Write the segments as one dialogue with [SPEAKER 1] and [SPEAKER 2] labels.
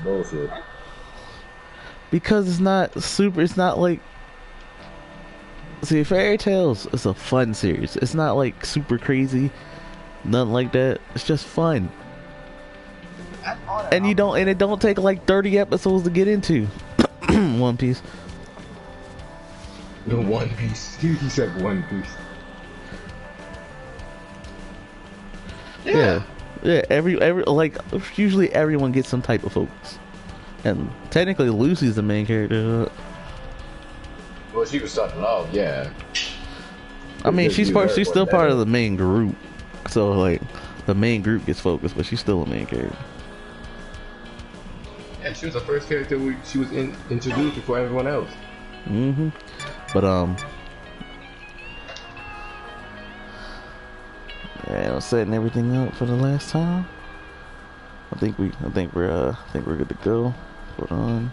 [SPEAKER 1] Bullshit.
[SPEAKER 2] Because it's not super. It's not like. See, Fairy Tales is a fun series. It's not like super crazy, nothing like that. It's just fun. And it don't take like 30 episodes to get into One Piece.
[SPEAKER 1] The One Piece. He said One Piece.
[SPEAKER 2] Yeah. Every like usually everyone gets some type of focus, and technically Lucy's the main character.
[SPEAKER 1] Well, she was starting off, yeah.
[SPEAKER 2] I mean, she's still part of the main group, so like the main group gets focused, but she's still a main character.
[SPEAKER 1] Yeah, she was the first character she was introduced before everyone else.
[SPEAKER 2] But yeah, setting everything up for the last time. I think we're good to go. Hold on.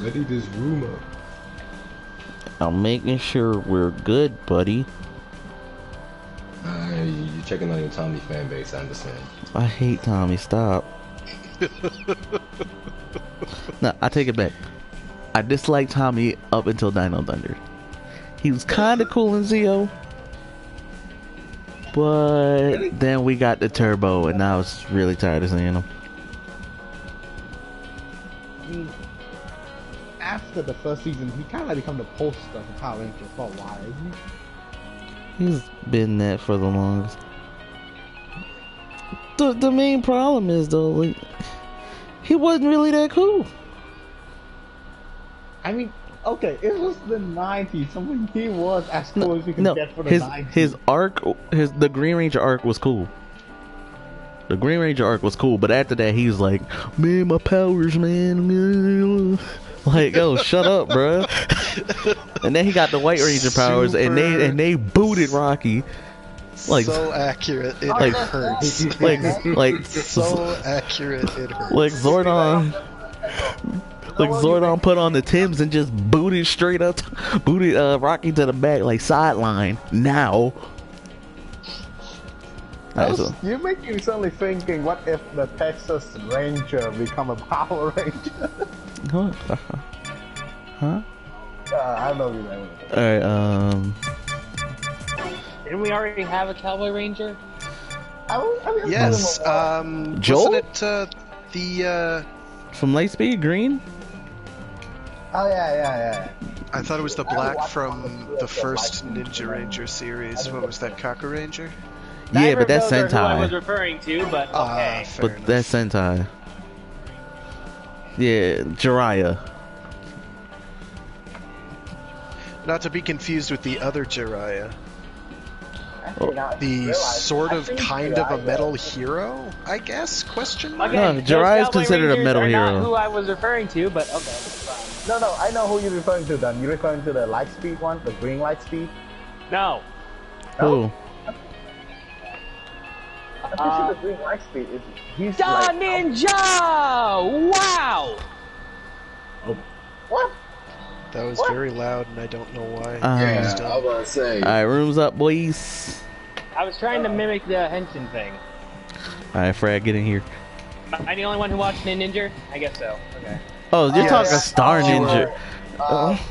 [SPEAKER 1] Ready this room up.
[SPEAKER 2] I'm making sure we're good, buddy.
[SPEAKER 1] You're checking on your Tommy fan base, I understand.
[SPEAKER 2] I hate Tommy, stop. No, I take it back. I disliked Tommy up until Dino Thunder. He was kind of cool in Zeo. But then we got the Turbo, and I was really tired of seeing him.
[SPEAKER 3] I mean, after the first season, he kind of become the poster for Power Rangers for a while, isn't he?
[SPEAKER 2] He's been that for the longest. The main problem is though, like, he wasn't really that cool.
[SPEAKER 3] I mean, okay, it was the 90s. I mean, he was as cool as you can get for the 90s.
[SPEAKER 2] The Green Ranger arc was cool. The Green Ranger arc was cool, but after that, he was like, man, my powers, man. Like, yo, shut up, bro. And then he got the White Ranger powers, and they booted Rocky. Like,
[SPEAKER 4] so accurate, it
[SPEAKER 2] like,
[SPEAKER 4] hurts.
[SPEAKER 2] like
[SPEAKER 4] so accurate, it hurts.
[SPEAKER 2] Like Zordon put on the Timbs and just booted straight up, booted Rocky to the back, like sideline. Now,
[SPEAKER 3] You're making me suddenly thinking, what if the Texas Ranger become a Power Ranger?
[SPEAKER 2] Huh?
[SPEAKER 3] I don't know if you
[SPEAKER 2] Alright,
[SPEAKER 5] Didn't we already have a Cowboy Ranger?
[SPEAKER 4] Yes,
[SPEAKER 2] Joel?
[SPEAKER 4] wasn't it, the,
[SPEAKER 2] from Lightspeed Green?
[SPEAKER 3] Oh, yeah.
[SPEAKER 4] I thought it was the black from the first Ninja Ranger series. What was that, Kaku Ranger?
[SPEAKER 2] Yeah, but that's
[SPEAKER 5] Those are who I was
[SPEAKER 2] Sentai.
[SPEAKER 5] referring to, but okay.
[SPEAKER 4] Fair
[SPEAKER 2] But
[SPEAKER 4] enough.
[SPEAKER 2] that's Sentai. Yeah, Jiraiya.
[SPEAKER 4] Not to be confused with the other Jiraiya.
[SPEAKER 3] Oh.
[SPEAKER 4] The sort of, kind of a metal hero, I guess? Question mark?
[SPEAKER 5] Okay,
[SPEAKER 2] No, Jiraiya's
[SPEAKER 5] those Cowboy
[SPEAKER 2] considered a
[SPEAKER 5] Rangers
[SPEAKER 2] metal
[SPEAKER 5] are
[SPEAKER 2] hero.
[SPEAKER 5] Not who I was referring to, but okay.
[SPEAKER 3] No, I know who you're referring to, then. You're referring to the Lightspeed one, the green Lightspeed?
[SPEAKER 5] No.
[SPEAKER 2] Who?
[SPEAKER 3] I'm pretty sure the green Lightspeed is... He's
[SPEAKER 5] Da
[SPEAKER 3] like...
[SPEAKER 5] Ninja! Wow!
[SPEAKER 3] What?
[SPEAKER 4] That was very loud, and I don't know why.
[SPEAKER 1] I was about to say.
[SPEAKER 2] Alright, rooms up, boys.
[SPEAKER 5] I was trying to mimic the Henshin thing.
[SPEAKER 2] Alright, Frag, get in here.
[SPEAKER 5] Am I the only one who watched Ninja? I guess so. Okay.
[SPEAKER 2] Oh, you're
[SPEAKER 4] Yes.
[SPEAKER 2] talking Star Ninja.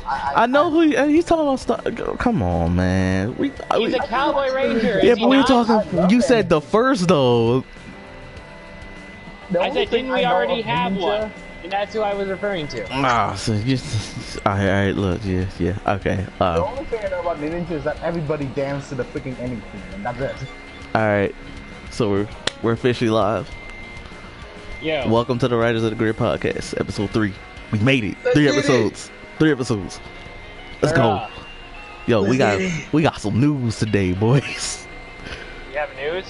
[SPEAKER 2] I know who he's talking about. Star. Come on, man.
[SPEAKER 5] He's a Cowboy Ranger.
[SPEAKER 2] Yeah,
[SPEAKER 5] is he
[SPEAKER 2] but we're
[SPEAKER 5] not?
[SPEAKER 2] talking. You said the first though.
[SPEAKER 5] I said, didn't we already have one? And that's who I was referring to.
[SPEAKER 2] So just. Alright, look, yeah, okay.
[SPEAKER 3] The only thing I know about Ninja is that everybody dances to the freaking anything, and that's it.
[SPEAKER 2] Alright, so we're officially live.
[SPEAKER 5] Yeah.
[SPEAKER 2] Welcome to the Writers of the Grid podcast, episode 3. We made it. 3 episodes. 3 episodes. Let's go. Yo, we got some news today, boys.
[SPEAKER 5] You have news?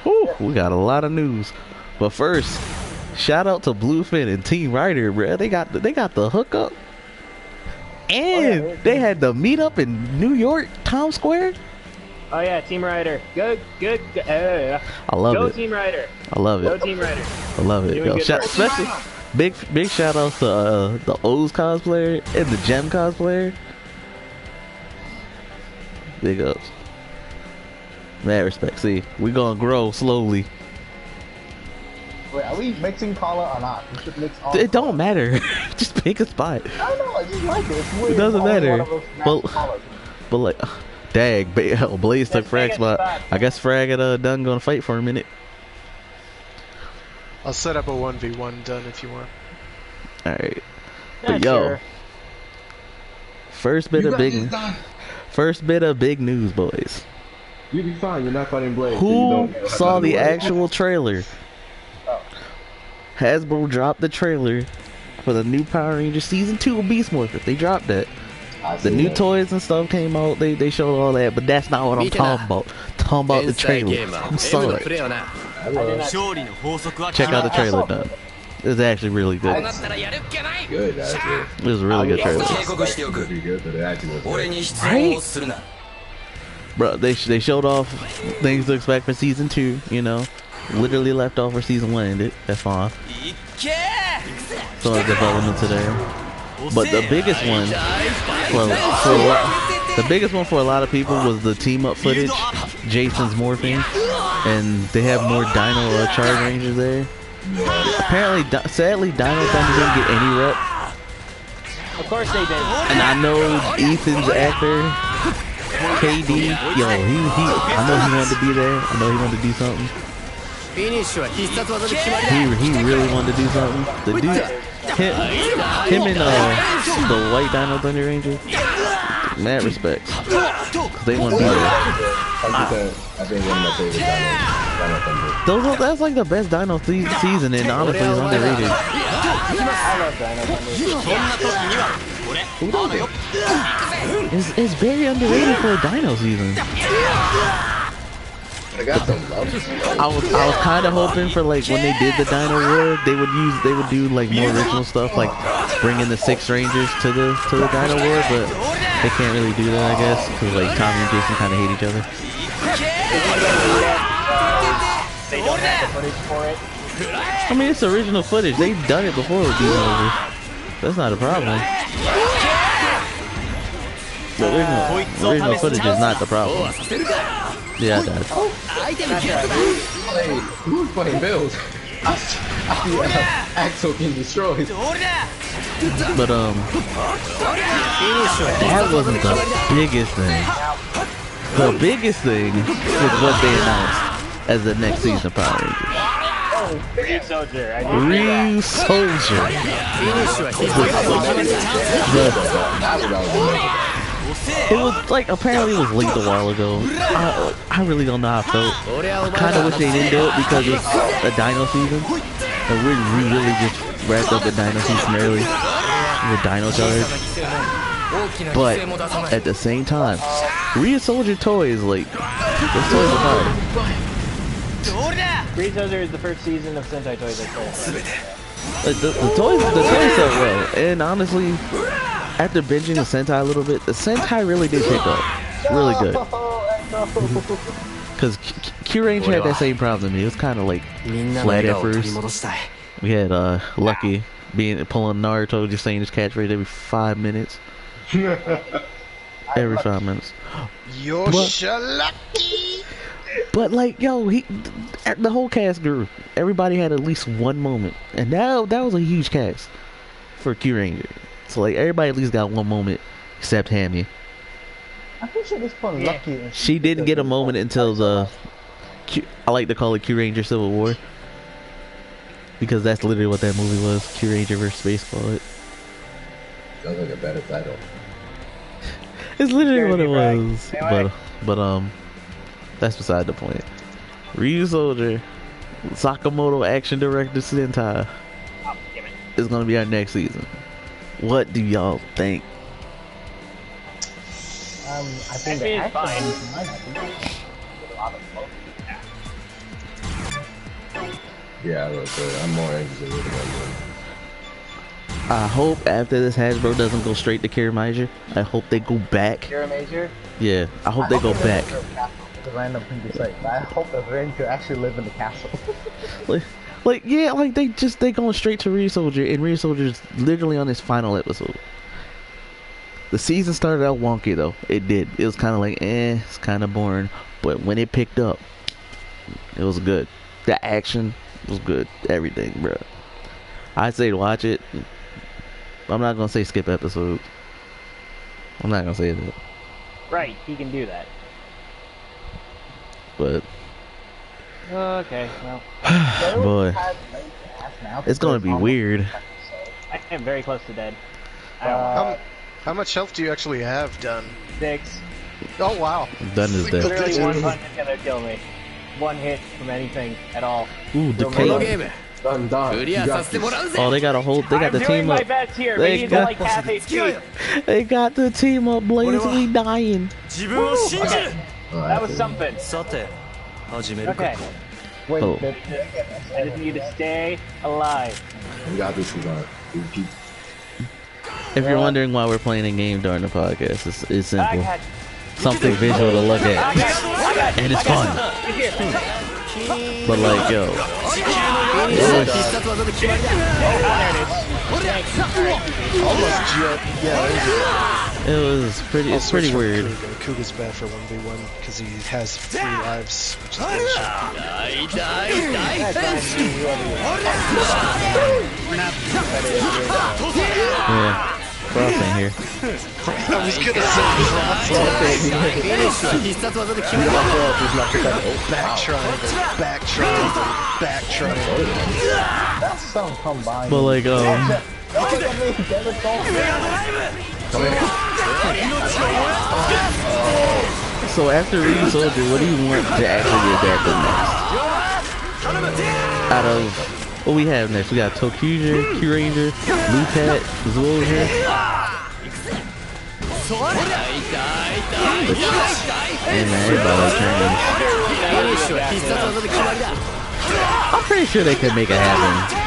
[SPEAKER 2] Whew, we got a lot of news. But first, shout out to Bluefin and Team Rider, bro. They got the hookup. And they had the meetup in New York, Times Square.
[SPEAKER 5] Oh yeah, Team Rider. Good.
[SPEAKER 2] I love
[SPEAKER 5] Go
[SPEAKER 2] it.
[SPEAKER 5] Team Rider.
[SPEAKER 2] I love
[SPEAKER 5] Go
[SPEAKER 2] it.
[SPEAKER 5] Team Rider.
[SPEAKER 2] I love it.
[SPEAKER 5] Doing
[SPEAKER 2] Yo,
[SPEAKER 5] good work.
[SPEAKER 2] especially big shout outs to the O's cosplayer and the Gem cosplayer. Big ups. Mad respect. See, we gonna grow slowly.
[SPEAKER 3] Wait, are we mixing color or not? We should mix all.
[SPEAKER 2] It don't matter. Just pick a spot.
[SPEAKER 3] I don't know. I just like it. It's weird.
[SPEAKER 2] It doesn't
[SPEAKER 3] Only
[SPEAKER 2] matter.
[SPEAKER 3] one of us
[SPEAKER 2] Well,
[SPEAKER 3] match colors.
[SPEAKER 2] but like, dang, Blaze took Frag spot. I guess Frag and Dunn gonna fight for a minute.
[SPEAKER 4] I'll set up a 1v1 done if you want.
[SPEAKER 2] All right.
[SPEAKER 5] Yeah,
[SPEAKER 2] But yo,
[SPEAKER 5] sure.
[SPEAKER 2] first bit of big news, boys.
[SPEAKER 1] You'll be fine. You're not fighting Blade.
[SPEAKER 2] Who saw the actual trailer? Hasbro dropped the trailer for the new Power Rangers Season 2 of Beast Morphers. They dropped that. The new toys and stuff came out. They showed all that, but that's not what I'm talking about. Talking about the trailer. Who saw it? Check out the trailer, done. It's actually really good.
[SPEAKER 1] Good. That's it.
[SPEAKER 2] It was a really good trailer.
[SPEAKER 1] Pretty good, but it actually was good.
[SPEAKER 2] Bro, they showed off things to expect for Season 2, you know. Literally left off where Season 1 ended. That's fine. So development today. But the biggest one for a lot of people was the team up footage. Jason's morphing, and they have more Dino Charge Rangers there. Apparently, sadly, Dino Thunder didn't get any rep.
[SPEAKER 5] Of course they did.
[SPEAKER 2] And I know Ethan's actor, KD, yo, I know he wanted to be there. I know he wanted to do something. He really wanted to do something. The dude, him and the White Dino Thunder Ranger, mad respect. 'Cause they want to be there.
[SPEAKER 1] I think one of my favorite Dino Thunder.
[SPEAKER 2] That's like the best Dino season, and honestly, it's underrated. It's very underrated for a Dino season.
[SPEAKER 1] I got some love.
[SPEAKER 2] I was kind of hoping for like when they did the Dino War, they would do like more original stuff, like bring in the 6 Rangers to the Dino War, but they can't really do that, I guess, because like Tommy and Jason kind of hate each other.
[SPEAKER 5] They don't have the footage for it.
[SPEAKER 2] I mean, it's original footage. They've done it before with these movies. That's not a problem. The original footage is not the problem. Yeah, it does.
[SPEAKER 1] Who's playing Bills? Axel getting destroyed.
[SPEAKER 2] But that wasn't the biggest thing. The biggest thing was what they announced as the next season of Power Rangers.
[SPEAKER 5] Ryu Soldier.
[SPEAKER 2] Ryu Soldier. It was like, apparently it was leaked a while ago. I really don't know how I felt. I kind of wish they didn't do it because it's a Dino season. And we really just wrapped up the Dino season early with Dino Charge. But at the same time, Ryu Soldier toys, like, those toys are fire.
[SPEAKER 5] Ryu Soldier is the first season of Sentai toys I played.
[SPEAKER 2] Like, the toys sell well. And honestly, after binging the Sentai a little bit, the Sentai really did pick up. Really good. Because Q-Range had that same problem to me. It was kind of like flat at first. We had Lucky pulling Naruto, just saying his catchphrase every 5 minutes. Every 5 minutes.
[SPEAKER 4] Yosha Lucky!
[SPEAKER 2] But like, yo, the whole cast grew. Everybody had at least one moment. And that was a huge cast for Q-Ranger. So like, everybody at least got one moment, except Hammy.
[SPEAKER 3] I'm pretty sure this one Lucky.
[SPEAKER 2] She didn't get a moment until I like to call it Q-Ranger Civil War. Because that's literally what that movie was. Q-Ranger vs. Space Squad.
[SPEAKER 1] Sounds like a better title.
[SPEAKER 2] It's literally what it was. But that's beside the point. Ryu Soldier, Sakamoto Action Director Sentai is gonna be our next season. What do y'all think?
[SPEAKER 3] I think
[SPEAKER 5] it's fine.
[SPEAKER 1] Yeah, I was good. I'm more interested in it.
[SPEAKER 2] I hope after this Hasbro doesn't go straight to Kira Major. I hope they go back.
[SPEAKER 3] You're a major?
[SPEAKER 2] Yeah, I hope they go back.
[SPEAKER 3] It's a random thing to say, but I hope the Ranger actually live in the castle.
[SPEAKER 2] They going straight to Ryu Soldier, and Ryu Soldier's literally on his final episode. The season started out wonky though. It did. It was kind of like, it's kind of boring. But when it picked up, it was good. The action was good. Everything, bro. I'd say watch it. I'm not gonna say skip episodes. I'm not gonna say that.
[SPEAKER 5] Right, he can do that.
[SPEAKER 2] But
[SPEAKER 5] Okay, well.
[SPEAKER 2] boy, it's gonna be weird.
[SPEAKER 5] I am very close to dead.
[SPEAKER 4] How much health do you actually have, Done?
[SPEAKER 5] 6.
[SPEAKER 4] Oh wow.
[SPEAKER 2] Done is dead.
[SPEAKER 5] Literally one punch is gonna kill me. One hit from anything at all.
[SPEAKER 2] Ooh, decay.
[SPEAKER 1] Done. You got this.
[SPEAKER 2] Oh, they got a whole. They got the
[SPEAKER 5] I'm doing
[SPEAKER 2] team
[SPEAKER 5] my
[SPEAKER 2] up.
[SPEAKER 5] best here.
[SPEAKER 2] They
[SPEAKER 5] Maybe it's
[SPEAKER 2] got-
[SPEAKER 5] like half HP.
[SPEAKER 2] They got the team up. Blaze, we dying.
[SPEAKER 5] Okay, that was something.
[SPEAKER 6] さて始めるか
[SPEAKER 5] Okay,
[SPEAKER 3] Wait,
[SPEAKER 2] Oh.
[SPEAKER 5] I just need to stay alive.
[SPEAKER 1] You got this. You got it. Repeat.
[SPEAKER 2] If you're wondering why we're playing a game during the podcast, it's
[SPEAKER 5] I
[SPEAKER 2] simple.
[SPEAKER 5] got
[SPEAKER 2] Something visual to look at, and it's fun.
[SPEAKER 5] Here.
[SPEAKER 2] But like, yo,
[SPEAKER 5] There
[SPEAKER 2] it was pretty. It's pretty weird.
[SPEAKER 4] Kuga's bad for 1v1 because he has 3 lives, which is bullshit.
[SPEAKER 2] Yeah, Frost ain't here.
[SPEAKER 4] I was gonna say back triangle.
[SPEAKER 3] that's some combined.
[SPEAKER 2] But like, so after Reading Soldier, what do you want to actually adapt next? Out of what we have next, we got Tokuja, Q-Ranger, Lucat, Zoolger. Hey man, everybody turns. I'm pretty sure they could make it happen.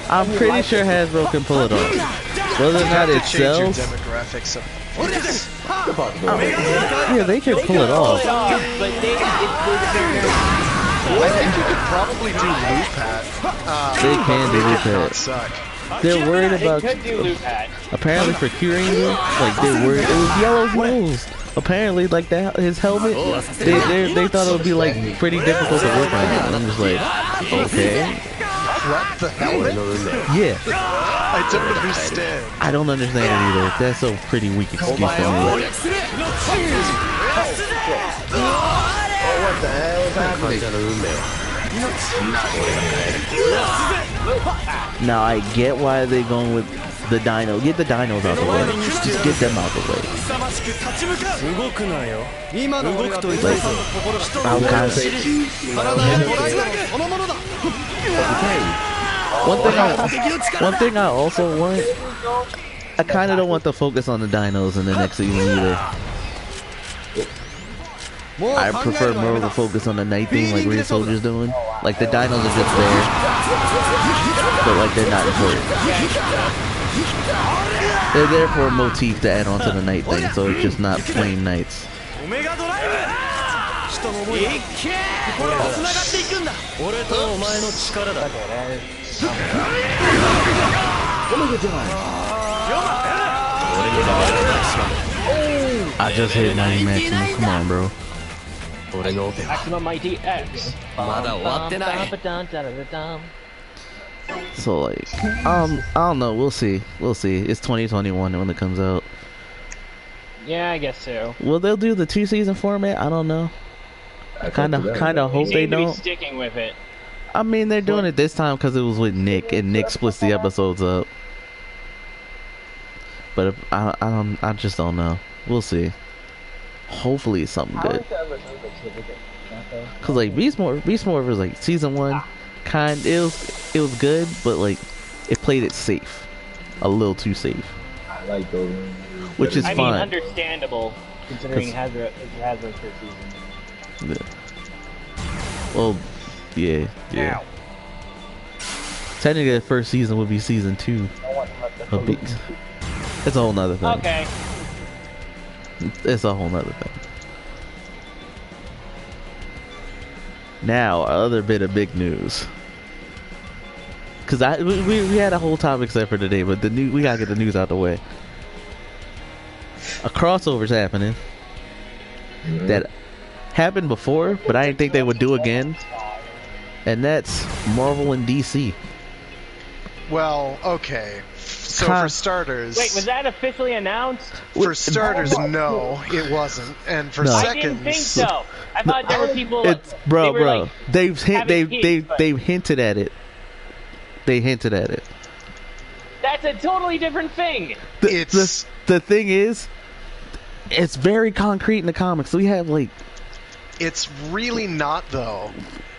[SPEAKER 2] I'm pretty sure Hasbro can pull it off. Whether or not it
[SPEAKER 4] Change your
[SPEAKER 2] sells,
[SPEAKER 4] demographics.
[SPEAKER 2] yeah, they can pull it off.
[SPEAKER 4] I think you could probably do Lupat.
[SPEAKER 2] They can do
[SPEAKER 4] Not
[SPEAKER 2] Lupat.
[SPEAKER 4] suck.
[SPEAKER 2] They're worried
[SPEAKER 5] They
[SPEAKER 2] about.
[SPEAKER 5] could do Lupat.
[SPEAKER 2] Apparently for Q-Ranger, like they're worried. It was Yellow's nose. Apparently, like that, his helmet. They thought it would be like pretty difficult to work on. And I'm just like, okay,
[SPEAKER 4] What the helmet?
[SPEAKER 2] yeah.
[SPEAKER 4] I don't understand.
[SPEAKER 2] I don't understand it either. That's a pretty weak excuse for me.
[SPEAKER 3] What the hell is happening?
[SPEAKER 2] Now I get why they going with the dino. Get the dinos out the way. Just get them out the way.
[SPEAKER 6] 動くなよ今の俺が動くと
[SPEAKER 2] I'm kind of one thing I also want. I kind of don't want to focus on the dinos in the next season either. I prefer more of a focus on the night theme like Real Soldier's doing. Like the dinos are just there, but like they're not important. They're there for a motif to add on to the night thing, so it's just not plain nights.
[SPEAKER 6] オメガドライブ人の思いは心が繋がっていくんだ俺とお前の力だ
[SPEAKER 2] I just hit 90 maximum. Come on, bro.
[SPEAKER 5] Maximum Mighty X.
[SPEAKER 6] まだ終わってない
[SPEAKER 2] So like, I don't know. We'll see. We'll see. It's 2021 when it comes out.
[SPEAKER 5] Yeah, I guess so.
[SPEAKER 2] Will they'll do the 2-season format? I don't know. Kind of hope they
[SPEAKER 5] seem to be
[SPEAKER 2] don't.
[SPEAKER 5] sticking with it.
[SPEAKER 2] I mean, they're doing it this time because it was with Nick, and Nick splits the episodes up. But if, I just don't know. We'll see. Hopefully, it's something good. Cause like Beast Morpher was like season 1, it was good, but like it played it safe, a little too safe.
[SPEAKER 1] I like those.
[SPEAKER 2] Which is
[SPEAKER 5] I
[SPEAKER 2] fine.
[SPEAKER 5] mean, understandable considering it has a first season.
[SPEAKER 2] Yeah. Well, yeah. Technically, the first season would be season 2 of Beast. It's a whole nother thing.
[SPEAKER 5] Okay.
[SPEAKER 2] It's a whole nother thing. Now, other bit of big news. Cause we had a whole topic set for today, but we gotta get the news out the way. A crossover's happening that happened before, but I didn't think they would do again, and that's Marvel and DC.
[SPEAKER 4] Well, okay. So for starters...
[SPEAKER 5] Wait, was that officially announced?
[SPEAKER 4] For starters, no, it wasn't. And for seconds...
[SPEAKER 5] I didn't think so. I thought there were people...
[SPEAKER 2] Bro. They've hinted at it. They hinted at it.
[SPEAKER 5] That's a totally different thing.
[SPEAKER 2] The thing is, it's very concrete in the comics. We have like...
[SPEAKER 4] It's really not, though.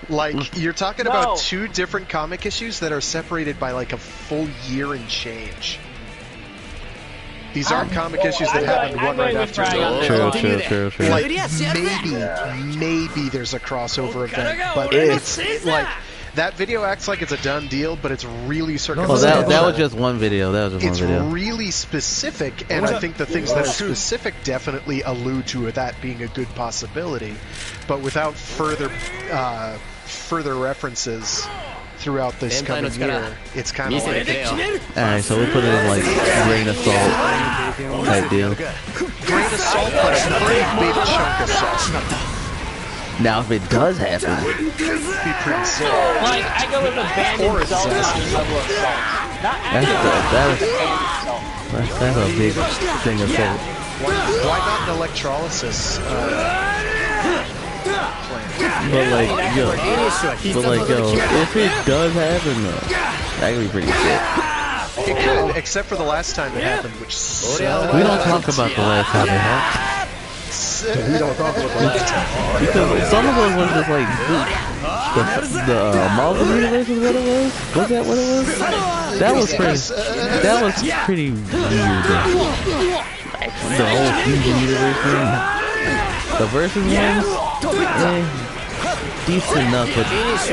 [SPEAKER 4] Like, you're talking about 2 different comic issues that are separated by like a full year and change. These aren't comic issues that happened one right after another.
[SPEAKER 2] True.
[SPEAKER 4] Like, maybe there's a crossover event, but it's like... That video acts like it's a done deal, but it's really circumstantial.
[SPEAKER 2] That was just one video.
[SPEAKER 4] It's really specific, and I think the things that are specific definitely allude to that being a good possibility. But without further references throughout this coming year, it's kind of like...
[SPEAKER 2] Alright, so we put it in like grain of salt type deal.
[SPEAKER 4] Grain of salt, but a pretty big chunk of salt.
[SPEAKER 2] Now, if it does happen,
[SPEAKER 4] be pretty sick.
[SPEAKER 5] Like, I go with abandoned salt level of salt. Not
[SPEAKER 2] that's a big thing of salt.
[SPEAKER 4] Why not an electrolysis plant?
[SPEAKER 2] But like, yo, if it does happen, though, that could be pretty sick.
[SPEAKER 4] It could, except for the last time it happened, which
[SPEAKER 2] we don't talk about the last time it happened.
[SPEAKER 1] We don't talk about the last time.
[SPEAKER 2] Because some of them was just like the Marvel universe is what it was? Was that what it was? That was pretty weird. The whole fusion universe thing. The versus ones, decent enough, but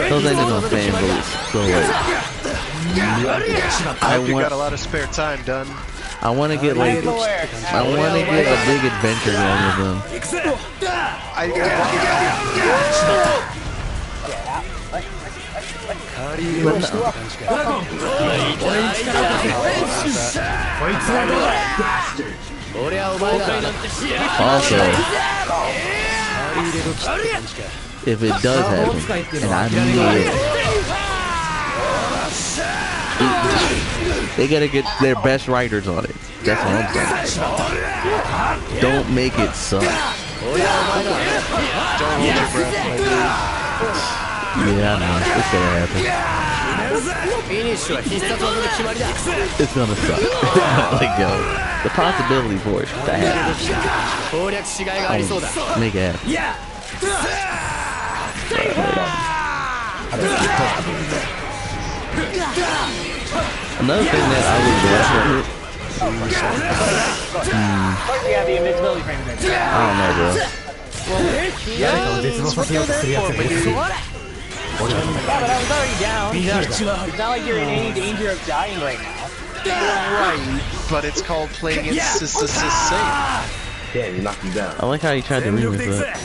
[SPEAKER 2] those ended on fan votes. So like,
[SPEAKER 4] I hope you got a lot of spare time done.
[SPEAKER 2] I want to get like, a big adventure going with them. Also, if it does happen, and I mean it, they gotta get their best writers on it. That's what I'm saying. Don't make it suck.
[SPEAKER 4] Don't hold your breath, my dude.
[SPEAKER 2] Yeah, I know. It's gonna happen. It's gonna suck. Like, yo, the possibility for it to happen. Make it happen. Another thing that I was watching it. I don't know, bro.
[SPEAKER 5] Yeah, but I was already down. It's not like you're in any danger of dying right now.
[SPEAKER 4] Right, but it's called playing it safe.
[SPEAKER 1] Yeah, he knocked you down.
[SPEAKER 2] I like how he tried to remix that.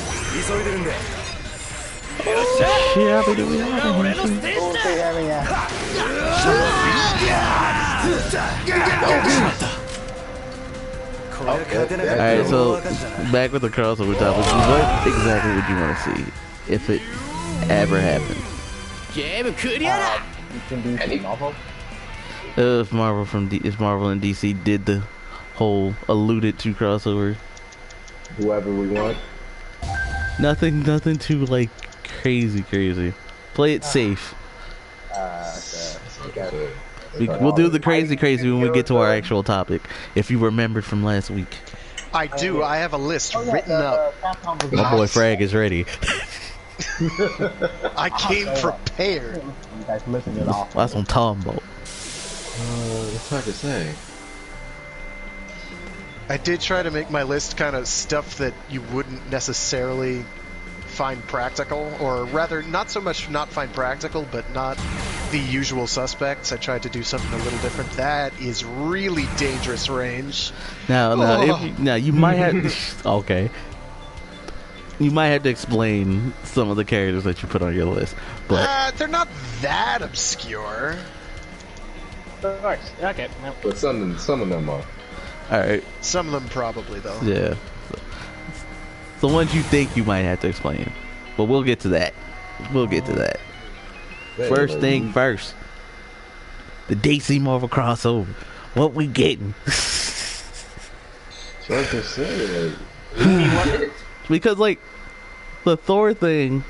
[SPEAKER 2] Alright, so back with the crossover topic. What exactly would you want to see if it ever happened? If Marvel and DC did the whole alluded to crossover.
[SPEAKER 1] Whoever we want.
[SPEAKER 2] Nothing too like crazy. Play it safe. We'll do the crazy when we get to our actual topic. If you remembered from last week.
[SPEAKER 4] I do. I have a list written up.
[SPEAKER 2] My boy Frag is ready.
[SPEAKER 4] I came prepared.
[SPEAKER 2] That's on Tombo.
[SPEAKER 1] It's hard to say.
[SPEAKER 4] I did try to make my list kind of stuff that you wouldn't necessarily find practical, or rather, not so much not find practical, but not the usual suspects. I tried to do something a little different. That is really dangerous range.
[SPEAKER 2] Now you might have... Okay. You might have to explain some of the characters that you put on your list, but
[SPEAKER 4] They're not that obscure.
[SPEAKER 5] Of course. Okay. No.
[SPEAKER 1] But some of them are.
[SPEAKER 2] all right,
[SPEAKER 4] Some of them probably, though.
[SPEAKER 2] yeah. The ones you think you might have to explain, but we'll get to that. We'll get to that. First thing first, the DC Marvel crossover. What we getting?
[SPEAKER 1] So I can say, like,
[SPEAKER 2] Because like the Thor thing,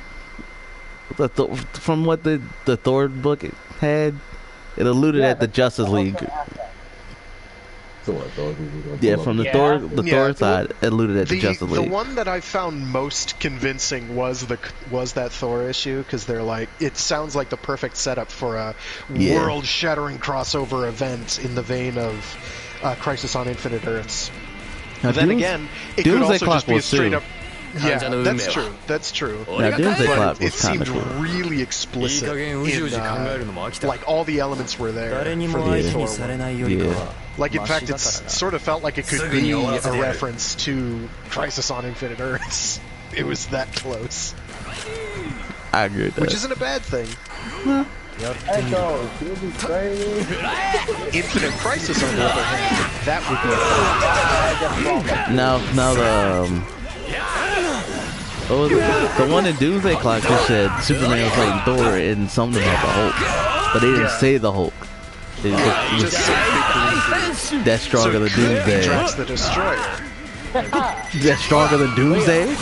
[SPEAKER 2] from what the Thor book had, it alluded at the Justice League.
[SPEAKER 1] so what, Thor,
[SPEAKER 2] Yeah, from the Thor side, it alluded at the Justice League.
[SPEAKER 4] The one that I found most convincing was that Thor issue, because they're like, it sounds like the perfect setup for a world-shattering crossover event in the vein of Crisis on Infinite Earths.
[SPEAKER 2] Now,
[SPEAKER 4] Then again, it could also just be a straight up. Yeah, that's true. That's true.
[SPEAKER 2] Now, Doomsday Clock
[SPEAKER 4] But it
[SPEAKER 2] was kind
[SPEAKER 4] seemed
[SPEAKER 2] of cool.
[SPEAKER 4] really explicit in, like, all the elements were there for the Thor one.
[SPEAKER 2] Yeah.
[SPEAKER 4] Like, in fact, it sort of felt like it could be a reference to Crisis on Infinite Earths. It was that close.
[SPEAKER 2] I agree with that.
[SPEAKER 4] Which isn't a bad thing.
[SPEAKER 3] Echo, you'll be crazy.
[SPEAKER 4] Infinite Crisis, on the other hand, that would be a
[SPEAKER 2] Now what was it? The one in Doomsday Clock just said Superman was fighting Thor and something about the Hulk, but they didn't say the Hulk. It was
[SPEAKER 4] just
[SPEAKER 2] that's stronger than Doomsday.
[SPEAKER 4] Drax the Destroyer.
[SPEAKER 2] That's stronger than Doomsday.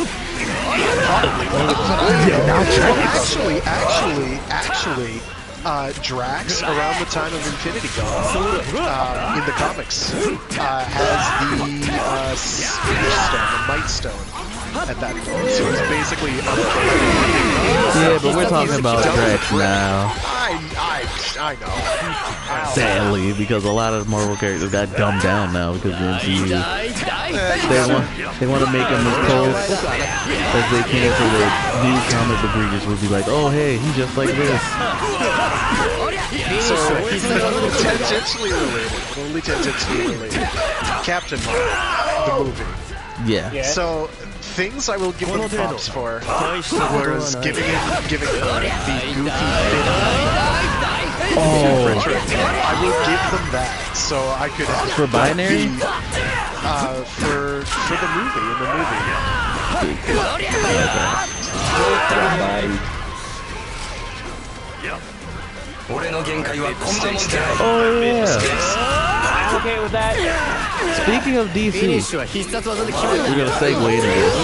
[SPEAKER 4] Actually, Drax, around the time of Infinity Gauntlet, in the comics, has the Stone, the Might Stone, at that point. So it's basically
[SPEAKER 2] Yeah, but we're talking about Drax now.
[SPEAKER 4] I know.
[SPEAKER 2] Sadly, because a lot of Marvel characters got dumbed down now because of the MCU. They want to make him as close as they can so the new comic book readers will be like, oh hey, he's just like this.
[SPEAKER 4] So, tangentially related, but only tangentially related. Captain Marvel, the movie.
[SPEAKER 2] Yeah.
[SPEAKER 4] So, things I will give them props for was giving her the goofy I will give them that, so I could have
[SPEAKER 2] For Binary?
[SPEAKER 4] For the movie, in the
[SPEAKER 2] Oh yeah.
[SPEAKER 5] I'm okay with that.
[SPEAKER 2] Speaking of DC, we're gonna segue into this.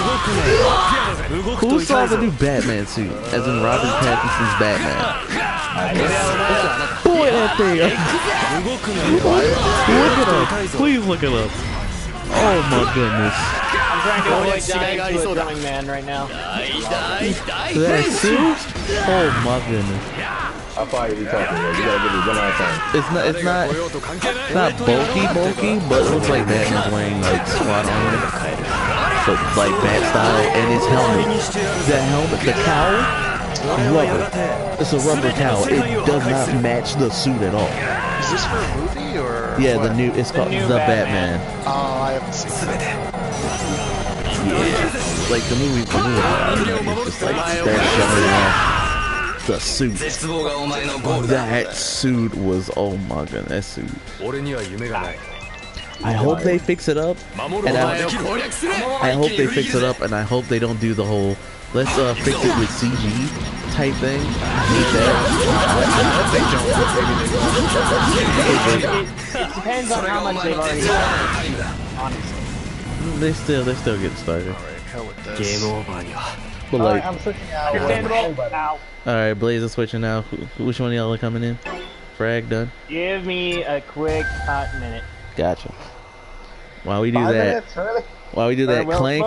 [SPEAKER 2] Who saw the new Batman suit? As in Robert Pattinson's Batman. Boy, that thing! Look it up! Please look it up. Oh my goodness!
[SPEAKER 5] I'm trying to avoid dying to a drumming man right now.
[SPEAKER 2] That suit? Oh my goodness!
[SPEAKER 1] How far are you talking about? You gotta give me one at a time.
[SPEAKER 2] It's not bulky, but it looks like Batman's wearing like squad armor, but like Bat style, and his helmet. The helmet, the cowl, rubber. It's a rubber cowl. It does not match the suit at all.
[SPEAKER 4] Is this for a movie or?
[SPEAKER 2] Yeah, it's called The Batman.
[SPEAKER 4] Oh, I haven't seen that.
[SPEAKER 2] Yeah, like the movie, it's just like they're showing off the suit. That suit was, oh my god, that suit. I hope they fix it up, and I hope they fix it up, and I hope they don't do the whole let's fix it with CG type thing. I hate
[SPEAKER 5] It depends on how much they've already done, honestly.
[SPEAKER 2] They're still getting started.
[SPEAKER 4] Alright, hell with this.
[SPEAKER 2] But like,
[SPEAKER 3] I'm switching out.
[SPEAKER 5] Understandable. Now,
[SPEAKER 2] alright, Blaze is switching now. Which one of y'all are coming in? Frag done.
[SPEAKER 5] give me a quick hot minute.
[SPEAKER 2] Gotcha. While we do
[SPEAKER 3] 5
[SPEAKER 2] that,
[SPEAKER 3] minutes, really?
[SPEAKER 2] while we do that, Clank,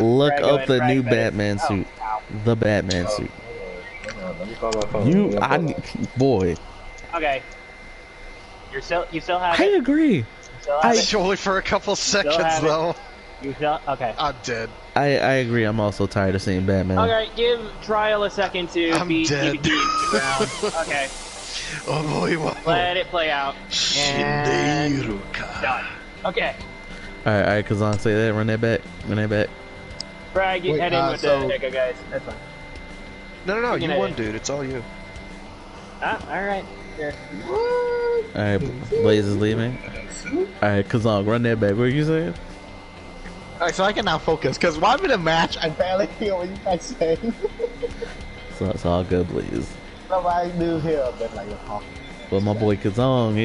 [SPEAKER 2] look up the new Batman suit.
[SPEAKER 5] Ow.
[SPEAKER 2] The Batman suit.
[SPEAKER 1] Let me call my phone.
[SPEAKER 2] Boy.
[SPEAKER 5] Okay. You still have
[SPEAKER 2] I
[SPEAKER 5] it?
[SPEAKER 2] agree.
[SPEAKER 5] You still have it?
[SPEAKER 4] Only for a couple seconds,
[SPEAKER 5] have it.
[SPEAKER 4] though.
[SPEAKER 5] You still okay.
[SPEAKER 4] I'm dead.
[SPEAKER 2] I agree. I'm also tired of seeing Batman.
[SPEAKER 5] Okay, give Trial a second to
[SPEAKER 4] I'm
[SPEAKER 5] beat
[SPEAKER 4] dead.
[SPEAKER 5] DVD. Okay,
[SPEAKER 4] Oh boy, what?
[SPEAKER 5] let it play out. And done. Okay.
[SPEAKER 2] Alright, Kazan, say that. Run that back.
[SPEAKER 5] Brad, you head in with the Echo guys. That's fine.
[SPEAKER 4] No, you won, dude. It's all you.
[SPEAKER 5] Alright. Sure.
[SPEAKER 2] Alright, Blaze is leaving. Alright, Kazong, run that back. What are you saying?
[SPEAKER 3] Alright, so I can now focus, because while I'm in a match, I barely hear what you guys say.
[SPEAKER 2] So it's all good, Blaze.
[SPEAKER 3] Nobody knew here, but like, you're talking.
[SPEAKER 2] But my boy Kazong,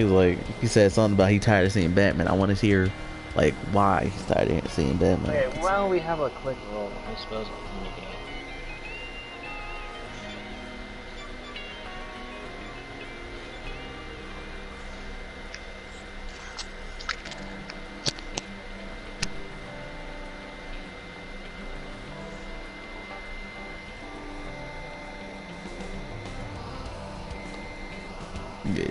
[SPEAKER 2] he said something about he tired of seeing Batman. I want to hear, like, why he's tired of seeing Batman.
[SPEAKER 5] Okay, well, we have a quick roll, I suppose.
[SPEAKER 2] Yeah.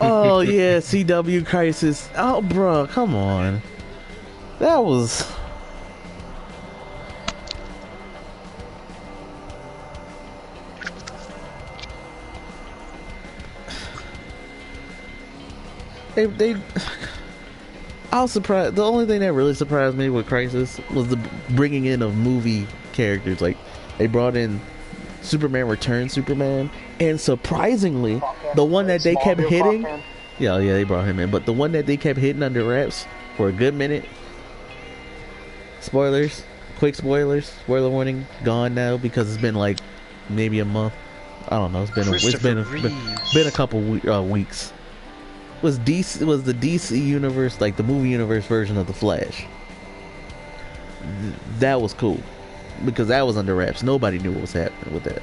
[SPEAKER 2] Oh yeah, CW Crisis. Oh, bro, come on. That was. They. I was surprised. The only thing that really surprised me with Crisis was the bringing in of movie characters. Like, they brought in Superman Returns Superman, and surprisingly, the one that they kept hitting, yeah, they brought him in, but the one that they kept hitting under wraps for a good minute. Spoilers, quick spoilers, spoiler warning, gone now because it's been like maybe a month. I don't know. It's been a couple weeks. It was the DC universe, like the movie universe version of the Flash. That was cool. Because that was under wraps. Nobody knew what was happening with that.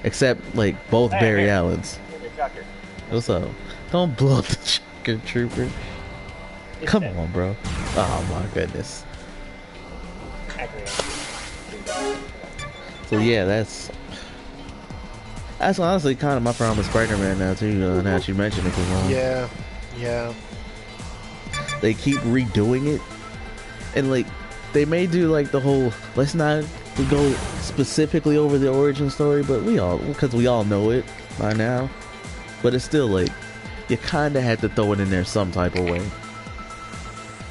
[SPEAKER 2] Except, like, both Barry Allens. What's up? Don't blow up the Chucker Trooper. Come on, bro. Oh, my goodness. So, yeah, that's honestly kind of my problem with Spider-Man now, too, now that you mention it.
[SPEAKER 4] Yeah.
[SPEAKER 2] They keep redoing it. And, like, they may do like the whole let's not go specifically over the origin story, but because we all know it by now. But it's still like you kind of had to throw it in there some type of way.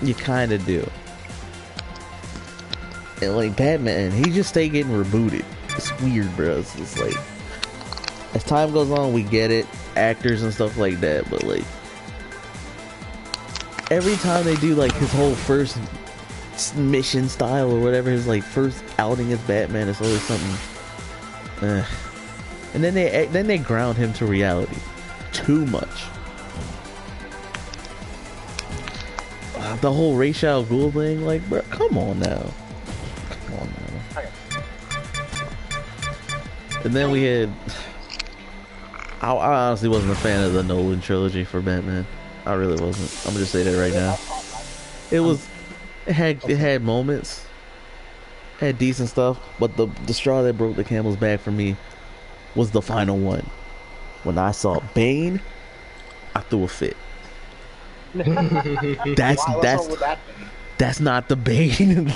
[SPEAKER 2] You kind of do. And like Batman, he just stay getting rebooted. It's weird, bro. It's like as time goes on, we get it, actors and stuff like that. But like every time they do like his whole first mission style or whatever, his like first outing as Batman, it's always something. And then they ground him to reality too much. The whole Ra's al Ghul thing, like, bro, come on now. And then we had. I honestly wasn't a fan of the Nolan trilogy for Batman. I really wasn't. I'm gonna just say that right now. It had moments, had decent stuff, but the straw that broke the camel's back for me was the final one. When I saw Bane, I threw a fit. That's not the Bane.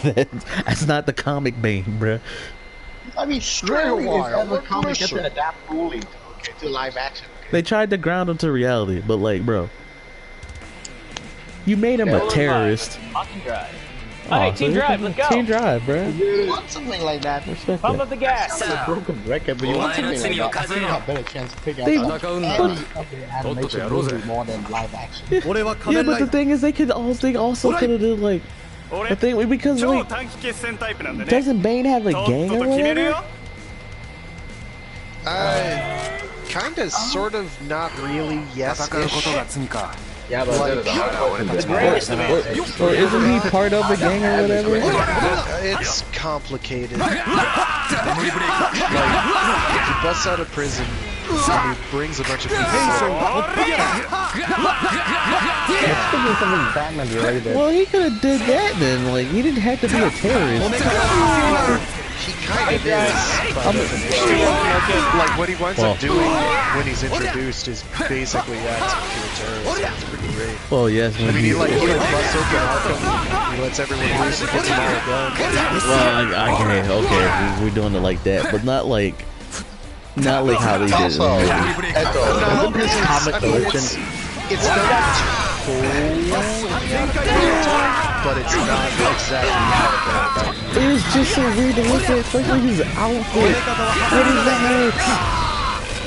[SPEAKER 2] That's not the comic Bane, bruh.
[SPEAKER 3] I mean, surely the comic gets to adapt fully to live action. Okay?
[SPEAKER 2] They tried to ground him to reality, but like, bro, you made him a terrorist.
[SPEAKER 5] Alright, Team Drive, let's go.
[SPEAKER 2] Team Drive, bro.
[SPEAKER 3] You want something like that?
[SPEAKER 2] Respect
[SPEAKER 5] Pump
[SPEAKER 2] that.
[SPEAKER 5] up the gas.
[SPEAKER 3] It's a broken record, but you want something like that. I think you have a better chance to take out any of the animation movie more than live action.
[SPEAKER 2] Yeah, but the thing is, they also could have did like the thing because like doesn't Bane have a gang or whatever?
[SPEAKER 4] Kinda, sort of, not really, yes-ish.
[SPEAKER 1] Yeah, but
[SPEAKER 4] Like,
[SPEAKER 2] or isn't he part of the gang or whatever?
[SPEAKER 4] It's complicated. Like, he busts out of prison, and he brings a bunch of people.
[SPEAKER 2] Well, he could have did that then. Like, he didn't have to be a terrorist.
[SPEAKER 4] He kind of is, but like what he winds up doing when he's introduced is basically acts of pure terrorist. It's pretty great.
[SPEAKER 2] Well, yes.
[SPEAKER 4] I mean, he busts open Arkham, he lets everyone loose and gets them all guns.
[SPEAKER 2] Well, okay, we're doing it like that, but not like how they did it.
[SPEAKER 4] It's not but it's not exactly how
[SPEAKER 2] It was just so weird to look at, especially his outfit. What is that?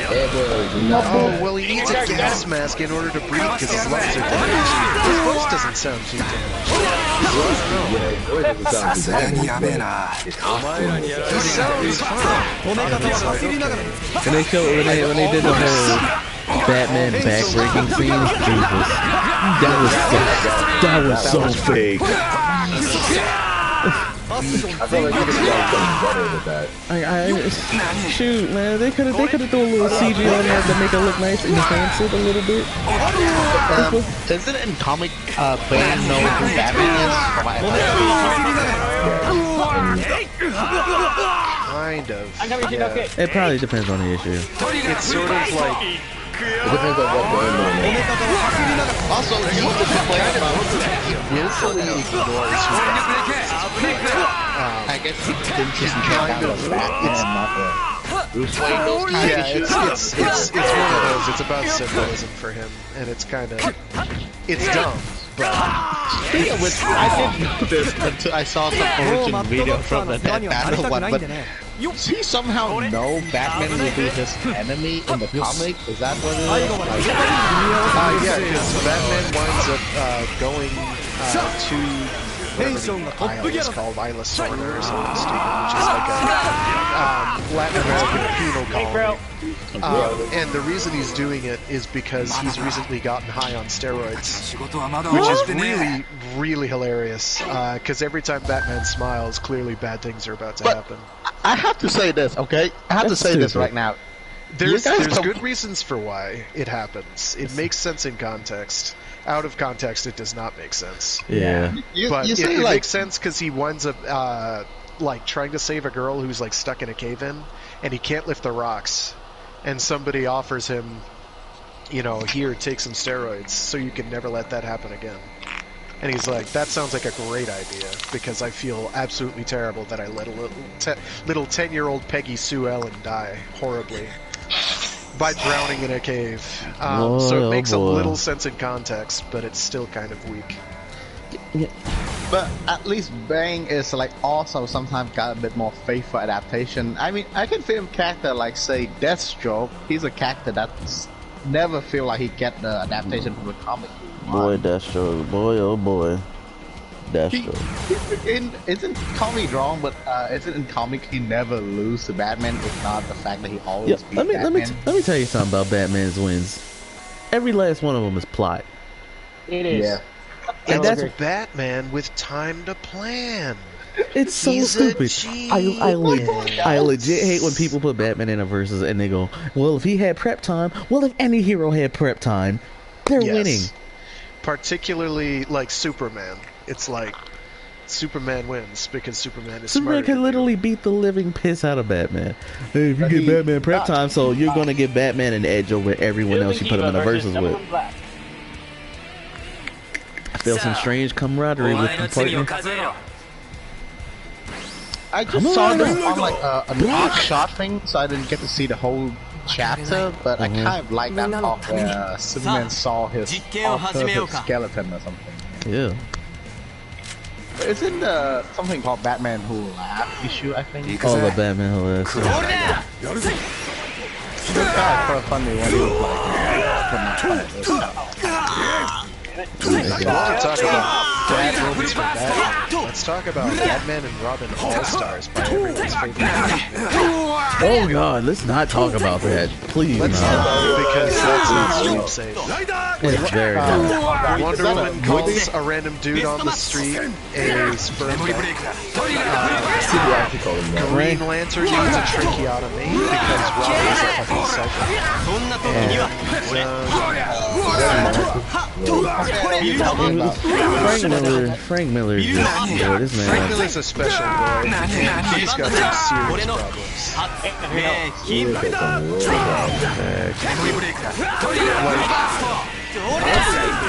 [SPEAKER 4] Oh, well, he needs a gas mask in order to breathe because his lungs are damaged. His voice doesn't sound too damaged. He sounds fine.
[SPEAKER 2] When they did the whole Batman backbreaking scene, Jesus, that was so fake.
[SPEAKER 1] I feel like you could have done something better with that.
[SPEAKER 2] Shoot, man, they could have thrown a little CG on there to make it look nice and enhance it a little bit.
[SPEAKER 3] Isn't it in comic Bane known who Batman is?
[SPEAKER 4] Kind of.
[SPEAKER 2] Yeah. It probably depends on the issue.
[SPEAKER 4] It's sort of like...
[SPEAKER 1] It depends on what Bane is.
[SPEAKER 3] Also, he willfully ignores who I guess he didn't just kind of Batman, Bruce Wayne, those kind of issues.
[SPEAKER 4] It's one of those. It's about symbolism for him, and it's kind of... It's dumb, but...
[SPEAKER 3] Speaking of which, I didn't know this until I saw some origin video from the Batman one, but does he somehow know Batman will be his enemy in the comic? Is that what it is?
[SPEAKER 4] Yeah, because Batman winds up going to... whatever the isle is called, Isla Sorna or something stupid, which is like a Latin American penal colony. And the reason he's doing it is because he's recently gotten high on steroids, which is really, really hilarious. Because every time Batman smiles, clearly bad things are about to happen.
[SPEAKER 3] I have to say this, okay? I have to say this right now.
[SPEAKER 4] There's good reasons for why it happens. It makes sense in context. Out of context, it does not make sense.
[SPEAKER 2] Yeah.
[SPEAKER 4] But it makes sense because he winds up like trying to save a girl who's like stuck in a cave-in, and he can't lift the rocks. And somebody offers him, you know, here, take some steroids, so you can never let that happen again. And he's like, that sounds like a great idea, because I feel absolutely terrible that I let a little 10-year-old Peggy Sue Ellen die horribly by drowning in a cave. So it makes a little sense in context, but it's still kind of weak.
[SPEAKER 3] Yeah. But at least Bane is like also sometimes got a bit more faith for adaptation. I mean, I can feel a character like, say, Deathstroke. He's a character that's never feel like he get the adaptation from the comic.
[SPEAKER 2] Boy, Deathstroke. Boy, oh boy. Deathstroke.
[SPEAKER 3] Isn't comic wrong, but isn't in comic he never lose to Batman, if not the fact that he always beat Batman?
[SPEAKER 2] Let me tell you something about Batman's wins. Every last one of them is plot.
[SPEAKER 5] It is.
[SPEAKER 3] Yeah.
[SPEAKER 4] And that's Batman with time to plan.
[SPEAKER 2] It's so stupid. I legit hate when people put Batman in a versus and they go, well, if he had prep time, well, if any hero had prep time, they're winning.
[SPEAKER 4] Particularly like Superman. It's like Superman wins because Superman is
[SPEAKER 2] Superman can literally beat the living piss out of Batman. Hey, if you get Batman prep time, so you're gonna give Batman an edge over everyone else you put him in a versus with. I feel some strange camaraderie with the partner.
[SPEAKER 3] I just saw them on like an odd shot thing, so I didn't get to see the whole chapter, but I kind of like that part where Superman saw his skeleton or something.
[SPEAKER 2] Yeah.
[SPEAKER 3] Isn't something called Batman Who Laughs issue, I think?
[SPEAKER 2] Oh, the Batman Who Laughs.
[SPEAKER 3] It's kind of funny when he was
[SPEAKER 4] Let's talk about Batman and Robin All-Stars by everyone's favorite.
[SPEAKER 2] Oh god, let's not talk about that. Please,
[SPEAKER 4] let's not, because that's not sleep safe.
[SPEAKER 2] It's very hard.
[SPEAKER 4] Wonder Woman calls a random dude on the street a sperm bank. Green Lantern needs a tracheotomy because Robin is a fucking
[SPEAKER 2] psycho. Frank Miller is just, boy, this man.
[SPEAKER 4] Frank Miller's a special boy, and he's got some serious problems.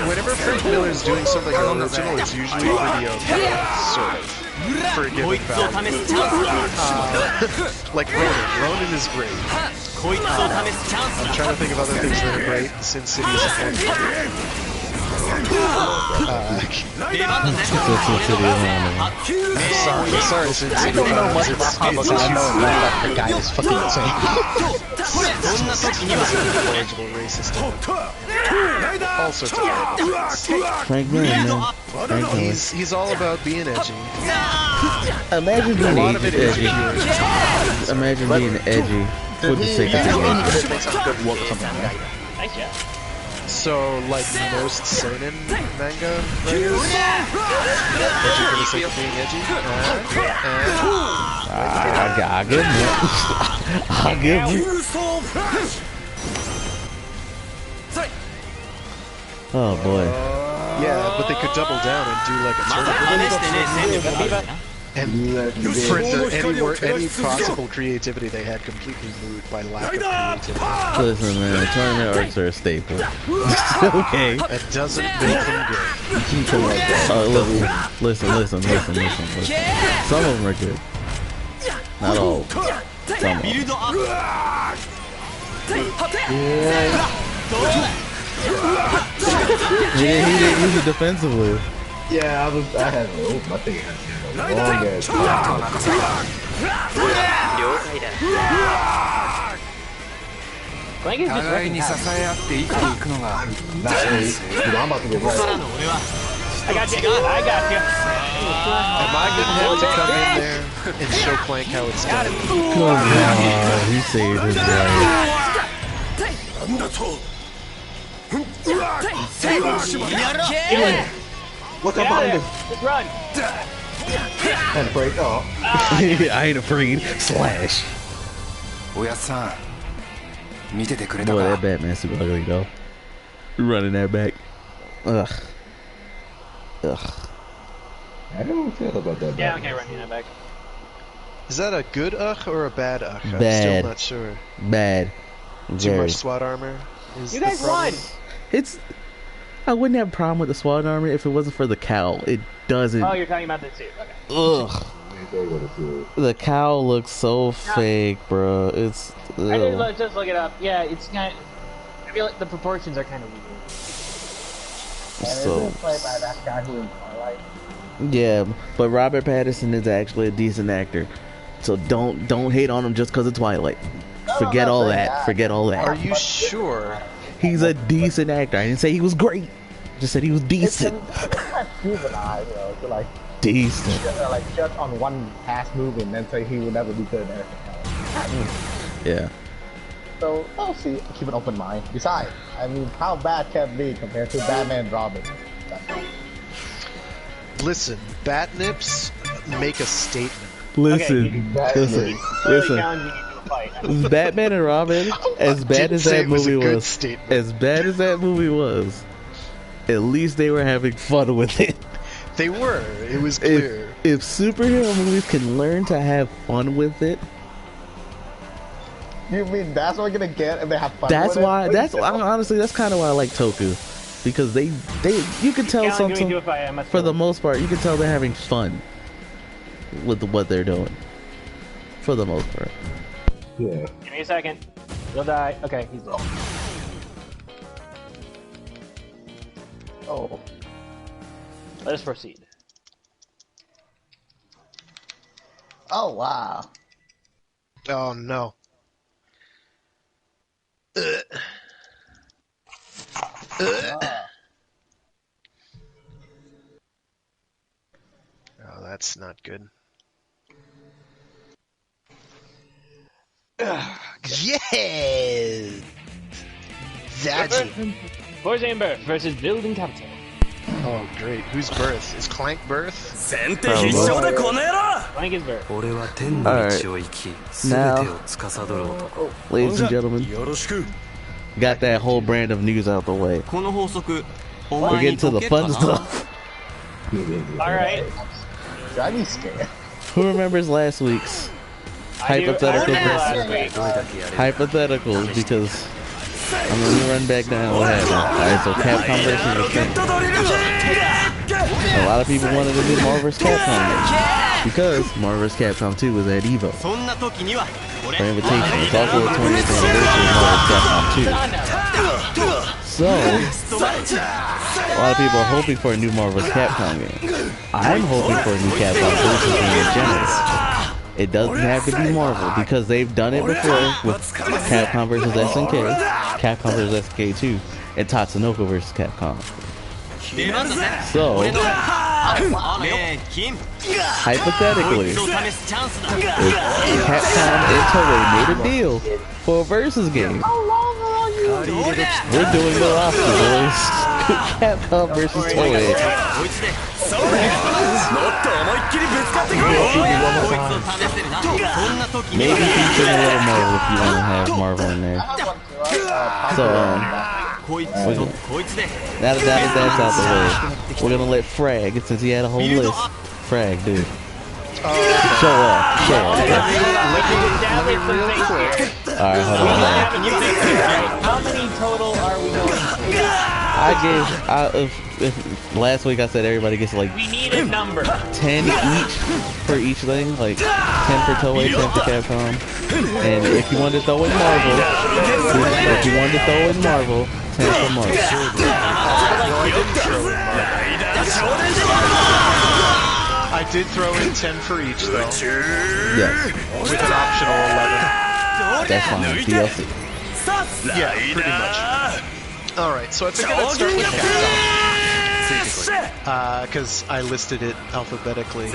[SPEAKER 4] Whenever Frank Miller is doing something original, it's usually pretty okay, sort of, for a given value. Like Ronin. Ronin is great. I'm trying to think of other things that are great. Sin City is a fun game. Sorry,
[SPEAKER 3] I don't know much about comic books. I know that the guy is fucking insane.
[SPEAKER 4] Incorrigible racist. All sorts of
[SPEAKER 2] Frank Miller, man. Frank Miller.
[SPEAKER 4] He's all about being edgy.
[SPEAKER 2] Imagine being edgy. Imagine being edgy for the sake of being edgy.
[SPEAKER 5] Nice job.
[SPEAKER 4] So, like most seinen manga writers, edgy for the sake of being edgy.
[SPEAKER 2] I'll give him. I'll give him. Oh boy.
[SPEAKER 4] Yeah, but they could double down and do like a tournament. And for any possible creativity they had completely moot by lack of creativity.
[SPEAKER 2] Listen, man, tournament arcs are a staple. Okay.
[SPEAKER 4] It doesn't make them good.
[SPEAKER 2] Listen. Some of them are good. Not all. Some of them. He didn't use it defensively.
[SPEAKER 1] Yeah, I had my thing had a long ass time.
[SPEAKER 5] Clank is just wrecking house.
[SPEAKER 1] I'm about to get right.
[SPEAKER 5] I got you.
[SPEAKER 4] Am I gonna have to come in there and show Clank how it's done?
[SPEAKER 2] Come on, he saved his life.
[SPEAKER 1] What's up behind him?
[SPEAKER 5] Just run.
[SPEAKER 1] And break off.
[SPEAKER 2] I ain't afraid. Slash. Boy, that Batman's super ugly though. Running that back. Ugh.
[SPEAKER 1] I don't feel about that.
[SPEAKER 5] Yeah, okay, running that back.
[SPEAKER 4] Is that a good or a bad I'm
[SPEAKER 2] Bad.
[SPEAKER 4] still not sure.
[SPEAKER 2] Bad.
[SPEAKER 4] Too
[SPEAKER 2] Very.
[SPEAKER 4] much SWAT armor.
[SPEAKER 5] You guys won.
[SPEAKER 2] It's. I wouldn't have a problem with the SWAT armor if it wasn't for the cowl. It doesn't.
[SPEAKER 5] Oh, you're talking about the suit. Okay.
[SPEAKER 2] Ugh. The cowl looks so fake, bro. It's.
[SPEAKER 5] I did just look it up. Yeah, it's kind of. I feel like the proportions are kind of weird.
[SPEAKER 2] So.
[SPEAKER 3] Played by that guy who in Twilight.
[SPEAKER 2] Yeah, but Robert Pattinson is actually a decent actor. So don't hate on him just because of Twilight. Forget all that. Forget all that.
[SPEAKER 4] Are you sure?
[SPEAKER 2] He's a decent actor. I didn't say he was great. Just said he was decent.
[SPEAKER 3] It's kind of juvenile, you know, to like
[SPEAKER 2] Decent.
[SPEAKER 3] judge on one past movie and then say he will never be good in anything else.
[SPEAKER 2] Yeah.
[SPEAKER 3] So I'll see. Keep an open mind. Besides, I mean, how bad can it be compared to Batman and Robin?
[SPEAKER 4] Listen, Batnips make a statement.
[SPEAKER 2] Listen. Batman and Robin, as bad as that movie was, at least they were having fun with it.
[SPEAKER 4] They were. It was clear.
[SPEAKER 2] If superhero movies can learn to have fun with it,
[SPEAKER 3] You mean that's what we're gonna get if they have fun?
[SPEAKER 2] that's
[SPEAKER 3] with
[SPEAKER 2] why.
[SPEAKER 3] it?
[SPEAKER 2] That's honestly, that's kind of why I like Toku, because they you can tell something. For the most part, you can tell they're having fun with what they're doing. For the most part.
[SPEAKER 1] Yeah.
[SPEAKER 5] Give me a second. You'll die. Okay, he's dead.
[SPEAKER 3] Oh.
[SPEAKER 5] Let us proceed.
[SPEAKER 3] Oh wow.
[SPEAKER 4] Oh no. Oh, that's not good. Yeah! That's it.
[SPEAKER 5] Boys and Birth versus Building Capital.
[SPEAKER 4] Oh, great. Who's Birth? Is Clank Birth?
[SPEAKER 5] Clank is Birth.
[SPEAKER 2] Alright. Now, ladies and gentlemen, got that whole brand of news out the way. We're getting to the fun stuff.
[SPEAKER 5] Alright.
[SPEAKER 3] I'd be scared.
[SPEAKER 2] Who remembers last week's hypothetical? Hypotheticals, because I'm gonna run back down what happened. Alright, so Capcom versus Nintendo. A lot of people wanted to do Marvel vs. Capcom because Marvel vs. Capcom 2 was at EVO for Invitation. It's also the 20th anniversary of Marvel vs. Capcom 2. So, a lot of people are hoping for a new Marvel Capcom game. I'm hoping for a new Capcom versus game in general. It doesn't have to be Marvel because they've done it before with Capcom versus SNK, Capcom versus SNK2, and Tatsunoko versus Capcom. So, hypothetically, if Capcom and Toei made a deal for a versus game, we're doing the roster, boys. Capcom versus Toei. Maybe featuring a little Marvel if you want to have Marvel in there. So, now that that's out the way, we're gonna let Frag, since he had a whole list. Frag, dude. Show up. Alright, hold on.
[SPEAKER 5] How many total are we going?
[SPEAKER 2] Last week I said everybody gets like
[SPEAKER 5] We need a number.
[SPEAKER 2] 10 each for each thing, like 10 for Toei, 10 for Capcom. And if you wanted to throw in Marvel, 10 for Marvel.
[SPEAKER 4] I did throw in 10 for each, though.
[SPEAKER 2] Yes.
[SPEAKER 4] With an optional 11.
[SPEAKER 2] That's fine. DLC.
[SPEAKER 4] Yeah, pretty much. Alright, so I figured I'd start with Capcom. Because I listed it alphabetically.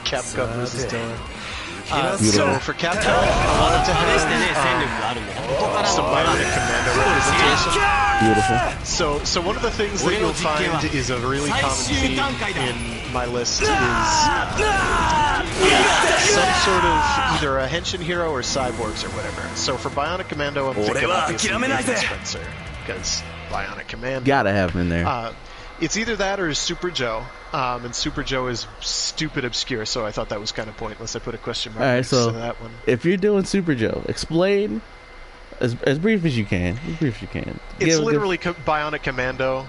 [SPEAKER 4] Capcom versus Toei. So for Capcom, I wanted to have some Bionic Commando representation.
[SPEAKER 2] Beautiful.
[SPEAKER 4] So one of the things that you'll find is a really common theme in my list is some sort of either a henshin hero or cyborgs or whatever. So for Bionic Commando, I'm thinking obviously Nathan Spencer, because Bionic Commando.
[SPEAKER 2] Gotta have him in there.
[SPEAKER 4] It's either that or Super Joe, and Super Joe is stupid obscure, so I thought that was kind of pointless. I put a question mark next to that one.
[SPEAKER 2] If you're doing Super Joe, explain as brief as you can.
[SPEAKER 4] It's literally Bionic Commando,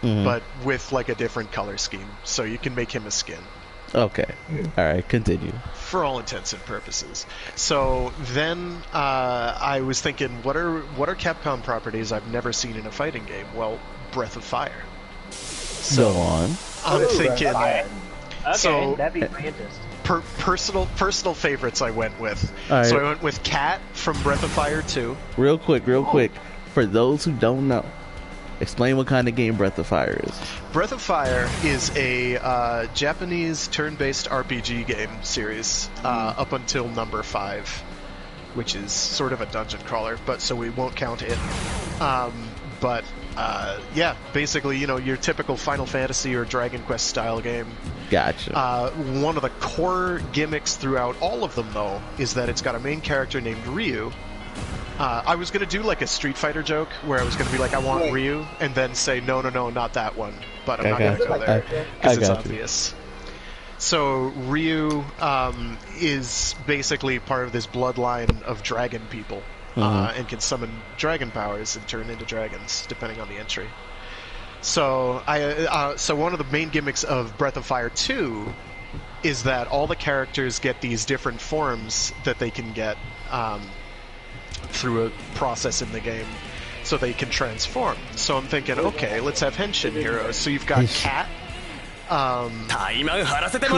[SPEAKER 4] but with like a different color scheme, so you can make him a skin.
[SPEAKER 2] Okay. Alright, continue.
[SPEAKER 4] For all intents and purposes. So then I was thinking, what are Capcom properties I've never seen in a fighting game? Well, Breath of Fire.
[SPEAKER 2] So, go on.
[SPEAKER 4] I'm thinking.
[SPEAKER 5] Okay,
[SPEAKER 4] so
[SPEAKER 5] that'd be pretty interesting.
[SPEAKER 4] Personal favorites I went with.
[SPEAKER 2] Right.
[SPEAKER 4] So I went with Cat from Breath of Fire 2.
[SPEAKER 2] Real quick. For those who don't know, explain what kind of game Breath of Fire is.
[SPEAKER 4] Breath of Fire is a Japanese turn-based RPG game series up until number 5, which is sort of a dungeon crawler, but so we won't count it. Yeah, basically, your typical Final Fantasy or Dragon Quest style game.
[SPEAKER 2] Gotcha.
[SPEAKER 4] One of the core gimmicks throughout all of them, though, is that it's got a main character named Ryu. I was going to do like a Street Fighter joke where I was going to be like, I want Ryu, and then say, no, not that one. But I'm not going to go there because it's obvious. So Ryu is basically part of this bloodline of dragon people. And can summon dragon powers and turn into dragons, depending on the entry. So so one of the main gimmicks of Breath of Fire 2 is that all the characters get these different forms that they can get through a process in the game, so they can transform. So I'm thinking, okay, let's have henshin heroes. So you've got Cat, who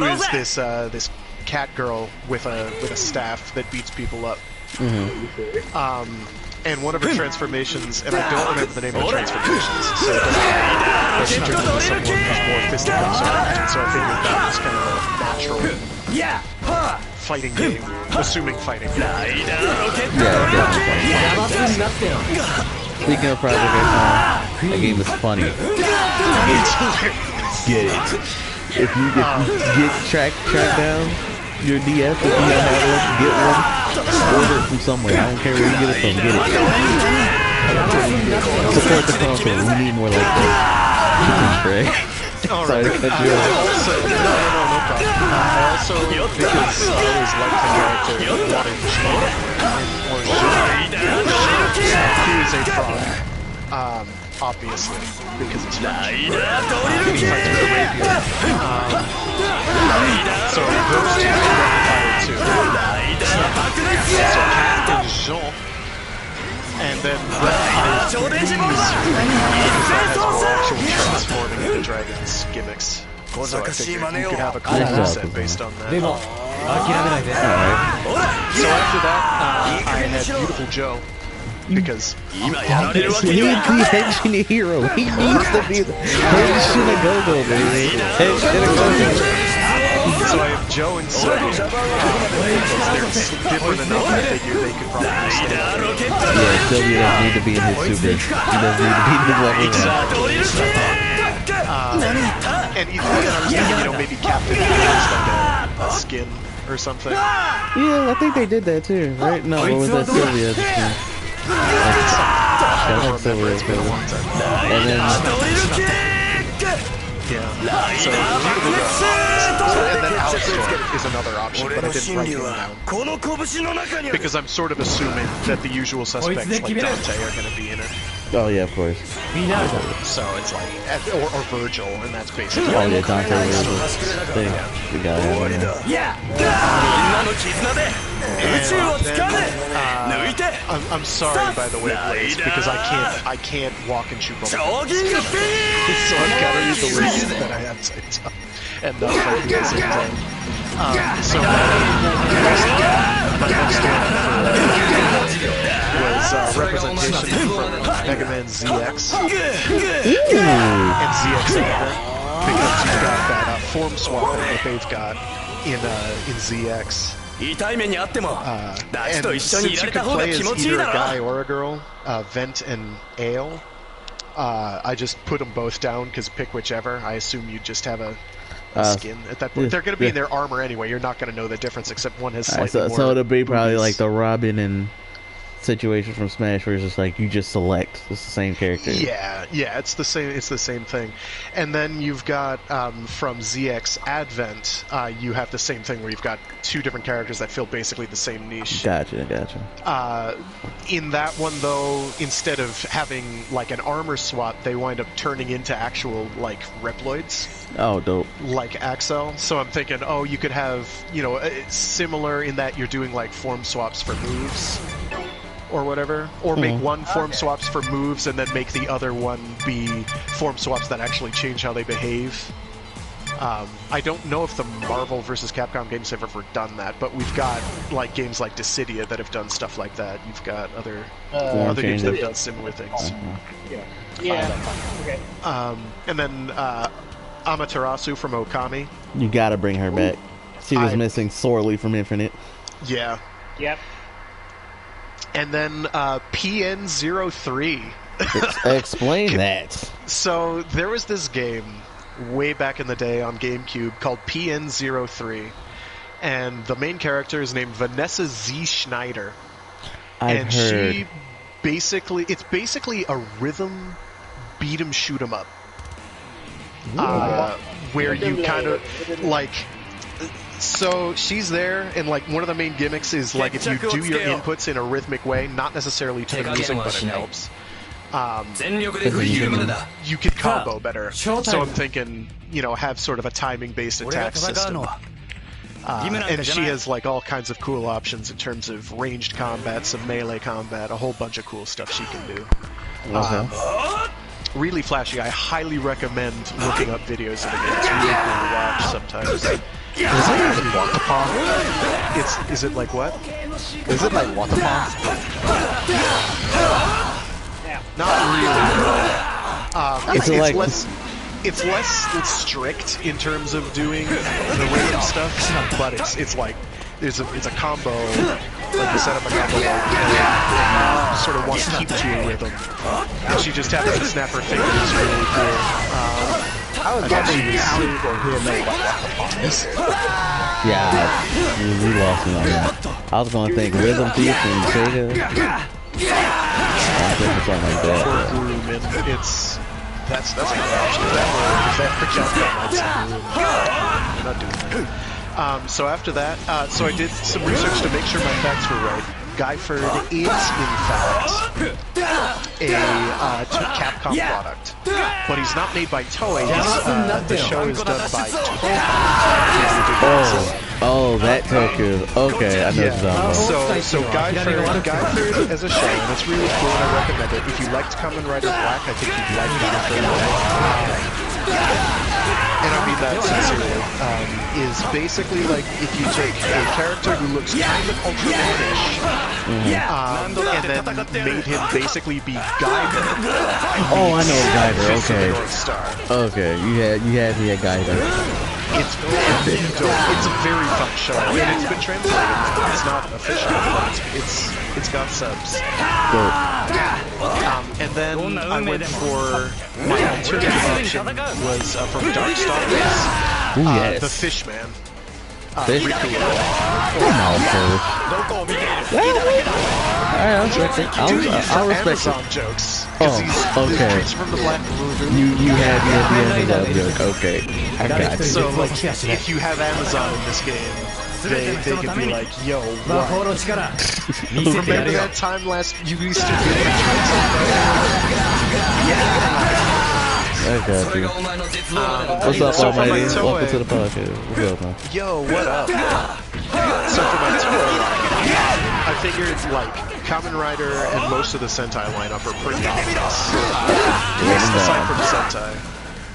[SPEAKER 4] is this cat girl with a staff that beats people up. And one of her transformations, and I don't remember the name of the transformations, so it doesn't matter, but she turns into someone who's more fisticuffs around, so I figured that was kind of a natural fighting game, assuming fighting game.
[SPEAKER 2] Speaking of Project X, that game is funny. Get it. If you get track down your DS, if you don't have one, get one. Order it from somewhere. I don't care where you get it from. Get it. Support the console. We need more like that. Craig. Sorry to cut you off.
[SPEAKER 4] No problem. I also, because I always liked the character, wanted he is a frog. Obviously, because it's French. He fights with a rapier. So those two are too. So Cat and Jean, and then transforming into dragons gimmicks. So I figured you could have a cool set based on that. So after that, I had Beautiful Joe. Because
[SPEAKER 2] he's the action hero. He needs to be the go-go, baby.
[SPEAKER 4] So I have Joe and Sylvia. They're different enough, I figure they could probably stay.
[SPEAKER 2] Yeah, Sylvia doesn't need to be in his super. He doesn't need to be in his level.
[SPEAKER 4] And I was thinking, maybe Captain has like a skin or something.
[SPEAKER 2] Yeah, I think they did that too, right? No, what was that Sylvia skin? And then
[SPEAKER 4] and then Alex is another option, but I didn't write him down because I'm sort of assuming that the usual suspects like Dante are going to be in it.
[SPEAKER 2] Oh yeah, of course.
[SPEAKER 4] So it's like, or Virgil, and that's basically.
[SPEAKER 2] Oh yeah, Dante Virgil. We got it.
[SPEAKER 4] I'm sorry, by the way, Blaze, because I can't walk and chew bubblegum. So I've got to use the words that I have typed up and not type at the same time. So my next one was representation from Mega Man ZX and ZX Advent, because you've got that form swap that they've got in ZX. And since you can play as either a guy or a girl, Vent and Ale, I just put them both down because pick whichever. I assume you just have a skin at that point. They're going to be in their armor anyway. You're not going to know the difference, except one has slightly more.
[SPEAKER 2] So it'll be probably like the Robin and situation from Smash, where it's just like you just select. It's the same character.
[SPEAKER 4] Yeah, it's the same. It's the same thing. And then you've got from ZX Advent, you have the same thing where you've got two different characters that fill basically the same niche.
[SPEAKER 2] Gotcha.
[SPEAKER 4] In that one though, instead of having like an armor swap, they wind up turning into actual like Reploids.
[SPEAKER 2] Oh, dope.
[SPEAKER 4] Like Axel. So I'm thinking, you could have, similar in that you're doing like form swaps for moves. Or whatever, or make one form swaps for moves and then make the other one be form swaps that actually change how they behave. I don't know if the Marvel vs. Capcom games have ever done that, but we've got like games like Dissidia that have done stuff like that. You've got other games that have done similar things.
[SPEAKER 5] Okay.
[SPEAKER 4] And then Amaterasu from Okami.
[SPEAKER 2] You gotta bring her back. She was missing sorely from Infinite.
[SPEAKER 4] Yeah.
[SPEAKER 5] Yep.
[SPEAKER 4] And then PN03.
[SPEAKER 2] Explain that.
[SPEAKER 4] So there was this game way back in the day on GameCube called PN03, and the main character is named Vanessa Z. Schneider.
[SPEAKER 2] I've heard.
[SPEAKER 4] She it's basically a rhythm beat 'em shoot 'em up, where you kind of like. So she's there, and like one of the main gimmicks is like if you do your inputs in a rhythmic way, not necessarily to the music, but it helps. You can combo better. So I'm thinking, have sort of a timing-based attack system. And she has like all kinds of cool options in terms of ranged combat, some melee combat, a whole bunch of cool stuff she can do. Really flashy. I highly recommend looking up videos of it. It's really cool to watch sometimes. Is it like Watapon? Is it like what?
[SPEAKER 3] Is it like Watapon?
[SPEAKER 4] Not really. It's less strict in terms of doing the random stuff, but it's like it's a combo. Like you set up a combo and sort of wants to keep to your rhythm. And she just happens to snap her fingers. It's really cool.
[SPEAKER 3] I was wondering if you were here know what Watapon is.
[SPEAKER 2] Yeah, we lost me on that. I was gonna think Rhythm Thief and Sega. Something like that.
[SPEAKER 4] That's a good option. If that for Capcom, I'd say I'm not doing that. So after that, so I did some research to make sure my facts were right. Guyford is, in fact, a Capcom product. But he's not made by Toei. The show is done by Toei.
[SPEAKER 2] Oh, that Toku. Okay, I know what you're talking about.
[SPEAKER 4] So Guyford as a show, and it's really cool, and I recommend it. If you liked Kamen Rider Black, I think you'd like Guyford. And I mean that sincerely, is basically like if you take a character who looks kind of Ultramanish, and then made him basically be Guyver.
[SPEAKER 2] Oh, I know Guyver, okay.
[SPEAKER 4] North Star.
[SPEAKER 2] Okay, you had me at Guyver.
[SPEAKER 4] It's a very fun show, and it's been translated now. It's not official, but it's got subs. And then I went for my alternative option was from Darkstalkers,
[SPEAKER 2] yes.
[SPEAKER 4] the Fishman.
[SPEAKER 2] Fish?
[SPEAKER 4] Riku.
[SPEAKER 2] I'll respect
[SPEAKER 4] Amazon
[SPEAKER 2] it.
[SPEAKER 4] jokes.
[SPEAKER 2] Oh, okay.
[SPEAKER 4] He's from the Black Moon.
[SPEAKER 2] You had me at the end of that joke. Okay, I got you.
[SPEAKER 4] So, like, if you have Amazon in this game, they can be like, yo, what? Remember that time you used to do
[SPEAKER 2] I got you. What's up, Almighty? Welcome to the podcast. What's up, man?
[SPEAKER 4] Yo, what up? So for my tour, I figured, like, Kamen Rider and most of the Sentai lineup are pretty obvious. Aside from Sentai.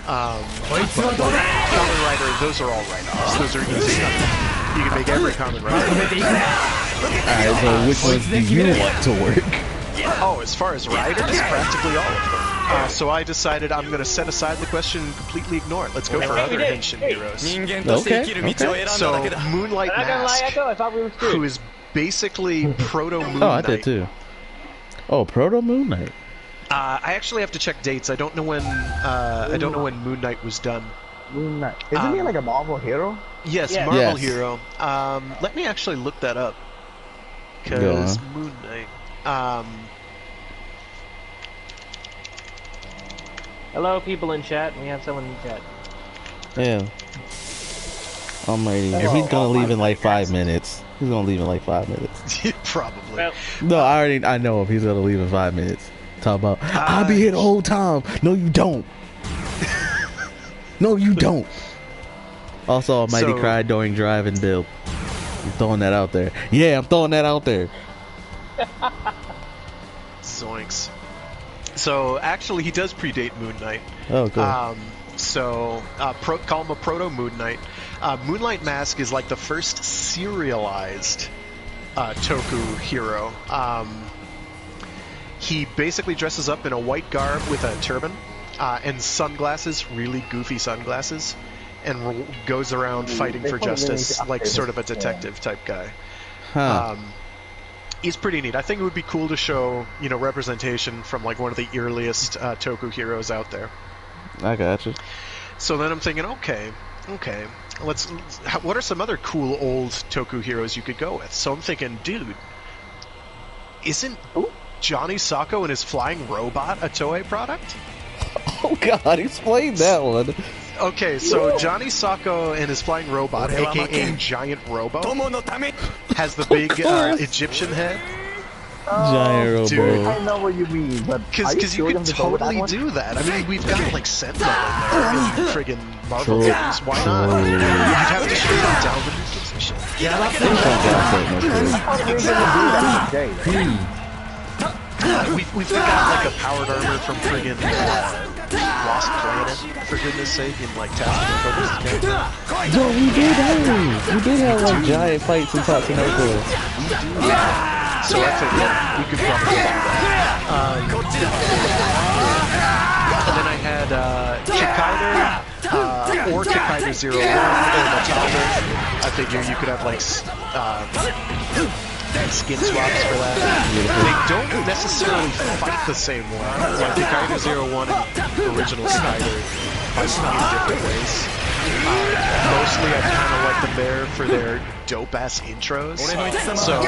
[SPEAKER 4] But Kamen Rider, those are all write-offs. Those are easy. You can make every Kamen Rider.
[SPEAKER 2] Alright, so which ones do you want to work?
[SPEAKER 4] Oh, as far as riders, practically all of them. So I decided I'm going to set aside the question and completely ignore it. Let's go for other Henshin heroes.
[SPEAKER 2] Okay.
[SPEAKER 4] So, Moonlight Mask, who is basically Proto-Moon Knight.
[SPEAKER 2] Oh, I did too. Oh, Proto-Moon Knight.
[SPEAKER 4] I actually have to check dates. I don't know when Moon Knight was done.
[SPEAKER 3] Moon Knight. Isn't he like a Marvel hero?
[SPEAKER 4] Yes,
[SPEAKER 5] Yeah.
[SPEAKER 4] Marvel
[SPEAKER 2] Yes.
[SPEAKER 4] hero. Let me actually look that up. Because Moon Knight.
[SPEAKER 5] Hello, people in chat. We have someone in chat.
[SPEAKER 2] Yeah. Almighty. If he's gonna leave in like 5 minutes, he's gonna leave in like 5 minutes.
[SPEAKER 4] Probably.
[SPEAKER 5] Well,
[SPEAKER 2] No, I know if he's gonna leave in 5 minutes. Talk about, I'll be here the whole time. No, you don't. No, you don't. Also, Almighty cried during drive and build. I'm throwing that out there. Yeah, I'm throwing that out there.
[SPEAKER 4] Zoinks. So, actually, he does predate Moon Knight.
[SPEAKER 2] Oh, cool.
[SPEAKER 4] Call him a Proto-Moon Knight. Moonlight Mask is like the first serialized Toku hero. He basically dresses up in a white garb with a turban and sunglasses, really goofy sunglasses, and goes around fighting for justice, like sort of a detective type guy.
[SPEAKER 2] Huh.
[SPEAKER 4] He's pretty neat. I think it would be cool to show, representation from like one of the earliest Toku heroes out there.
[SPEAKER 2] I got you.
[SPEAKER 4] So then I'm thinking, okay, what are some other cool old Toku heroes you could go with? So I'm thinking, dude, isn't Johnny Sacco and his flying robot a Toei product?
[SPEAKER 2] Oh God, explain that one.
[SPEAKER 4] Okay, so Johnny Sacco and his flying robot, aka Giant Robo, has the big Egyptian head.
[SPEAKER 2] Giant Robo.
[SPEAKER 4] Dude.
[SPEAKER 3] I know what you mean, but
[SPEAKER 4] because you could totally do that. I mean, we've got like Sentinel in there in friggin' Marvel games. Why not? You'd have to straight up delve into some shit. We've got like a powered armor from friggin' Lost Planet, for goodness sake, in like Task Force.
[SPEAKER 2] Yo, we did have like giant fights in Tatsunoko.
[SPEAKER 4] So I figured we could probably do that. And then I had Kikaider, or Kikaider 01, or Matata. I figure you could have like skin swaps for that. They don't necessarily fight the same way. Like Kikaider 01 and original Kikaider fight in different ways. Mostly I kind of like them there for their dope-ass intros. So,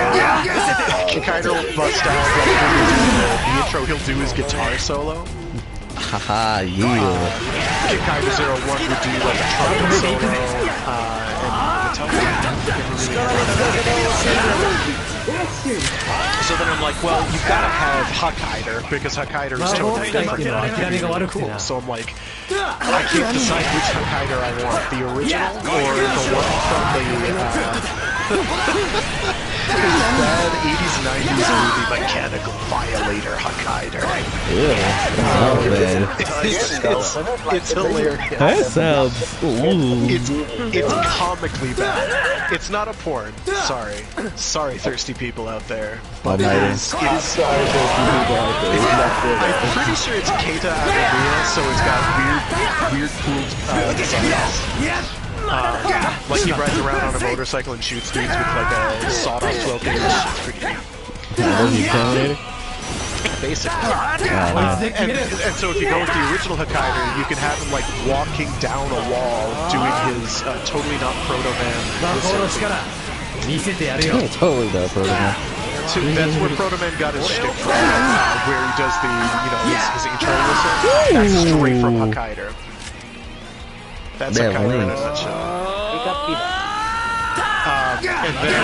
[SPEAKER 4] Kikaider will bust out, like, the intro he'll do his guitar solo.
[SPEAKER 2] Haha, yeah.
[SPEAKER 4] Kikaider 01 would do, like, a trumpet solo, and So then I'm like, well, you've got to have Huckhider, because Huckhider is totally different. Cool. So I'm like, I can't decide which Huckhider I want, the original or the one from the bad 80s, 90s movie Mechanical Violator Huckhider. It's hilarious.
[SPEAKER 2] That sounds...
[SPEAKER 4] It's comically bad. It's not a porn. Sorry, thirsty people out there. But it is. I'm pretty sure it's Keita Anomiya, so it's got weird cool designs. Like he rides around on a motorcycle and shoots dudes with like a sawed-off 12 gauge. It's pretty neat. Basically. And so if you go with the original Hokkaido, you can have him like walking down a wall doing his totally not Proto Man whistle.
[SPEAKER 2] Totally not Proto Man.
[SPEAKER 4] So that's where Proto Man got his shtick from, where he does the, his intro whistle. That's straight from Hokkaido. That's Hokkaido in a nutshell. And then,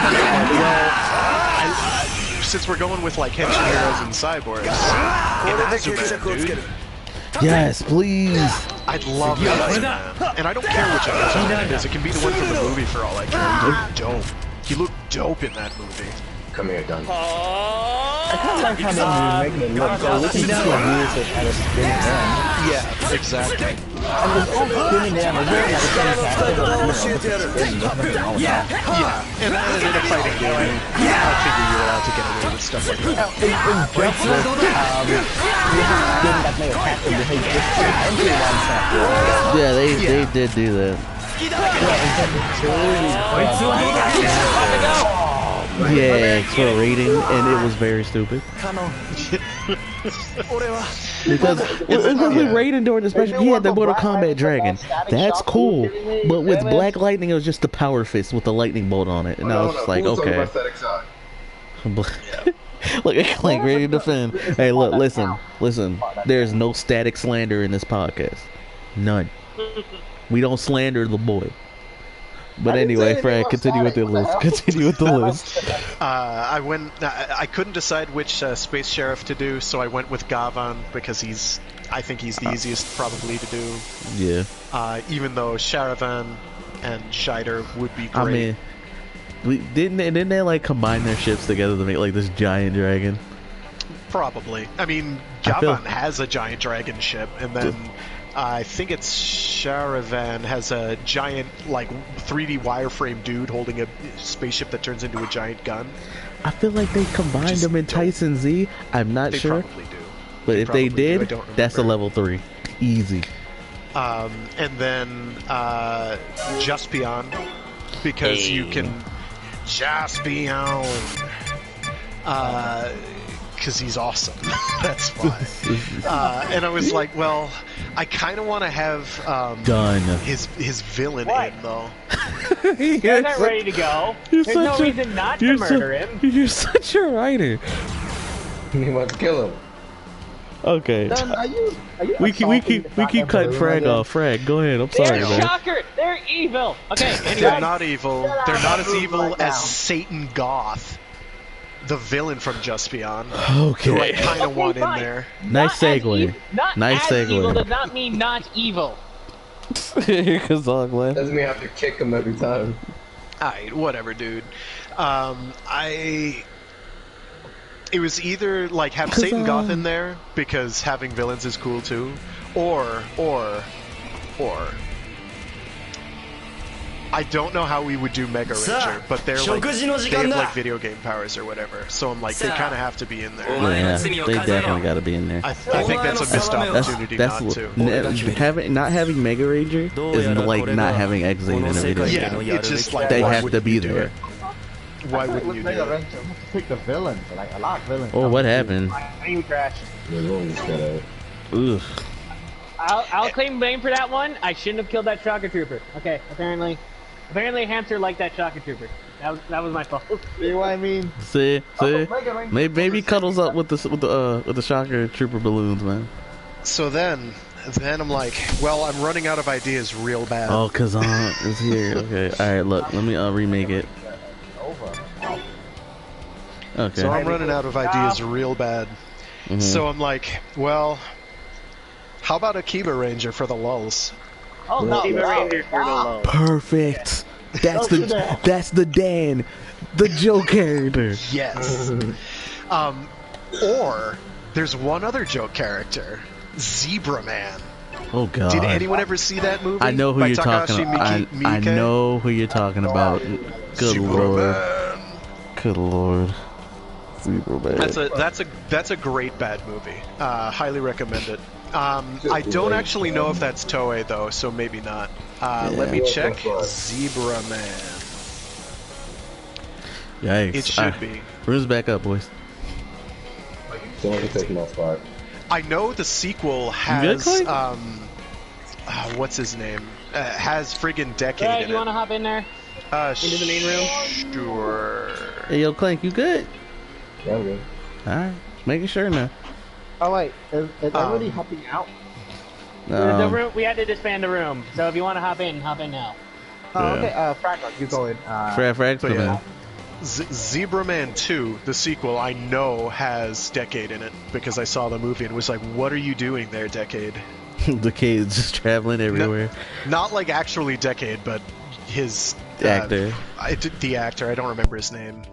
[SPEAKER 4] since we're going with like henshin heroes and cyborgs, Inazuman, dude.
[SPEAKER 2] Yes, please.
[SPEAKER 4] I'd love Inazuman. And I don't care which Inazuman it is. It can be the one from the movie for all I care. He looked dope. He looked dope in that movie.
[SPEAKER 1] Come here, Gun.
[SPEAKER 5] I kind of like how they're making it look so looking to music at a spinning man.
[SPEAKER 4] Yeah, exactly.
[SPEAKER 5] And this whole spinning man is very like a
[SPEAKER 4] Yeah. And in a fighting game, I figure you're allowed to get away with stuff like that.
[SPEAKER 5] In Justice, you have a skin that may attack and behave differently one shot.
[SPEAKER 2] Yeah, they did do that. Yeah, for a rating, and it was very stupid. because with Raiden during the special, he had the Mortal Kombat Dragon. That's cool, but with Black Lightning, it was just the Power Fist with the lightning bolt on it, and I was just like, okay. Look, like ready to defend. Hey, look, listen. There's no static slander in this podcast. None. We don't slander the boy. But anyway, Frank, continue with the list.
[SPEAKER 4] I couldn't decide which space sheriff to do, so I went with Gavan because I think he's the easiest probably to do.
[SPEAKER 2] Yeah.
[SPEAKER 4] Even though Sharavan and Shider would be great.
[SPEAKER 2] I mean, didn't they like combine their ships together to make like this giant dragon?
[SPEAKER 4] Probably. I mean, Gavan has a giant dragon ship, and then I think it's Sharavan has a giant, like, 3D wireframe dude holding a spaceship that turns into a giant gun.
[SPEAKER 2] I feel like they combined them in Tyson Z. I'm not sure.
[SPEAKER 4] They probably do.
[SPEAKER 2] But if they did, that's a level 3. Easy.
[SPEAKER 4] And then Jaspion, because you can... Jaspion! Because he's awesome. That's why. And I was like, well, I kind of want to have his villain in, though.
[SPEAKER 5] You're not ready to go. There's no reason not to murder him.
[SPEAKER 2] You're such a writer.
[SPEAKER 1] He wants to kill him.
[SPEAKER 2] Okay.
[SPEAKER 5] Then are you
[SPEAKER 2] we keep cutting Frag off. Frag, go ahead. I'm sorry, man.
[SPEAKER 5] Shocker! They're evil. Okay. Anyway.
[SPEAKER 4] They're not evil. They're not as evil as Satan Goth, the villain from Jaspion.
[SPEAKER 2] Okay.
[SPEAKER 4] Who I kind of want in there.
[SPEAKER 2] Nice segue.
[SPEAKER 5] Nice segue. Evil does not mean not evil.
[SPEAKER 2] Here comes Ogland.
[SPEAKER 1] Doesn't mean I have to kick him every time.
[SPEAKER 4] Alright, whatever, dude. It was either like have Satan Goth in there because having villains is cool too, or I don't know how we would do Mega Ranger, but they have like video game powers or whatever. So I'm like, they kind of have to be in there.
[SPEAKER 2] Yeah, they definitely got to be in there.
[SPEAKER 4] I think that's a missed opportunity not to.
[SPEAKER 2] Not having Mega Ranger is like not having X-Zane in a video game.
[SPEAKER 4] Yeah, it's just like
[SPEAKER 2] they have to be there.
[SPEAKER 4] Why wouldn't you do it?
[SPEAKER 3] Pick the villains, like a lot of villains.
[SPEAKER 2] Oh, what happened?
[SPEAKER 5] You trash.
[SPEAKER 2] Ugh.
[SPEAKER 5] I'll claim blame for that one. I shouldn't have killed that shocker trooper. Okay, apparently Hamster liked that shocker trooper. That was my fault.
[SPEAKER 3] See what I mean?
[SPEAKER 2] See, maybe cuddles up with the shocker trooper balloons, man.
[SPEAKER 4] So then I'm like, well, I'm running out of ideas real bad.
[SPEAKER 2] Oh, Kazan is here. Okay, all right. Look, let me remake it. Okay.
[SPEAKER 4] So I'm running out of ideas real bad.
[SPEAKER 2] Mhm.
[SPEAKER 4] So I'm like, well, how about a Kiba Ranger for the lulls?
[SPEAKER 5] Oh no,
[SPEAKER 1] Kiba
[SPEAKER 5] Ranger for the low.
[SPEAKER 2] Perfect. That's the Dan, the Joe character.
[SPEAKER 4] Yes. Or there's one other joke character, Zebra Man.
[SPEAKER 2] Oh god.
[SPEAKER 4] Did anyone ever see that movie?
[SPEAKER 2] I know who
[SPEAKER 4] by
[SPEAKER 2] you're
[SPEAKER 4] Takashi
[SPEAKER 2] talking about. I
[SPEAKER 4] Miike?
[SPEAKER 2] know who you're talking about. Good
[SPEAKER 4] Zebra
[SPEAKER 2] lord.
[SPEAKER 4] Man.
[SPEAKER 2] Good lord. Zebra Man.
[SPEAKER 4] That's a great bad movie. Highly recommend it. I don't actually know if that's Toei though, so maybe not. Let me check. Zebra Man.
[SPEAKER 2] Yikes.
[SPEAKER 4] It should be.
[SPEAKER 2] Room's back up, boys.
[SPEAKER 1] Someone can take my spot.
[SPEAKER 4] I know the sequel
[SPEAKER 2] good,
[SPEAKER 4] has
[SPEAKER 2] Clay?
[SPEAKER 4] what's his name? Has friggin' Decade
[SPEAKER 5] Hey,
[SPEAKER 4] in
[SPEAKER 5] you
[SPEAKER 4] it.
[SPEAKER 5] want to hop in there?
[SPEAKER 4] Into
[SPEAKER 5] the main room?
[SPEAKER 4] Sure.
[SPEAKER 2] Hey, yo, Clank, you good?
[SPEAKER 1] Yeah, I'm good.
[SPEAKER 2] Alright. Making sure now.
[SPEAKER 3] Oh wait, is everybody hopping out?
[SPEAKER 5] The room, we had to disband the room, so if you want to hop in now.
[SPEAKER 3] Oh,
[SPEAKER 2] Yeah.
[SPEAKER 3] okay. Frag, you go in.
[SPEAKER 2] Frag,
[SPEAKER 4] But
[SPEAKER 2] come
[SPEAKER 4] yeah.
[SPEAKER 2] in.
[SPEAKER 4] Zebra Man 2, the sequel, I know has Decade in it because I saw the movie and was like, what are you doing there, Decade?
[SPEAKER 2] The kids just traveling everywhere.
[SPEAKER 4] Not like actually Decade, but his
[SPEAKER 2] Actor.
[SPEAKER 4] the actor, I don't remember his name.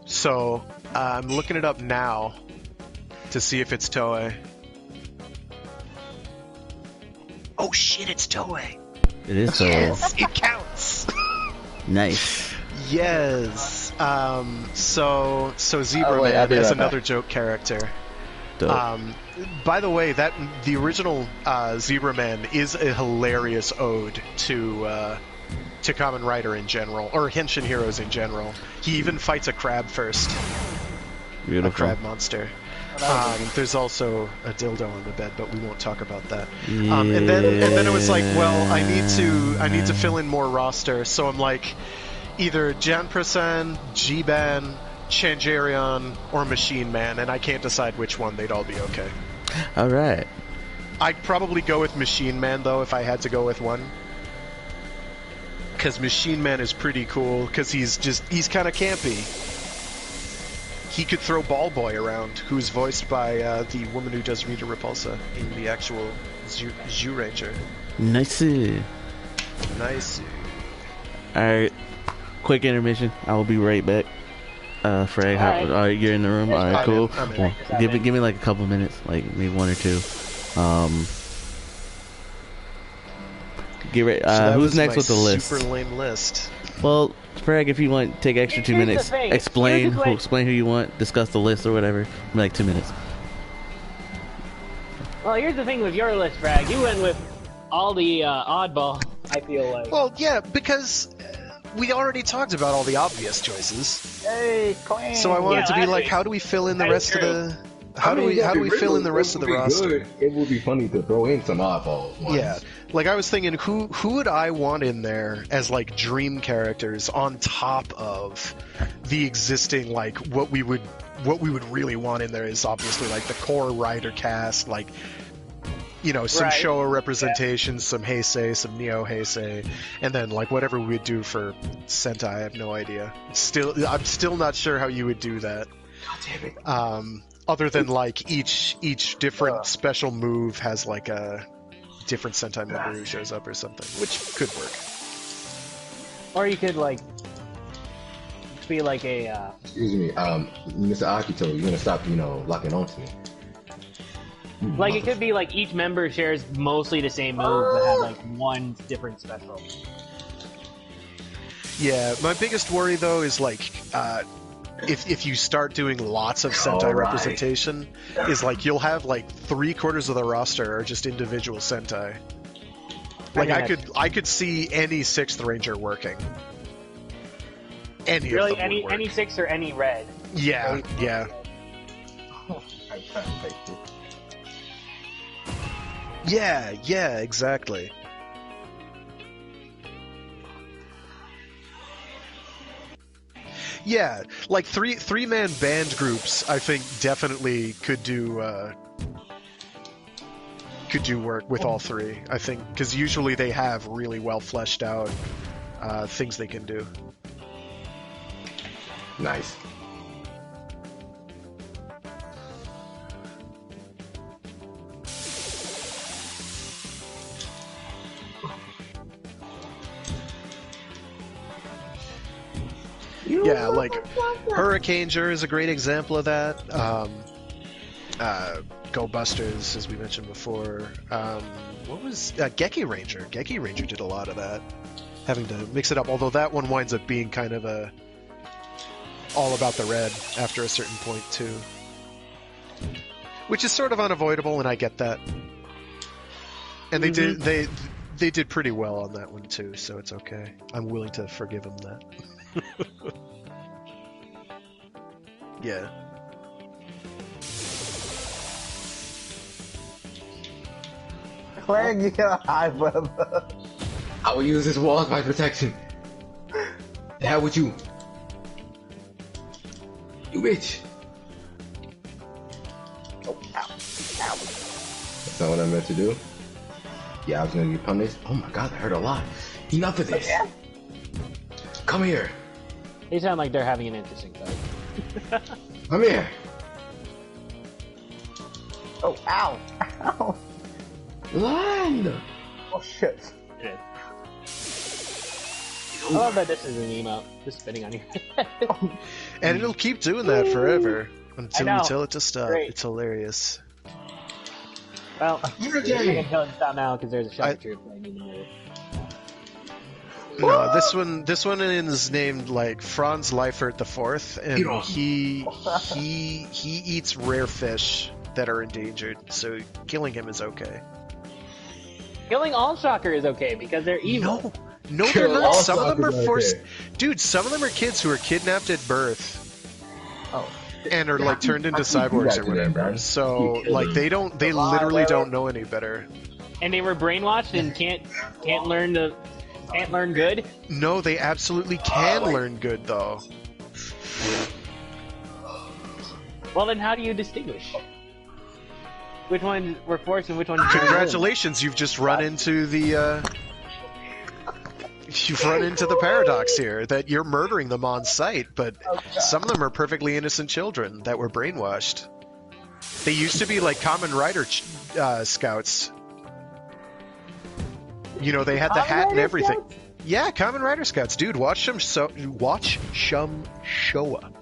[SPEAKER 4] So I'm looking it up now to see if it's Toei. Oh shit, it's Toei.
[SPEAKER 2] It is so
[SPEAKER 4] It counts.
[SPEAKER 2] nice.
[SPEAKER 4] Yes. So Zebra
[SPEAKER 3] wait, I'll
[SPEAKER 4] Man
[SPEAKER 3] be
[SPEAKER 4] is
[SPEAKER 3] right
[SPEAKER 4] another
[SPEAKER 3] back.
[SPEAKER 4] joke character.
[SPEAKER 2] Dope.
[SPEAKER 4] By the way, the original Zebra Man is a hilarious ode to Kamen Rider in general, or Henshin heroes in general. He even fights a crab first, a
[SPEAKER 2] Beautiful.
[SPEAKER 4] crab monster. There's also a dildo on the bed, but we won't talk about that.
[SPEAKER 2] Yeah.
[SPEAKER 4] And then it was like, well, I need to fill in more roster, so I'm like, either Janprasan, Jiban, Changerion, or Machine Man, and I can't decide which one. They'd all be okay.
[SPEAKER 2] All right.
[SPEAKER 4] I'd probably go with Machine Man though if I had to go with one, because Machine Man is pretty cool because he's kind of campy. He could throw Ball Boy around, who's voiced by the woman who does Rita Repulsa in the actual Zhu Ranger.
[SPEAKER 2] Nice.
[SPEAKER 4] Nice.
[SPEAKER 2] Alright. Quick intermission. I will be right back. Frag,
[SPEAKER 5] Alright.
[SPEAKER 2] you're in the room? Alright,
[SPEAKER 4] I'm
[SPEAKER 2] cool.
[SPEAKER 4] in, I'm in.
[SPEAKER 2] Well, give me like a couple minutes, like maybe one or two. Get ready.
[SPEAKER 4] So that
[SPEAKER 2] Who's
[SPEAKER 4] was
[SPEAKER 2] next
[SPEAKER 4] my
[SPEAKER 2] with the list?
[SPEAKER 4] Super lame list.
[SPEAKER 2] Well, Frag, if you want, take extra 2
[SPEAKER 5] Here's the
[SPEAKER 2] minutes.
[SPEAKER 5] thing.
[SPEAKER 2] Explain
[SPEAKER 5] Here's the thing.
[SPEAKER 2] explain who you want, discuss the list or whatever. Like 2 minutes.
[SPEAKER 5] Well, here's the thing with your list, Frag. You went with all the oddball, I feel like.
[SPEAKER 4] Well, yeah, because we already talked about all the obvious choices.
[SPEAKER 5] Hey, Clan.
[SPEAKER 4] So I wanted to be like, how do we fill in the rest of the? How do we fill in the rest of the roster?
[SPEAKER 1] It would be funny to throw in some oddballs.
[SPEAKER 4] Yeah, like I was thinking, who would I want in there as like dream characters on top of the existing, like what we would really want in there is obviously like the core Rider cast, like, you know, some
[SPEAKER 5] Right.
[SPEAKER 4] Showa representation, some Heisei, some Neo Heisei, and then like whatever we would do for Sentai, I have no idea. I'm still not sure how you would do that. Other than like each different special move has like a different Sentai member who shows up or something, which could work.
[SPEAKER 5] Or you could, like, be like a,
[SPEAKER 1] Excuse me, Mr. Akito, you're gonna stop, locking on to me.
[SPEAKER 5] like, it could be like each member shares mostly the same move, but have like one different special.
[SPEAKER 4] Yeah, my biggest worry though is like if you start doing lots of Sentai
[SPEAKER 1] Alright.
[SPEAKER 4] representation, is like you'll have like 3/4 of the roster are just individual Sentai. Like I could see any 6th Ranger working. Any
[SPEAKER 5] Really,
[SPEAKER 4] of them would work.
[SPEAKER 5] any 6 or any red.
[SPEAKER 4] Yeah, yeah. Yeah, exactly. Yeah, like three-man band groups, I think definitely could do work with all three. I think because usually they have really well fleshed out things they can do.
[SPEAKER 1] Nice.
[SPEAKER 4] Yeah, like Hurricaneger is a great example of that. Go Busters, as we mentioned before. What was Geki Ranger? Geki Ranger did a lot of that, having to mix it up. Although that one winds up being kind of a all about the red after a certain point too, which is sort of unavoidable, and I get that. And they did pretty well on that one too, so it's okay. I'm willing to forgive them that. Yeah.
[SPEAKER 3] Clan, you got a high, brother.
[SPEAKER 1] I will use this wall as my protection. The hell with you. You bitch. Oh, ow. Ow. That's not what I meant to do. Yeah, I was gonna get punished. Oh my god, that hurt a lot. Enough of this. Come here.
[SPEAKER 5] They sound like they're having an interesting fight.
[SPEAKER 1] Come here.
[SPEAKER 3] Oh, ow. Ow.
[SPEAKER 1] Land.
[SPEAKER 3] Oh, shit.
[SPEAKER 5] It is. I love that this is an emote. Just spitting on your head.
[SPEAKER 4] And it'll keep doing that forever until
[SPEAKER 5] I know.
[SPEAKER 4] you tell it to stop.
[SPEAKER 5] Great.
[SPEAKER 4] It's hilarious.
[SPEAKER 5] Well, we're gonna tell it to stop now because there's a shocker troop that I need to move.
[SPEAKER 4] No, this one is named like Franz Leifert the Fourth, and he eats rare fish that are endangered, so killing him is okay.
[SPEAKER 5] Killing all shocker is okay because they're evil.
[SPEAKER 4] No, they're not. Some of them are forced. Dude, some of them are kids who are kidnapped at birth.
[SPEAKER 3] Oh.
[SPEAKER 4] And are like turned into cyborgs or whatever. So like they literally don't know any better.
[SPEAKER 5] And they were brainwashed and can't learn good.
[SPEAKER 4] No, they absolutely can learn good though.
[SPEAKER 5] Well, then how do you distinguish which ones were forced and which ones?
[SPEAKER 4] Congratulations, you've just run into the paradox here that you're murdering them on sight, but some of them are perfectly innocent children that were brainwashed. They used to be like Kamen Rider scouts. You know, they had the hat and everything. Yeah, Kamen Rider scouts, dude. Watch them show up.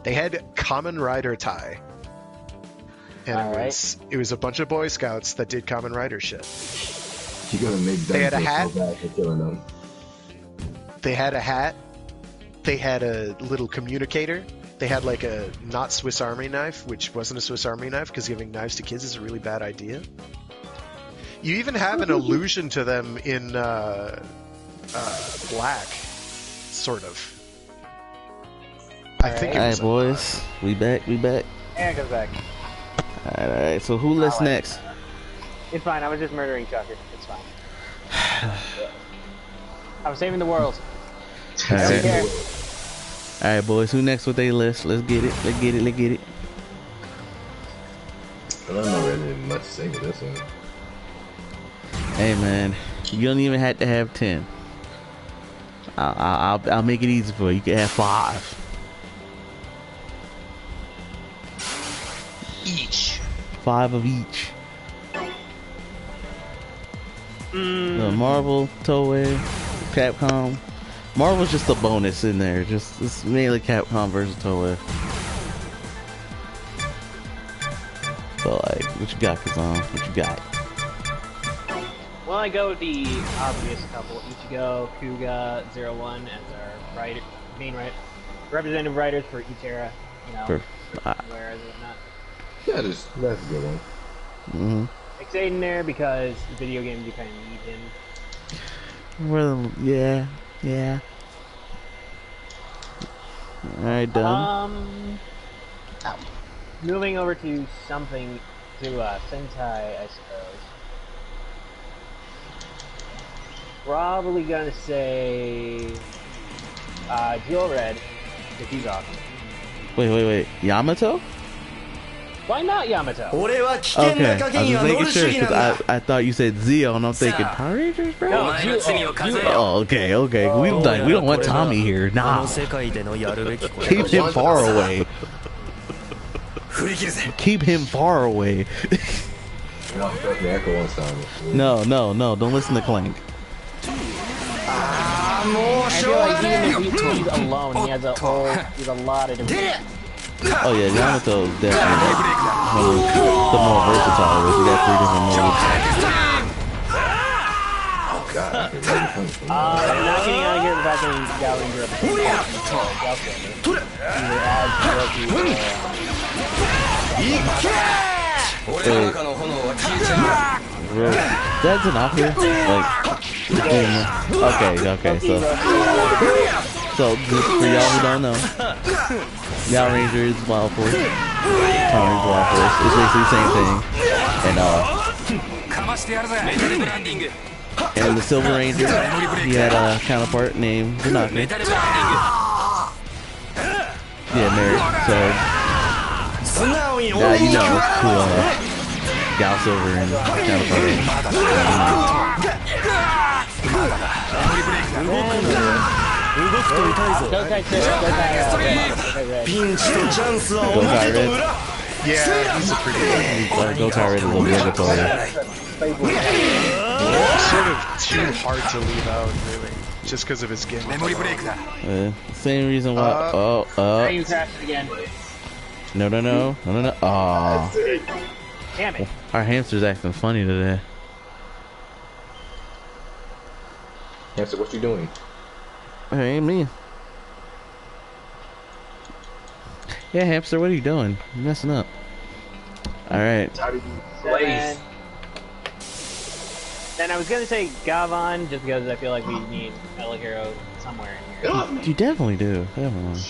[SPEAKER 4] They had Kamen Rider tie, and it was a bunch of Boy Scouts that did Kamen Rider shit.
[SPEAKER 1] You're gonna make them
[SPEAKER 4] They had a hat.
[SPEAKER 1] so bad for killing them.
[SPEAKER 4] They had a hat. They had a little communicator. They had like a not Swiss Army knife, which wasn't a Swiss Army knife because giving knives to kids is a really bad idea. You even have an allusion to them in Black, sort of. I think.
[SPEAKER 2] All right, boys, we back.
[SPEAKER 5] Yeah, it goes back.
[SPEAKER 2] All right. So who lists next?
[SPEAKER 5] It's fine. I was just murdering Chucker. It's fine. I was saving the world.
[SPEAKER 2] All
[SPEAKER 5] I don't
[SPEAKER 2] right.
[SPEAKER 5] care.
[SPEAKER 2] All right, boys. Who next with their list? Let's get it. Let's get it.
[SPEAKER 1] I don't know really much to say with this one.
[SPEAKER 2] Hey, man, you don't even have to have 10. I'll make it easy for you. You can have 5.
[SPEAKER 4] Each.
[SPEAKER 2] 5 of each. The Marvel, Toei, Capcom. Marvel's just a bonus in there. Just it's mainly Capcom versus Toei. So like, what you got, Kazan? What you got?
[SPEAKER 5] Well, I go with the obvious couple: Ichigo, Kuga, 01 as our representative writers for each era. You know, whereas whatnot.
[SPEAKER 1] Yeah, that's a good one.
[SPEAKER 2] Mm-hmm.
[SPEAKER 5] Like Aiden there because video games you kind of need him.
[SPEAKER 2] Well, yeah. Alright, done.
[SPEAKER 5] Moving over to something to Sentai, I suppose. Probably gonna say Jill Red, if he's awesome.
[SPEAKER 2] Wait. Yamato?
[SPEAKER 5] Why not Yamato?
[SPEAKER 2] Okay, I was just making sure because I thought you said Zeo, and I'm thinking Power Rangers, bro.
[SPEAKER 5] No,
[SPEAKER 2] Oh, okay. We don't want Tommy here. Nah. Keep him far away. Keep him far away. No, don't listen to Clank.
[SPEAKER 5] I feel like even if he's alone, he has a lot of different...
[SPEAKER 2] Oh yeah, Yamato is definitely the more versatile. We got 3 different moves.
[SPEAKER 1] Oh god.
[SPEAKER 5] Not getting out of here without getting Gallagher up.
[SPEAKER 2] That's an offer. Okay, so just for y'all who don't know, Power Ranger is Wild Force. Power Ranger Wild Force. It's basically the same thing. And the Silver Ranger, he had a counterpart named Janaka. Yeah, married. So now you know who Gal Silver and counterpart is.
[SPEAKER 4] Yeah, he's a pretty good.
[SPEAKER 2] Go-Kai Red is obligatory.
[SPEAKER 4] Sort of too hard to leave out, really, just because of his gimmick.
[SPEAKER 2] Same reason why.
[SPEAKER 5] You crashed again.
[SPEAKER 2] No. Aw.
[SPEAKER 5] Damn it.
[SPEAKER 2] Our hamster's acting funny today.
[SPEAKER 1] Hamster, what you doing?
[SPEAKER 2] Hey, ain't me. Yeah, hamster, what are you doing? You're messing up. Alright.
[SPEAKER 5] Then I was gonna say Gavon, just because I feel like we need El Hero somewhere in here.
[SPEAKER 2] You definitely do. Definitely.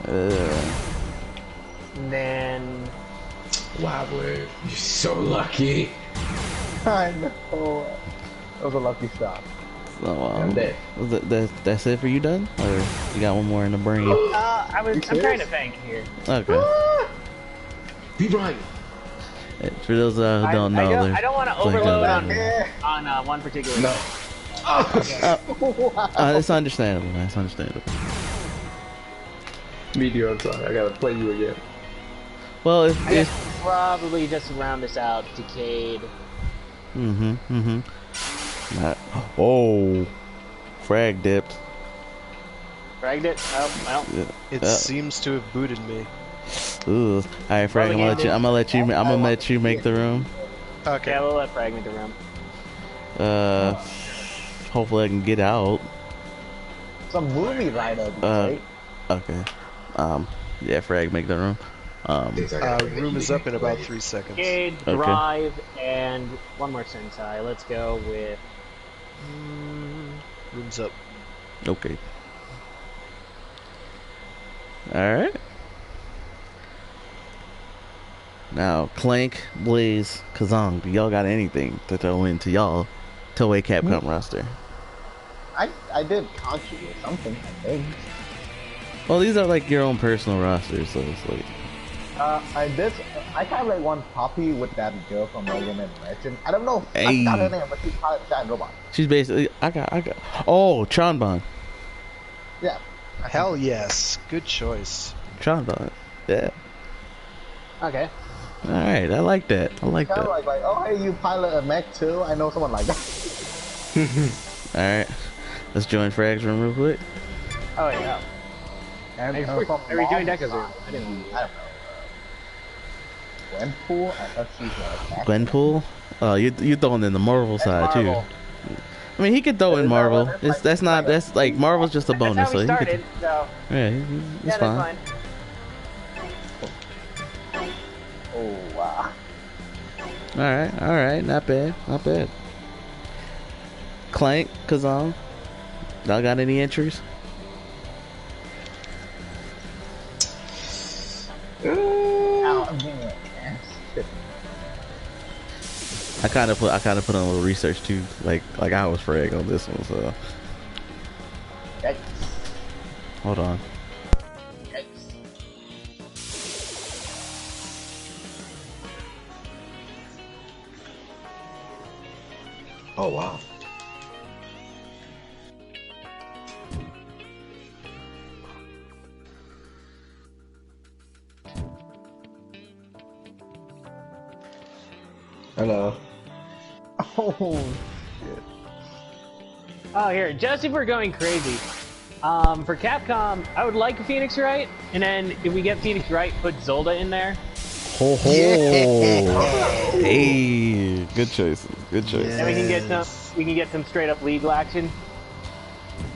[SPEAKER 5] And then...
[SPEAKER 1] Wow, boy. You're so lucky.
[SPEAKER 3] I know. That was a lucky shot.
[SPEAKER 2] So,
[SPEAKER 1] I'm dead.
[SPEAKER 2] That's it for you done? Or you got one more in the brain?
[SPEAKER 5] I'm trying to think here.
[SPEAKER 2] Okay.
[SPEAKER 1] Be right.
[SPEAKER 2] For those who don't know,
[SPEAKER 5] I don't want to overload on one particular.
[SPEAKER 1] No.
[SPEAKER 2] It's understandable, man. It's understandable.
[SPEAKER 1] Meteor, I'm sorry. I gotta play you again.
[SPEAKER 2] Well,
[SPEAKER 5] I guess probably just round this out. Decayed.
[SPEAKER 2] Oh, frag dipped.
[SPEAKER 5] Fragged it? Oh, well.
[SPEAKER 4] It seems to have booted me.
[SPEAKER 2] Ooh. All right, Frag. I'm gonna let you make the room.
[SPEAKER 4] Okay.
[SPEAKER 5] Yeah, we'll let Frag make the room.
[SPEAKER 2] Hopefully I can get out.
[SPEAKER 3] Some movie lineup, right?
[SPEAKER 2] Okay. Yeah, Frag, make the room.
[SPEAKER 4] Room is up in about 3 seconds.
[SPEAKER 5] Decayed, Drive, and one more Sentai. Let's go with...
[SPEAKER 4] Room's up.
[SPEAKER 2] Okay. Alright. Now, Clank, Blaze, Kazong, do y'all got anything to throw into y'all Toei Capcom roster?
[SPEAKER 3] I did contribute something, I think.
[SPEAKER 2] Well, these are like your own personal rosters, so it's like...
[SPEAKER 3] I kind of like one Poppy with that girl from Mega Man Legend. I don't know.
[SPEAKER 2] Hey.
[SPEAKER 3] I got her name, but she's part of that robot.
[SPEAKER 2] She's basically... I got... Oh, Tronbon.
[SPEAKER 3] Yeah.
[SPEAKER 4] Hell yes. Good choice.
[SPEAKER 2] Tronbon. Yeah.
[SPEAKER 5] Okay.
[SPEAKER 2] Alright, I like that. I like
[SPEAKER 3] Kind
[SPEAKER 2] that.
[SPEAKER 3] of like, oh, hey, you pilot a mech too? I know someone like that.
[SPEAKER 2] Alright. Let's join Frag's room real quick.
[SPEAKER 5] Oh, yeah.
[SPEAKER 3] And
[SPEAKER 5] Are we doing Deca's room? I don't know.
[SPEAKER 3] Gwenpool? I thought she's
[SPEAKER 2] Gwenpool? Oh, you throwing in the Marvel side too.
[SPEAKER 3] Marvel.
[SPEAKER 2] I mean, he could throw in Marvel. That's like Marvel's just a bonus.
[SPEAKER 5] That's how we
[SPEAKER 2] so
[SPEAKER 5] started,
[SPEAKER 2] he could,
[SPEAKER 5] so...
[SPEAKER 2] yeah, it's fine.
[SPEAKER 3] Oh, wow.
[SPEAKER 2] All right, not bad. Clank, Kazong, y'all got any entries?
[SPEAKER 3] Ow, I'm getting it.
[SPEAKER 2] I kind of put on a little research too, like I was Frag on this one. So
[SPEAKER 3] Yikes.
[SPEAKER 2] hold on.
[SPEAKER 1] Oh wow. Hello.
[SPEAKER 3] Oh,
[SPEAKER 5] Oh, here, just if we're going crazy. For Capcom, I would like a Phoenix Wright, and then if we get Phoenix Wright, put Zolda in there.
[SPEAKER 2] Ho ho! Hey, good choices. Good choices.
[SPEAKER 5] And we can get some straight up legal action.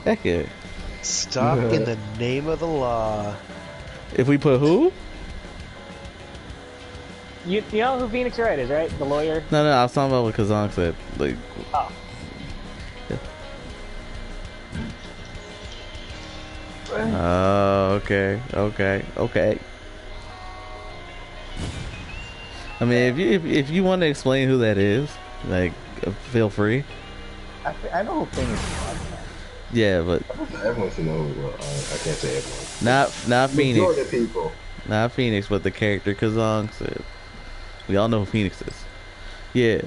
[SPEAKER 2] Heck yeah.
[SPEAKER 4] Stop in the name of the law.
[SPEAKER 2] If we put who?
[SPEAKER 5] You know who Phoenix Wright is, right? The lawyer.
[SPEAKER 2] No, I was talking about what Kazan said. Like,
[SPEAKER 5] Oh.
[SPEAKER 2] oh, okay. I mean, if you want to explain who that is, like, feel free.
[SPEAKER 3] I know who Phoenix is.
[SPEAKER 2] Yeah, but
[SPEAKER 1] Everyone should know. I can't say everyone.
[SPEAKER 2] not Phoenix.
[SPEAKER 1] Majority of people.
[SPEAKER 2] Not Phoenix, but the character Kazan said. We all know who Phoenix is. Yeah.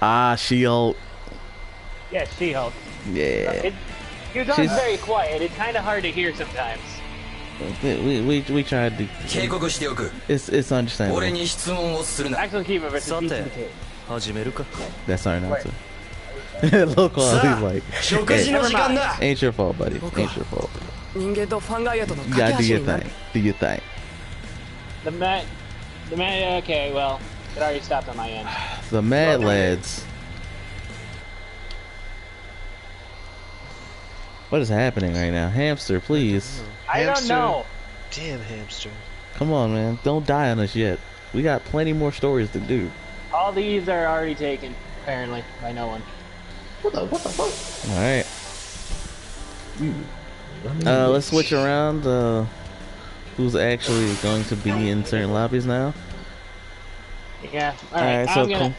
[SPEAKER 2] Ah, She-Hulk.
[SPEAKER 5] Yeah, She-Hulk.
[SPEAKER 2] Yeah.
[SPEAKER 5] Kazan's very quiet. It's kind of hard to hear sometimes.
[SPEAKER 2] We tried to. It's understandable.
[SPEAKER 5] Axel Kiva versus BTK.
[SPEAKER 2] That's our answer. Local, he's like, hey, ain't your fault, buddy. Ain't your fault. You gotta do your thing. Do your thing.
[SPEAKER 5] The Mad, okay, well, it already stopped on my end.
[SPEAKER 2] The Mad Lads. What is happening right now? Hamster, please.
[SPEAKER 5] I don't know.
[SPEAKER 4] Damn hamster.
[SPEAKER 2] Come on, man. Don't die on us yet. We got plenty more stories to do.
[SPEAKER 5] All these are already taken, apparently, by no one.
[SPEAKER 1] What the fuck?
[SPEAKER 2] Alright. Let's switch around. Who's actually going to be in certain lobbies now?
[SPEAKER 5] Yeah. Alright,
[SPEAKER 2] so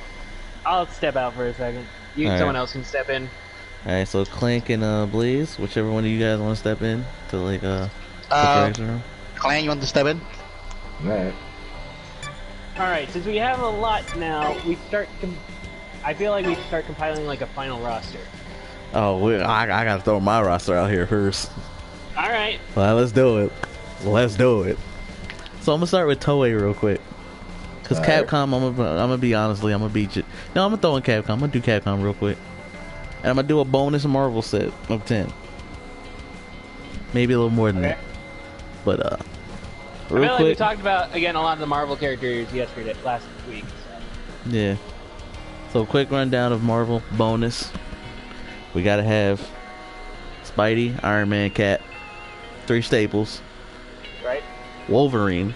[SPEAKER 5] I'll step out for a second. Someone else can step in.
[SPEAKER 2] Alright, so Clank and Blaze, whichever one of you guys want to step in to like
[SPEAKER 3] Clan, you want to step in?
[SPEAKER 1] Alright.
[SPEAKER 5] Alright, since we have a lot now, I feel like we start compiling like a final roster.
[SPEAKER 2] Oh, I gotta throw my roster out here first.
[SPEAKER 5] Alright.
[SPEAKER 2] Well, let's do it. Let's do it. So I'm gonna start with Toei real quick. Cause Capcom, I'm gonna be honestly, I'm gonna beat you. No, I'm gonna throw in Capcom. I'm gonna do Capcom real quick. And I'm gonna do a bonus Marvel set of 10. Maybe a little more than that. But
[SPEAKER 5] real quick. I feel like we talked about again a lot of the Marvel characters last week. So.
[SPEAKER 2] Yeah. So quick rundown of Marvel bonus. We gotta have Spidey, Iron Man, Cap, 3 staples.
[SPEAKER 5] Right.
[SPEAKER 2] Wolverine,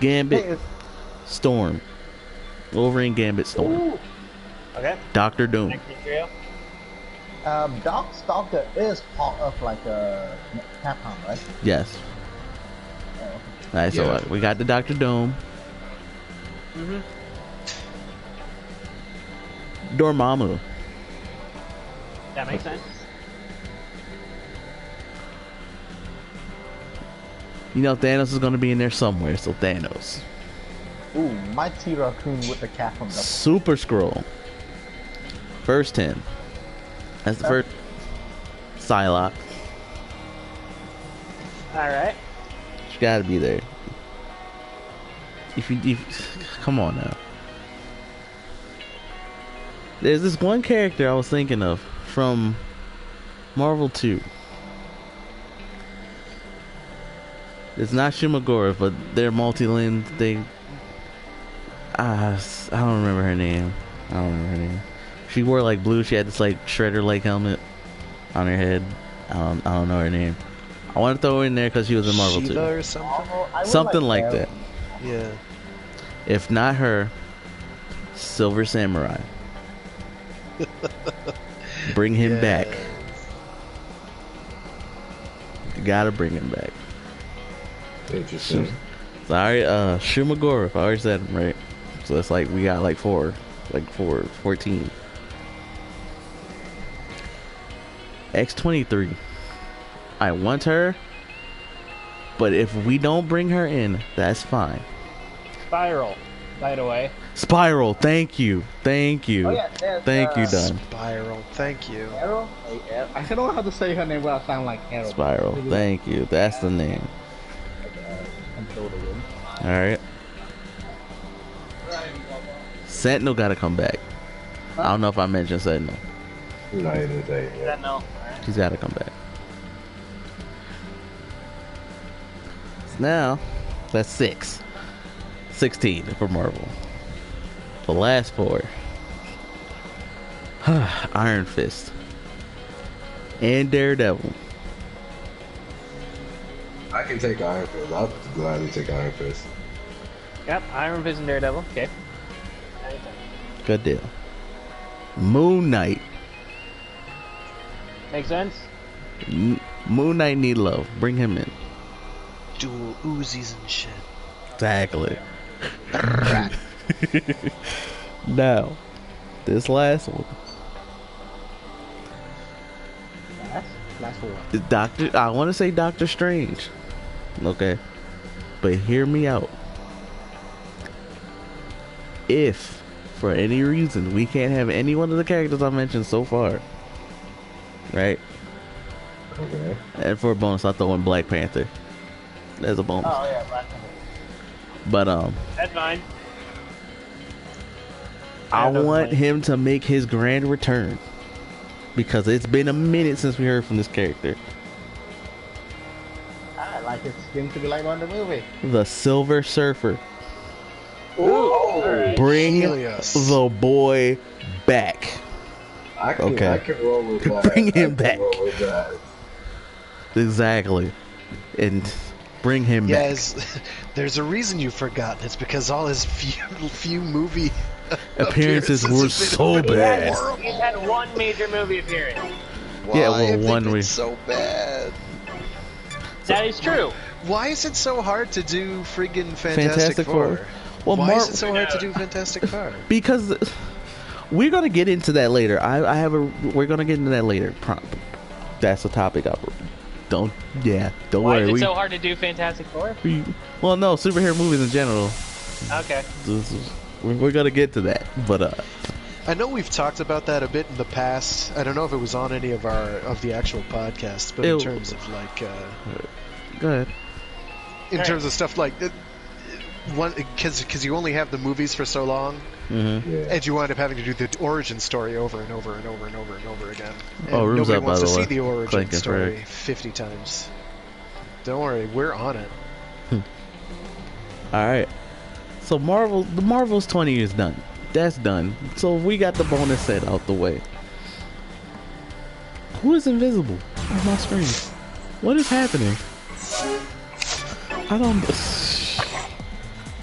[SPEAKER 2] Gambit, Storm. Wolverine, Gambit, Storm.
[SPEAKER 5] Ooh. Okay.
[SPEAKER 2] Doctor Doom.
[SPEAKER 3] Doc Stalker is part of like a Capcom, right?
[SPEAKER 2] Yes. Alright, so we got the Doctor Doom. Dormammu.
[SPEAKER 5] That makes sense.
[SPEAKER 2] You know Thanos is gonna be in there somewhere, so Thanos.
[SPEAKER 3] Ooh, Mighty Raccoon with the cap on the
[SPEAKER 2] Super Scroll. First 10. That's the first. Psylocke.
[SPEAKER 5] Alright.
[SPEAKER 2] She gotta be there. If come on now. There's this one character I was thinking of from Marvel 2. It's not Shumagora, but they're multi-limbed. I don't remember her name. She wore like blue. She had this like shredder like helmet on her head. I don't know her name. I want to throw her in there because she was in Marvel
[SPEAKER 4] Shiva
[SPEAKER 2] 2.
[SPEAKER 4] Or something?
[SPEAKER 2] Something like that.
[SPEAKER 4] Yeah.
[SPEAKER 2] If not her, Silver Samurai. Bring him back. You gotta bring him back.
[SPEAKER 1] Interesting.
[SPEAKER 2] Sorry, Shumagora. I already said him right. So it's like we got like 14. X-23. I want her, but if we don't bring her in, that's fine.
[SPEAKER 5] Spiral, by the way.
[SPEAKER 2] Spiral, thank you. Thank you.
[SPEAKER 3] Oh, yeah,
[SPEAKER 2] thank you, Dunn.
[SPEAKER 4] Spiral, thank you.
[SPEAKER 3] Arrow? I don't know how to say her name without sounding like Arrow.
[SPEAKER 2] Spiral, thank you. That's the name. Alright. Sentinel gotta come back. I don't know if I mentioned Sentinel.
[SPEAKER 1] No, you didn't say it yet.
[SPEAKER 5] No.
[SPEAKER 2] She's gotta come back. So now, that's 16 for Marvel. The last 4. Iron Fist. And Daredevil.
[SPEAKER 1] I can take Iron Fist. I'll gladly take Iron Fist.
[SPEAKER 5] Yep, Iron Fist and Daredevil. Okay.
[SPEAKER 2] Good deal. Moon Knight.
[SPEAKER 5] Makes sense?
[SPEAKER 2] Moon Knight need love. Bring him in.
[SPEAKER 4] Dual Uzis and shit.
[SPEAKER 2] Exactly. Now, this last one.
[SPEAKER 3] Last one.
[SPEAKER 2] I want to say Doctor Strange. Okay. But hear me out. If, for any reason, we can't have any one of the characters I mentioned so far, right?
[SPEAKER 1] Okay.
[SPEAKER 2] And for a bonus, I throw in Black Panther. As a bonus.
[SPEAKER 5] Oh, yeah, Black Panther.
[SPEAKER 2] But,
[SPEAKER 5] That's fine.
[SPEAKER 2] I want him to make his grand return. Because it's been a minute since we heard from this character.
[SPEAKER 3] I like his skin to be like on the movie.
[SPEAKER 2] The Silver Surfer.
[SPEAKER 5] Ooh.
[SPEAKER 2] Bring
[SPEAKER 4] Helios.
[SPEAKER 2] the boy back.
[SPEAKER 1] I can roll with that.
[SPEAKER 2] Bring him
[SPEAKER 1] I
[SPEAKER 2] back.
[SPEAKER 1] can roll with that.
[SPEAKER 2] Exactly. And bring him back.
[SPEAKER 4] Yes, there's a reason you've forgotten. It's because all his few movie
[SPEAKER 2] Appearances were so bad.
[SPEAKER 5] He's had one major movie appearance.
[SPEAKER 4] Why
[SPEAKER 2] Yeah, well,
[SPEAKER 4] have they
[SPEAKER 2] one
[SPEAKER 4] been
[SPEAKER 2] we-
[SPEAKER 4] so bad.
[SPEAKER 5] That is true.
[SPEAKER 4] Why is it so hard to do friggin' Fantastic Four?
[SPEAKER 2] Well,
[SPEAKER 4] Why is it so hard to do Fantastic Four?
[SPEAKER 2] Because we're gonna get into that later. We're gonna get into that later. That's a topic. Don't
[SPEAKER 5] Why
[SPEAKER 2] worry.
[SPEAKER 5] is it so hard to do Fantastic Four?
[SPEAKER 2] Well, no, superhero movies in general.
[SPEAKER 5] Okay.
[SPEAKER 2] We're gonna get to that, but
[SPEAKER 4] I know we've talked about that a bit in the past. I don't know if it was on any of the actual podcasts, but in terms of like,
[SPEAKER 2] go ahead.
[SPEAKER 4] in terms of stuff like one, because you only have the movies for so long,
[SPEAKER 2] Mm-hmm.
[SPEAKER 1] Yeah.
[SPEAKER 4] and you wind up having to do the origin story over and over and over and over and over again. And
[SPEAKER 2] Oh, room's
[SPEAKER 4] nobody
[SPEAKER 2] up, by
[SPEAKER 4] wants
[SPEAKER 2] the
[SPEAKER 4] to
[SPEAKER 2] way.
[SPEAKER 4] see the origin
[SPEAKER 2] Clank and
[SPEAKER 4] story
[SPEAKER 2] Frank.
[SPEAKER 4] 50 times. Don't worry, we're on it.
[SPEAKER 2] All right. So the Marvel's 20 is done. That's done. So we got the bonus set out the way. Who is invisible on my screen? What is happening? I don't.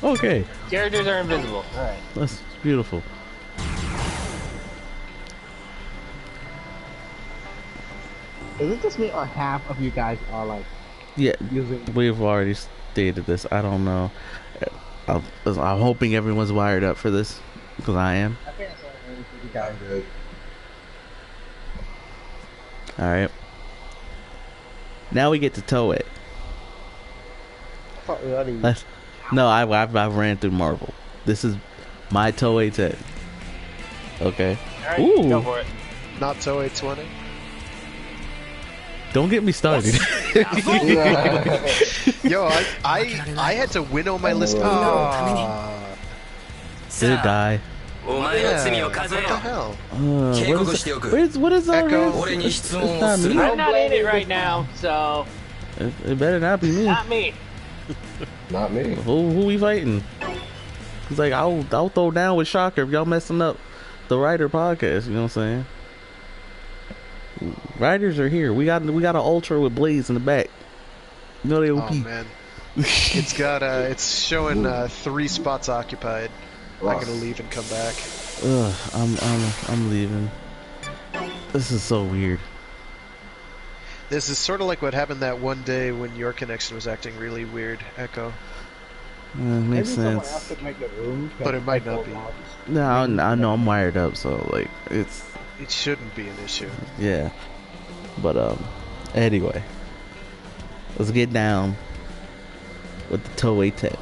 [SPEAKER 2] Okay,
[SPEAKER 5] Characters are invisible. Alright.
[SPEAKER 2] that's beautiful.
[SPEAKER 3] Is it just me or half of you guys are like
[SPEAKER 2] Yeah,
[SPEAKER 3] using?
[SPEAKER 2] we've already stated this. I don't know. I'm hoping everyone's wired up for this because I am.
[SPEAKER 3] I think so. You guys.
[SPEAKER 1] Good.
[SPEAKER 2] All right. Now we get to Toei.
[SPEAKER 3] Fuck, we already.
[SPEAKER 2] No, I've ran through Marvel. This is my Toei 10. Okay.
[SPEAKER 5] Alright,
[SPEAKER 2] Ooh.
[SPEAKER 5] go for it.
[SPEAKER 4] Not Toei 20.
[SPEAKER 2] Don't get me started.
[SPEAKER 4] Yo, I had to winnow my list. Ah,
[SPEAKER 2] Did it die?
[SPEAKER 4] yeah. What the hell?
[SPEAKER 2] What is
[SPEAKER 4] Echo.
[SPEAKER 2] It's not me.
[SPEAKER 5] I'm not in it right now, so
[SPEAKER 2] It better not be me.
[SPEAKER 5] not me.
[SPEAKER 1] Not me.
[SPEAKER 2] Who we fighting? He's like, I'll throw down with Shocker if y'all messing up the Writer podcast. You know what I'm saying? Writers are here. We got an Ultra with Blaze in the back. You know they OP.
[SPEAKER 4] Oh man, it's showing 3 spots occupied. I'm gonna leave and come back.
[SPEAKER 2] Ugh, I'm leaving. This is so weird.
[SPEAKER 4] This is sort of like what happened that one day when your connection was acting really weird, Echo.
[SPEAKER 2] Makes
[SPEAKER 3] Maybe someone else
[SPEAKER 2] sense.
[SPEAKER 3] could make the room.
[SPEAKER 4] But it might not be.
[SPEAKER 2] No, I know I'm wired up, so like it's
[SPEAKER 4] It shouldn't be an issue.
[SPEAKER 2] yeah. But anyway, let's get down with the Toei tech.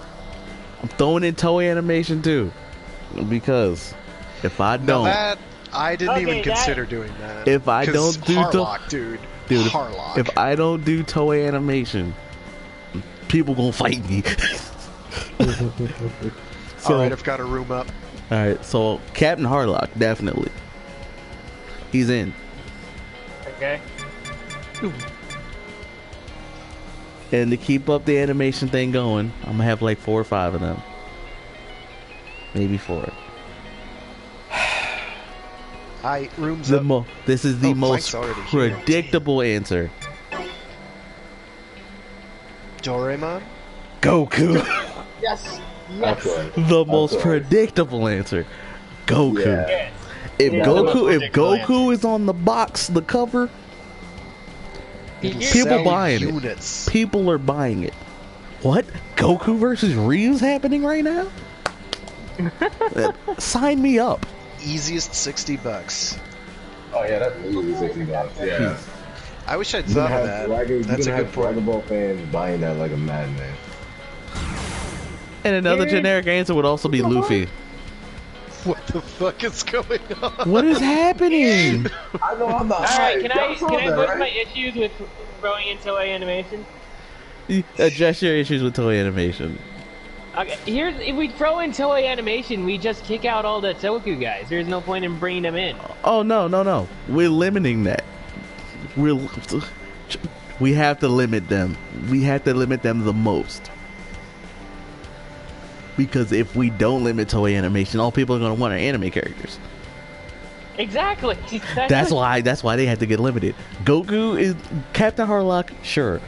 [SPEAKER 2] I'm throwing in Toei animation too, because if I don't,
[SPEAKER 4] that I didn't even consider doing that.
[SPEAKER 2] If I don't do
[SPEAKER 4] Harlock, dude, Harlock.
[SPEAKER 2] If I don't do Toei animation, people gonna fight me.
[SPEAKER 4] So, all right, I've got a room up.
[SPEAKER 2] All right, so Captain Harlock, definitely, he's in.
[SPEAKER 5] Okay.
[SPEAKER 2] And to keep up the animation thing going, I'm gonna have like 4 or 5 of them, maybe 4.
[SPEAKER 4] Rooms up.
[SPEAKER 2] This is the most predictable answer.
[SPEAKER 4] Doraemon?
[SPEAKER 2] Goku.
[SPEAKER 5] Yes.
[SPEAKER 2] The most predictable answer. Goku.
[SPEAKER 5] Yeah.
[SPEAKER 2] If Goku is on the box, the cover, people buying it. People are buying it. What? Goku versus Ryu's happening right now? Sign me up.
[SPEAKER 4] Easiest $60.
[SPEAKER 1] Oh yeah, that's easy $60. Yeah.
[SPEAKER 4] I wish I'd thought of that. That's a good point.
[SPEAKER 1] Dragon Ball fans buying that like a madman.
[SPEAKER 2] And another generic answer would also be Luffy.
[SPEAKER 4] What the fuck is going on?
[SPEAKER 2] What is happening?
[SPEAKER 1] I know I'm not.
[SPEAKER 5] Alright, can I voice my issues with throwing in Toei animation?
[SPEAKER 2] Address your issues with Toei animation.
[SPEAKER 5] Okay, if we throw in Toei animation, we just kick out all the Toku guys. There's no point in bringing them in.
[SPEAKER 2] Oh no. We're limiting that. We have to limit them. We have to limit them the most. Because if we don't limit Toei animation, all people are going to want are anime characters.
[SPEAKER 5] Exactly.
[SPEAKER 2] That's why they had to get limited. Goku is Captain Harlock, sure.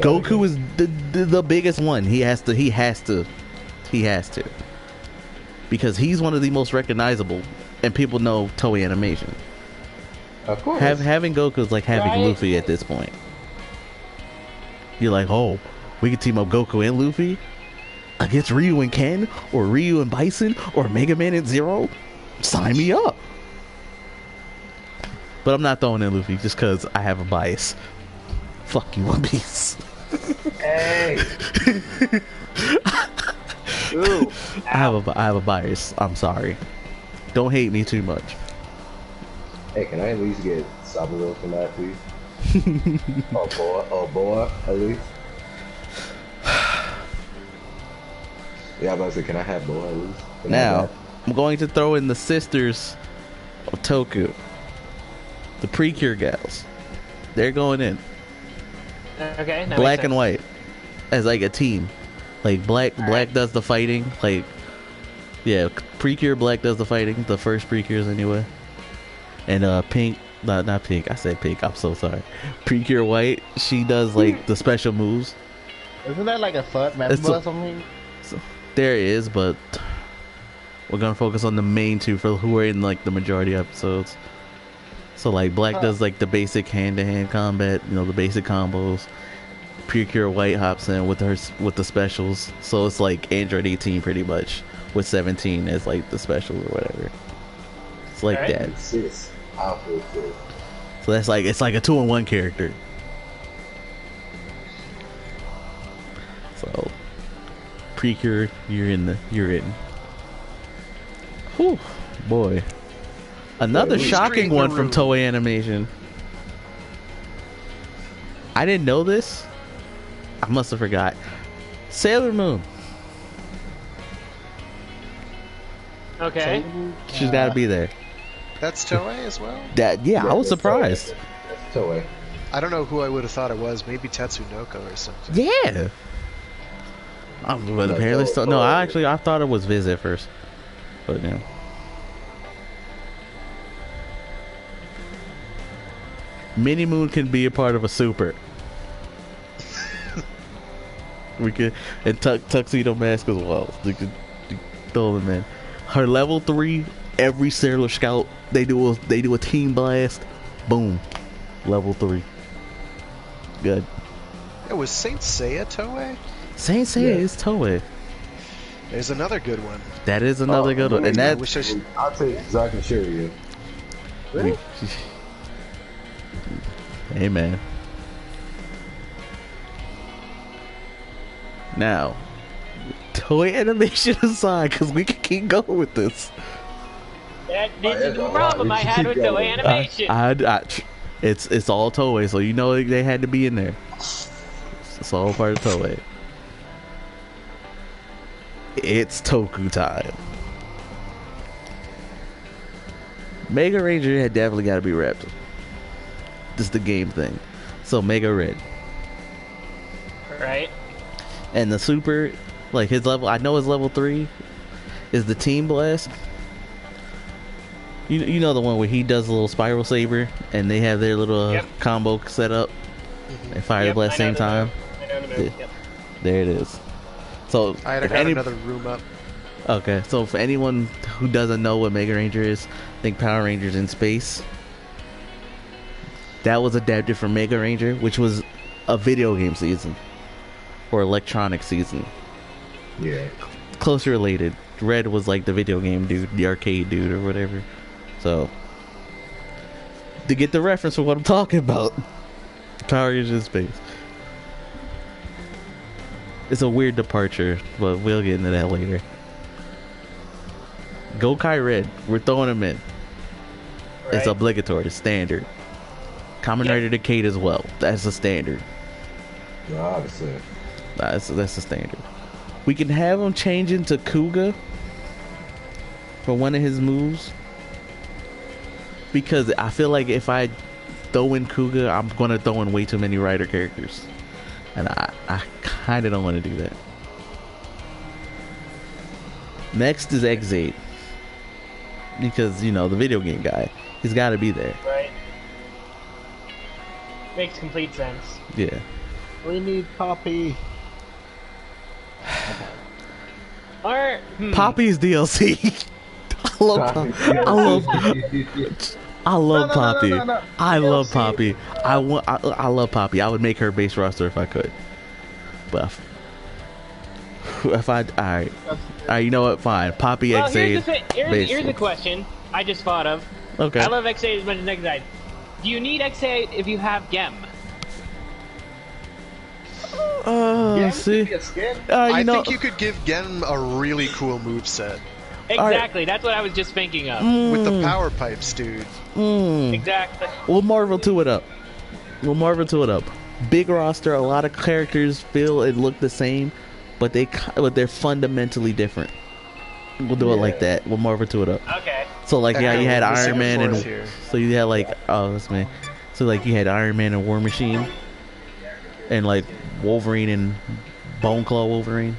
[SPEAKER 2] Goku is the biggest one. He has to. Because he's one of the most recognizable, and people know Toei animation.
[SPEAKER 1] Of course.
[SPEAKER 2] Having Goku is like having Luffy at this point. You're like, oh, we can team up Goku and Luffy against Ryu and Ken, or Ryu and Bison, or Mega Man and Zero. Sign me up. But I'm not throwing in Luffy just because I have a bias. Fuck you, One Piece.
[SPEAKER 1] Hey.
[SPEAKER 5] Ooh,
[SPEAKER 2] I have a bias. I'm sorry. Don't hate me too much.
[SPEAKER 1] Hey, can I at least get Saburo from that, please? or Boa, at least. Yeah, I was about to say, can I have Boa at least?
[SPEAKER 2] Now, I'm going to throw in the sisters of Toku. The Precure gals. They're going in.
[SPEAKER 5] okay.
[SPEAKER 2] Black and white. As like a team. Like black does the fighting. Like, yeah, Precure Black does the fighting. The first Precures anyway. And Pink, not Pink. I said Pink. I'm so sorry. Precure White. She does like the special moves.
[SPEAKER 3] Isn't that like a third member or something?
[SPEAKER 2] There is, but we're gonna focus on the main two for who are in like the majority of episodes. So like Black does like the basic hand-to-hand combat, you know, the basic combos. Precure White hops in with the specials. So it's like Android 18 pretty much, with 17 as like the specials or whatever. It's like that. So that's like, it's like a 2-in-1 character. So Precure, you're in. Whew, boy. Another shocking one from Toei Animation. I didn't know this. I must have forgot. Sailor Moon.
[SPEAKER 5] Okay.
[SPEAKER 2] She's got to be there.
[SPEAKER 4] That's Toei as well?
[SPEAKER 2] Yeah, I was surprised.
[SPEAKER 1] That's Toei.
[SPEAKER 4] I don't know who I would have thought it was. Maybe Tatsunoko or something.
[SPEAKER 2] Yeah. But apparently still. No, I thought it was Viz at first. But yeah. Mini Moon can be a part of a super. We could, and Tuxedo Mask as well. We could throw them in. Her level 3, every Sailor Scout, they do a team blast. Boom, level 3. Good.
[SPEAKER 4] Yeah, was Saint Seiya Toei?
[SPEAKER 2] Saint Seiya is Toei.
[SPEAKER 4] There's another good one.
[SPEAKER 2] That is another good one, and that.
[SPEAKER 1] I'll take Zaki Shiryu.
[SPEAKER 5] Really?
[SPEAKER 2] Amen. Now, Toei animation aside, because we can keep going with this.
[SPEAKER 5] This is the problem I had with Toei animation.
[SPEAKER 2] It's all Toei, so you know they had to be in there. It's all part of Toei. It's Toku time. Mega Ranger had definitely got to be repped. This is the game thing. So Mega Red.
[SPEAKER 5] Right.
[SPEAKER 2] And the super, like his level, I know his level 3 is the Team Blast. You know the one where he does a little spiral saber and they have their little combo set up and fire the blast same time. There it is. So
[SPEAKER 4] I got another room up.
[SPEAKER 2] Okay, so for anyone who doesn't know what Mega Ranger is, think Power Rangers in space. That was adapted from Mega Ranger, which was a video game season or electronic season.
[SPEAKER 1] Yeah.
[SPEAKER 2] Closely related. Red was like the video game dude, the arcade dude or whatever. So, to get the reference for what I'm talking about, Power Rangers in space. It's a weird departure, but we'll get into that later. Gokai Red, we're throwing him in. Right. It's obligatory, standard. Kamen Rider Decade as well. That's a standard.
[SPEAKER 1] Obviously.
[SPEAKER 2] That's a standard. We can have him change into Kuga for one of his moves. Because I feel like if I throw in Kuga, I'm going to throw in way too many Rider characters. And I kind of don't want to do that. Next is X8. Because, you know, the video game guy. He's got to be there.
[SPEAKER 5] Right. Makes complete sense.
[SPEAKER 2] Yeah.
[SPEAKER 3] We need Poppy.
[SPEAKER 5] Or,
[SPEAKER 2] Poppy's DLC. I love Poppy. I love Poppy.
[SPEAKER 3] No.
[SPEAKER 2] I love Poppy. I love Poppy. I would make her base roster if I could. But if I alright, you know what? Fine. Poppy X8.
[SPEAKER 5] Here's a question I just thought of.
[SPEAKER 2] Okay.
[SPEAKER 5] I love X8 as much as X8. Do you need X8 if you have Gem?
[SPEAKER 2] See.
[SPEAKER 4] I think you could give Gem a really cool moveset.
[SPEAKER 5] Exactly, that's what I was just thinking of.
[SPEAKER 4] With the power pipes, dude.
[SPEAKER 5] Exactly.
[SPEAKER 2] We'll Marvel 2 it up. Big roster, a lot of characters feel and look the same, but they're fundamentally different. We'll do it like that. We'll Marvel 2 it up.
[SPEAKER 5] Okay.
[SPEAKER 2] So like you had Iron Man and
[SPEAKER 4] here.
[SPEAKER 2] so you had like that's me. So like you had Iron Man and War Machine, and like Wolverine and Bone Claw Wolverine.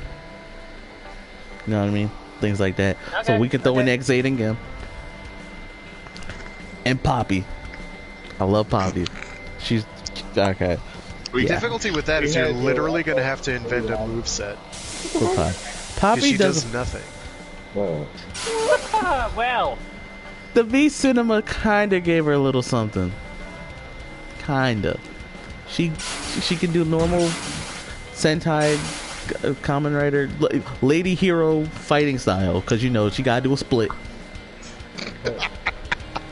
[SPEAKER 2] You know what I mean? Things like that. Okay. So we can throw in X8 again. And Poppy. I love Poppy. She's okay.
[SPEAKER 4] The difficulty with that is you're literally going to have to invent a moveset.
[SPEAKER 2] Poppy
[SPEAKER 4] does nothing.
[SPEAKER 5] Well,
[SPEAKER 2] the V Cinema kinda gave her a little something. Kinda. She can do normal Sentai Kamen Rider Lady Hero fighting style, because you know she gotta do a split.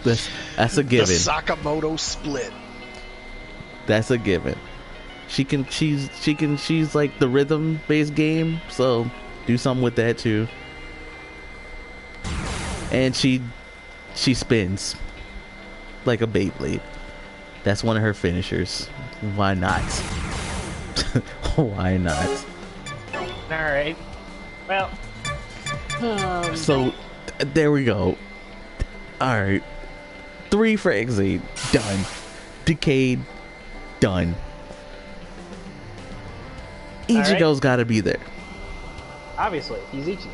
[SPEAKER 2] That's a given.
[SPEAKER 4] The Sakamoto split.
[SPEAKER 2] That's a given. She's like the rhythm based game, so do something with that too. And she spins like a Beyblade. That's one of her finishers. Why not? Why not?
[SPEAKER 5] Alright. Well.
[SPEAKER 2] So, there we go. Alright. 3 for X8. Done. Decade. Done. Ichigo's gotta be there.
[SPEAKER 5] Obviously, he's Ichigo.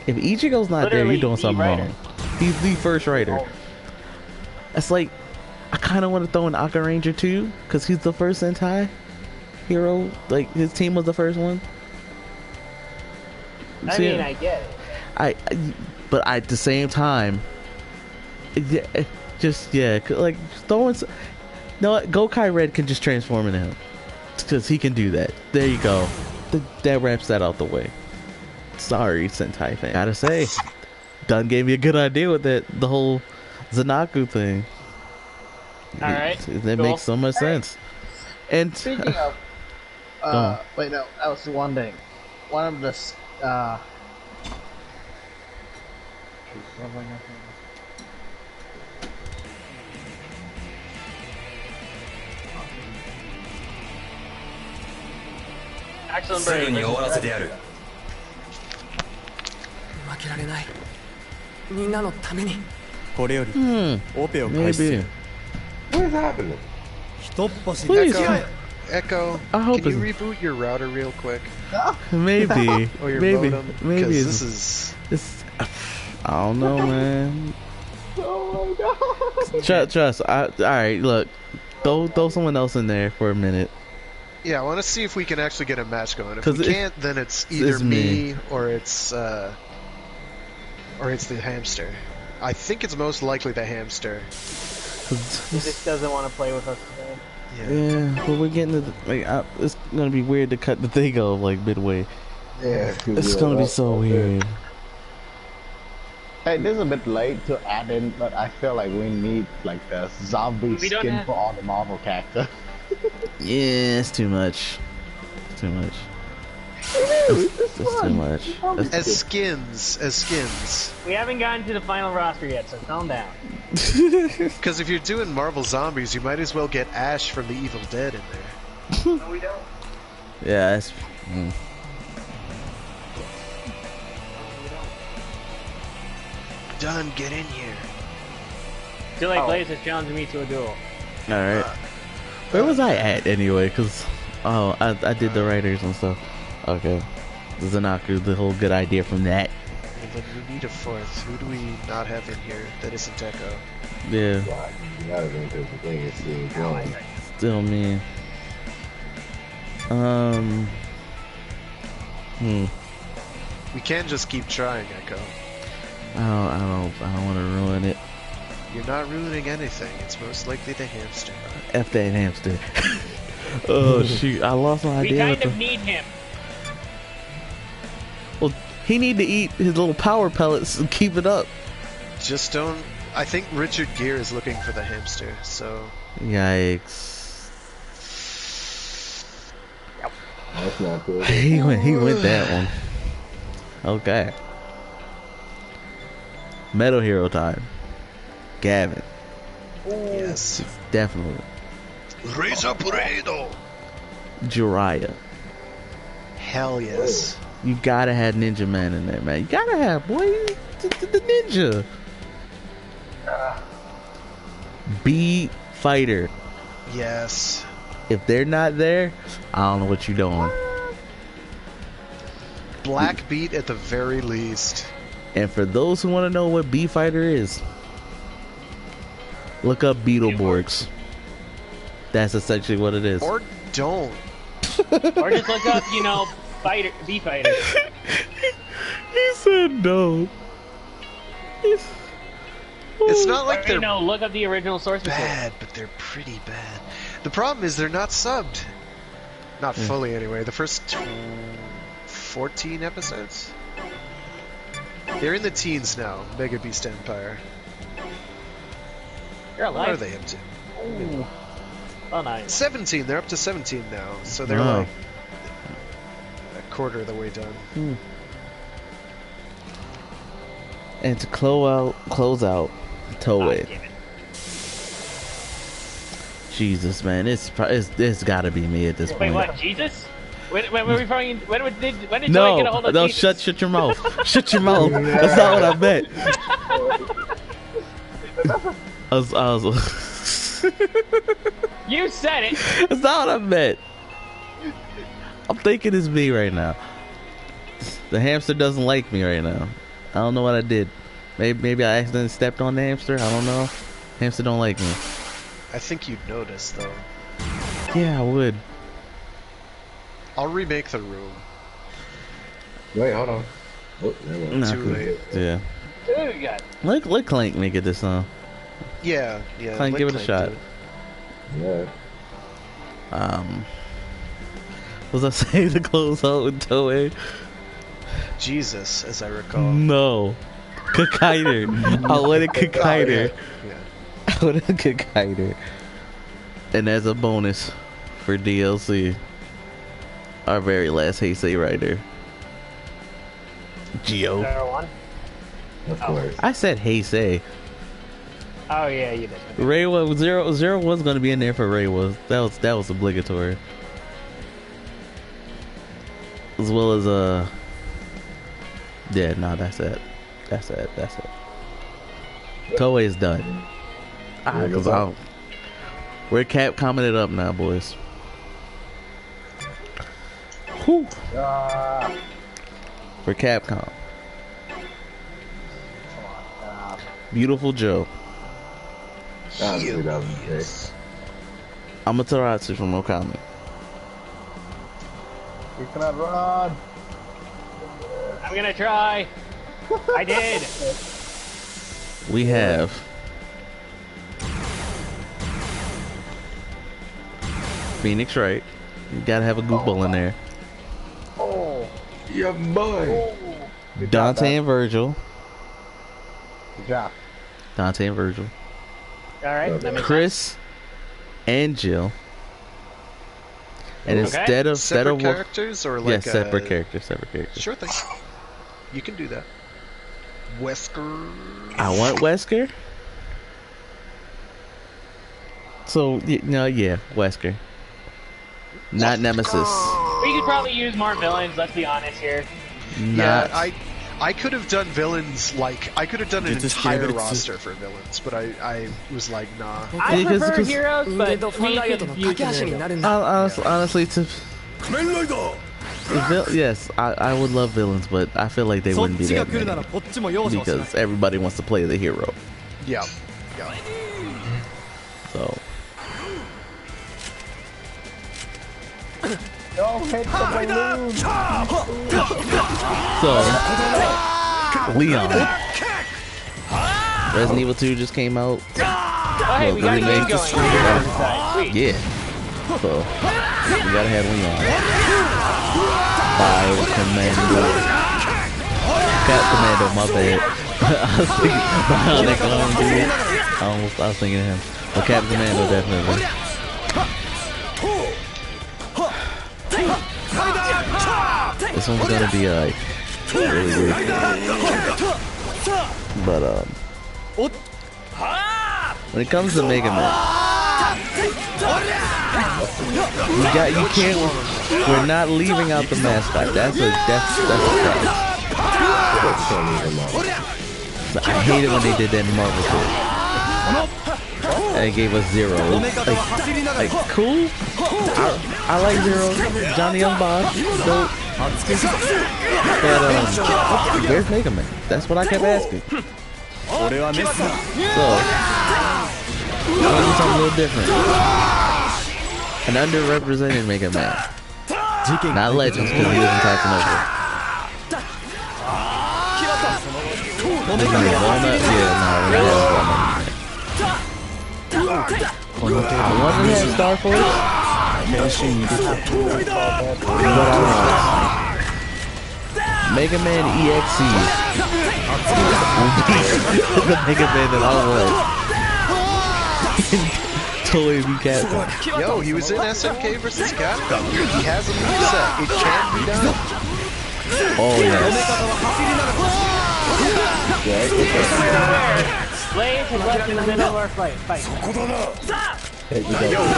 [SPEAKER 2] If Ichigo's not there, you're doing something wrong. He's the first writer. It's like, I kind of want to throw in Aka Ranger too, because he's the first Sentai hero. Like, his team was the first one.
[SPEAKER 5] I mean, I get it.
[SPEAKER 2] But at the same time, like throwing. No, Gokai Red can just transform into him, because he can do that. There you go. That wraps that out the way. Sorry, Sentai fan. Gotta say, Dunn gave me a good idea with that, the whole Zanaku thing.
[SPEAKER 5] All right.
[SPEAKER 2] That makes so much sense. And
[SPEAKER 3] Speaking of, wait, no, that was one thing. One of the,
[SPEAKER 5] Excellent
[SPEAKER 6] すぐ
[SPEAKER 5] break.
[SPEAKER 6] に終わらせてやる。
[SPEAKER 7] 負けられない。みんなのために。
[SPEAKER 8] これよりオペを開始す
[SPEAKER 2] maybe.
[SPEAKER 8] る。
[SPEAKER 1] What is happening?
[SPEAKER 8] 一っ走り
[SPEAKER 2] Please.
[SPEAKER 4] Echo,
[SPEAKER 2] I hope
[SPEAKER 4] can you
[SPEAKER 2] it's-
[SPEAKER 4] reboot your router real quick?
[SPEAKER 2] Maybe.
[SPEAKER 4] Or your
[SPEAKER 2] maybe.
[SPEAKER 4] modem?
[SPEAKER 2] Maybe
[SPEAKER 4] 'Cause
[SPEAKER 2] it's,
[SPEAKER 4] this is...
[SPEAKER 2] it's. I don't know, man.
[SPEAKER 3] oh my god.
[SPEAKER 2] Trust. All right. Look, throw someone else in there for a minute.
[SPEAKER 4] Yeah, I want to see if we can actually get a match going. If
[SPEAKER 2] 'Cause
[SPEAKER 4] we can't, then it's either
[SPEAKER 2] it's me.
[SPEAKER 4] me or it's the hamster. I think it's most likely the hamster.
[SPEAKER 5] He just doesn't want to play with us today.
[SPEAKER 2] Yeah, but we're getting to it's gonna be weird to cut the thing off like midway.
[SPEAKER 1] Yeah,
[SPEAKER 2] It's gonna be so weird.
[SPEAKER 3] Hey, this is a bit late to add in, but I feel like we need like the zombie
[SPEAKER 5] We don't
[SPEAKER 3] skin
[SPEAKER 5] have-
[SPEAKER 3] for all the Marvel characters.
[SPEAKER 2] Yeah, it's too much. It's too much. It's too much.
[SPEAKER 4] As skins.
[SPEAKER 5] We haven't gotten to the final roster yet, so calm down.
[SPEAKER 4] Because if you're doing Marvel Zombies, you might as well get Ash from the Evil Dead in there.
[SPEAKER 5] No, we don't.
[SPEAKER 2] Yeah, that's.
[SPEAKER 4] Done, get in here.
[SPEAKER 5] Too late, Blaze has challenged me to a duel.
[SPEAKER 2] All right. Where was I at anyway? Cause I did the writers and stuff. Okay. Zanaku, the whole good idea from that.
[SPEAKER 4] Well, then we need a fourth. Who do we not have in here that isn't Echo?
[SPEAKER 2] Yeah.
[SPEAKER 1] Right. You gotta think that the thing is still going.
[SPEAKER 2] Still me.
[SPEAKER 4] We can't just keep trying, Echo.
[SPEAKER 2] I don't want to ruin it.
[SPEAKER 4] You're not ruining anything. It's most likely the hamster.
[SPEAKER 2] F that hamster. Oh shoot! I lost my
[SPEAKER 5] We
[SPEAKER 2] idea.
[SPEAKER 5] kind
[SPEAKER 2] with
[SPEAKER 5] of
[SPEAKER 2] the-
[SPEAKER 5] need him.
[SPEAKER 2] Well, he need to eat his little power pellets and keep it up.
[SPEAKER 4] Just don't... I think Richard Gere is looking for the hamster, so...
[SPEAKER 2] Yikes!
[SPEAKER 1] That's not good.
[SPEAKER 2] He went that one. Okay. Metal Hero time. Gavin,
[SPEAKER 4] Yes.
[SPEAKER 2] definitely.
[SPEAKER 4] Razor Paredo!
[SPEAKER 2] Jiraiya.
[SPEAKER 4] Hell yes.
[SPEAKER 2] You gotta have Ninja Man in there, man. You gotta have, boy, the ninja. Beat Fighter.
[SPEAKER 4] Yes.
[SPEAKER 2] If they're not there, I don't know what you're doing.
[SPEAKER 4] Black Beat at the very least.
[SPEAKER 2] And for those who want to know what Beat Fighter is, look up Beetleborgs. That's essentially what it is.
[SPEAKER 4] Or don't.
[SPEAKER 5] Or just look up, fighter, B fighter.
[SPEAKER 2] He said no.
[SPEAKER 4] It's not like
[SPEAKER 5] Or,
[SPEAKER 4] they're
[SPEAKER 5] look up the original source material.
[SPEAKER 4] bad, but they're pretty bad. The problem is they're not subbed. Not fully, anyway. The first 14 episodes? They're in the teens now, Mega Beast Empire.
[SPEAKER 5] You're
[SPEAKER 4] What are
[SPEAKER 5] alive.
[SPEAKER 4] they up to?
[SPEAKER 5] Ooh. Oh, nice.
[SPEAKER 4] 17. They're up to 17 now, so they're
[SPEAKER 2] Wow.
[SPEAKER 4] like a quarter of the way done.
[SPEAKER 2] And to close out Toei.
[SPEAKER 5] Damn it.
[SPEAKER 2] Jesus, man, it's gotta be me at this
[SPEAKER 5] Wait,
[SPEAKER 2] point.
[SPEAKER 5] what? Jesus? When were we probably, when did Toei
[SPEAKER 2] No,
[SPEAKER 5] get a hold of
[SPEAKER 2] no,
[SPEAKER 5] Jesus?
[SPEAKER 2] shut your mouth. Shut your mouth. That's not what I meant. I was
[SPEAKER 5] You said it.
[SPEAKER 2] That's not what I meant. I'm thinking it's me right now. The hamster doesn't like me right now. I don't know what I did. Maybe I accidentally stepped on the hamster. I don't know. Hamster don't like me.
[SPEAKER 4] I think you'd notice, though.
[SPEAKER 2] Yeah, I would.
[SPEAKER 4] I'll remake the room.
[SPEAKER 1] Wait, hold on. Oh, never mind.
[SPEAKER 2] Nah,
[SPEAKER 4] Too late.
[SPEAKER 2] Yeah.
[SPEAKER 5] Who we got?
[SPEAKER 2] Let Clank make it this time.
[SPEAKER 4] Yeah.
[SPEAKER 2] Clank,
[SPEAKER 4] let
[SPEAKER 2] give it a
[SPEAKER 4] Clank
[SPEAKER 2] shot.
[SPEAKER 4] do it.
[SPEAKER 1] Yeah.
[SPEAKER 2] Was I saying to close out with Toei?
[SPEAKER 4] Jesus, as I recall.
[SPEAKER 2] No. Kakaider. I wanted Kakaider.
[SPEAKER 4] Yeah.
[SPEAKER 2] with a Kikaider. And as a bonus for DLC, our very last Heisei writer, Geo.
[SPEAKER 1] Of course.
[SPEAKER 2] I said Heisei.
[SPEAKER 5] Oh yeah, you did.
[SPEAKER 2] Reiwa zero was gonna be in there for Reiwa. That was obligatory. As well as yeah, no, that's it. Toei's done. Cause we're Capcomming it up now, boys. Whew. For Capcom. Beautiful Joe.
[SPEAKER 1] Yes.
[SPEAKER 2] Amaterasu from Okami.
[SPEAKER 3] You cannot run.
[SPEAKER 5] I'm gonna try. I did.
[SPEAKER 2] We have Phoenix Wright. You gotta have a goofball in there.
[SPEAKER 3] Oh,
[SPEAKER 1] Yeah, boy.
[SPEAKER 2] Dante and Virgil.
[SPEAKER 3] good job.
[SPEAKER 2] Dante and Virgil.
[SPEAKER 5] All right. That makes
[SPEAKER 2] Chris and Jill. And
[SPEAKER 5] Okay.
[SPEAKER 2] instead of
[SPEAKER 4] Separate characters or like
[SPEAKER 2] separate characters.
[SPEAKER 4] Sure thing. You can do that. Wesker.
[SPEAKER 2] I want Wesker. So yeah, Wesker. Not Nemesis.
[SPEAKER 5] We could probably use more villains. Let's be honest here.
[SPEAKER 2] Not.
[SPEAKER 4] Yeah, I could have done villains like I could have done an entire roster for villains, but I was like, nah.
[SPEAKER 5] I
[SPEAKER 2] Because-
[SPEAKER 5] prefer
[SPEAKER 2] because-
[SPEAKER 5] heroes, but we
[SPEAKER 7] ファンライアとの
[SPEAKER 5] could
[SPEAKER 7] 架
[SPEAKER 5] use
[SPEAKER 7] け橋にな
[SPEAKER 5] them.
[SPEAKER 7] るんだ
[SPEAKER 2] Honestly, yes, I would love villains, but I feel like they
[SPEAKER 8] そっ
[SPEAKER 2] wouldn't be
[SPEAKER 8] ちが
[SPEAKER 2] that
[SPEAKER 8] 来るな
[SPEAKER 2] many
[SPEAKER 8] らこっちも容赦はしない
[SPEAKER 2] because everybody wants to play the hero.
[SPEAKER 4] Yeah. Yeah.
[SPEAKER 2] So
[SPEAKER 3] Don't hit the balloon.
[SPEAKER 2] Leon. Resident Evil 2 just came out.
[SPEAKER 5] Oh, hey, we got a game going. Sweet.
[SPEAKER 2] Yeah. So we gotta have Leon. Bio Commando. Cat Commando, my bad. I was thinking Bionic Arm, dude. I was thinking of him. But Cat Commando definitely. This one's gonna be really good. But when it comes to Mega Man, we're not leaving out the mascot. That's a fact. I hate it when they did that in Marvel too. They gave us Zero. Like cool. I like Zero. Johnny Young Bob. Dope. But where's Mega Man? That's what I kept asking. So, do something a little different. An underrepresented Mega Man. Not Legends, because he wasn't passing over. Mega Man Walnut? Yeah, no, we don't have Walnut. I wanted to have Star Force. But I lost. Mega Man EXE. The Mega Man that I was. Toei v Capcom.
[SPEAKER 4] Yo, he was in SNK versus Capcom. He has a moveset. It can be done.
[SPEAKER 2] Oh yes.
[SPEAKER 5] Blaze has left in the middle of our fight.
[SPEAKER 4] Yo, but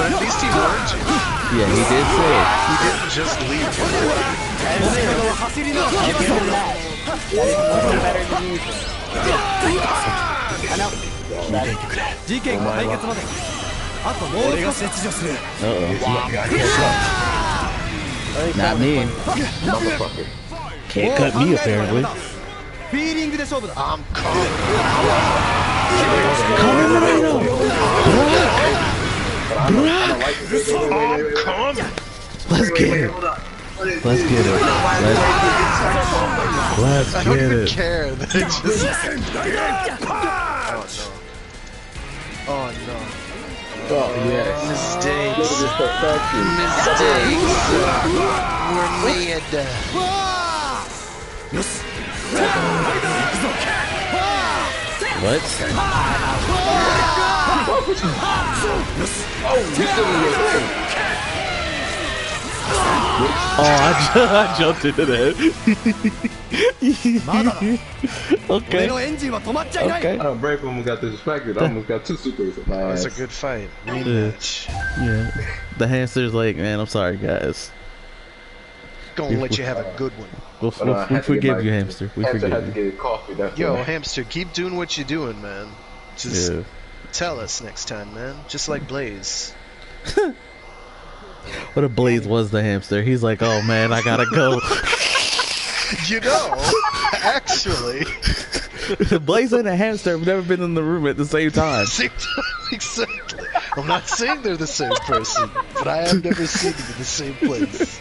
[SPEAKER 4] at least he warned you.
[SPEAKER 2] Yeah, he did say it.
[SPEAKER 4] He didn't just leave you.
[SPEAKER 5] I'll give him that. That is better than usual. I know.
[SPEAKER 8] 事件解決まであともう少し切除する
[SPEAKER 2] Not me. Can't cut me apparently.
[SPEAKER 8] フィーリングで勝負だ
[SPEAKER 4] I'm coming. I'm coming.
[SPEAKER 2] Let's get it. Let's get it. Let's
[SPEAKER 4] I don't
[SPEAKER 2] get
[SPEAKER 4] even
[SPEAKER 2] it.
[SPEAKER 4] care. That it just... Oh no.
[SPEAKER 1] Oh, yes.
[SPEAKER 4] Mistakes.
[SPEAKER 1] Perfection.
[SPEAKER 4] Mistakes were made.
[SPEAKER 2] What? I jumped into that. Okay.
[SPEAKER 1] Brave almost got distracted. I almost got 2 supers.
[SPEAKER 4] That was a good fight. Rematch.
[SPEAKER 2] Yeah. The hamster's like, man, I'm sorry, guys.
[SPEAKER 4] Gonna let you have a good one.
[SPEAKER 2] We forgive you, hamster. We forgive
[SPEAKER 1] had to
[SPEAKER 2] you.
[SPEAKER 1] get a coffee.
[SPEAKER 4] Yo, hamster, keep doing what you're doing, man. Just tell us next time, man. Just like Blaze.
[SPEAKER 2] What if Blaze was the hamster? He's like, oh man, I gotta go.
[SPEAKER 4] You know, actually.
[SPEAKER 2] Blaze and a hamster have never been in the room at the same time.
[SPEAKER 4] Exactly. I'm not saying they're the same person, but I have never seen them in the same place.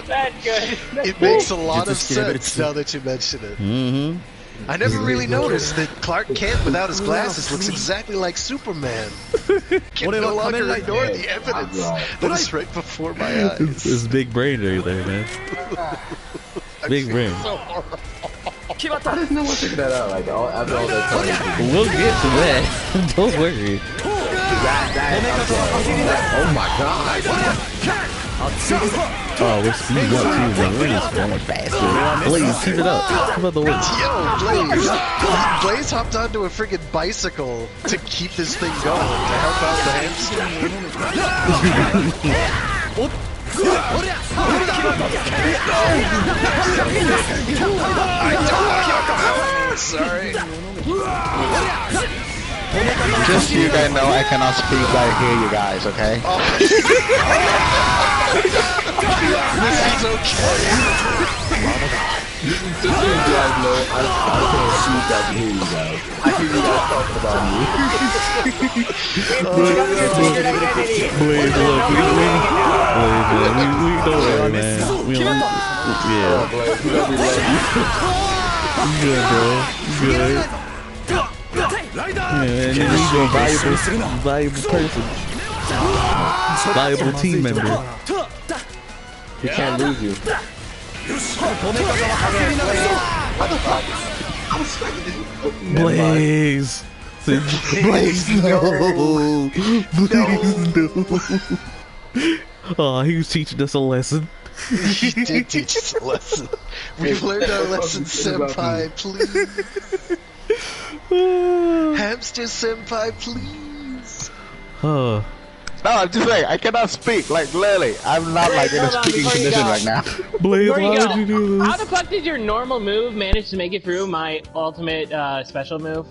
[SPEAKER 5] That's good.
[SPEAKER 4] It makes a lot of sense now that you mention it.
[SPEAKER 2] Mm-hmm.
[SPEAKER 4] I never really noticed that Clark Kent without his glasses looks exactly like Superman. Can no longer ignore the evidence that is right before my eyes.
[SPEAKER 2] It's big brain right there, man. Big brain.
[SPEAKER 4] So horrible.
[SPEAKER 1] I just know what figure that out. Like after all that time.
[SPEAKER 2] We'll get to that. Don't worry.
[SPEAKER 1] Oh my god.
[SPEAKER 2] Oh, we're speeding up too, man. We're just going faster. Blaze, keep it up. Keep up the weight.
[SPEAKER 4] Yo, Blaze hopped onto a friggin' bicycle to keep this thing going to help out the hamster. Sorry.
[SPEAKER 3] Just so you guys know, I cannot speak, but I hear you guys, okay?
[SPEAKER 4] This is okay.
[SPEAKER 1] Just so you guys know, I can't speak, I can hear you guys. I hear you guys talking about me.
[SPEAKER 2] Blaze, look, we don't worry, man. We don't, yeah.
[SPEAKER 1] We love you.
[SPEAKER 2] Good, bro. Good. Yeah, and then he's a valuable person. Valuable team member.
[SPEAKER 1] We can't lose you.
[SPEAKER 2] Blaze. Blaze, no. Blaze, no. Oh, he was teaching us a lesson.
[SPEAKER 4] He did teach us a lesson. We've learned our lesson, senpai, please. Hamster senpai, please.
[SPEAKER 2] Oh.
[SPEAKER 3] No, I'm just saying, I cannot speak, like, literally. I'm not, like, in a speaking condition right now.
[SPEAKER 2] Blaze, why would you do this?
[SPEAKER 5] How the fuck did your normal move manage to make it through my ultimate special move?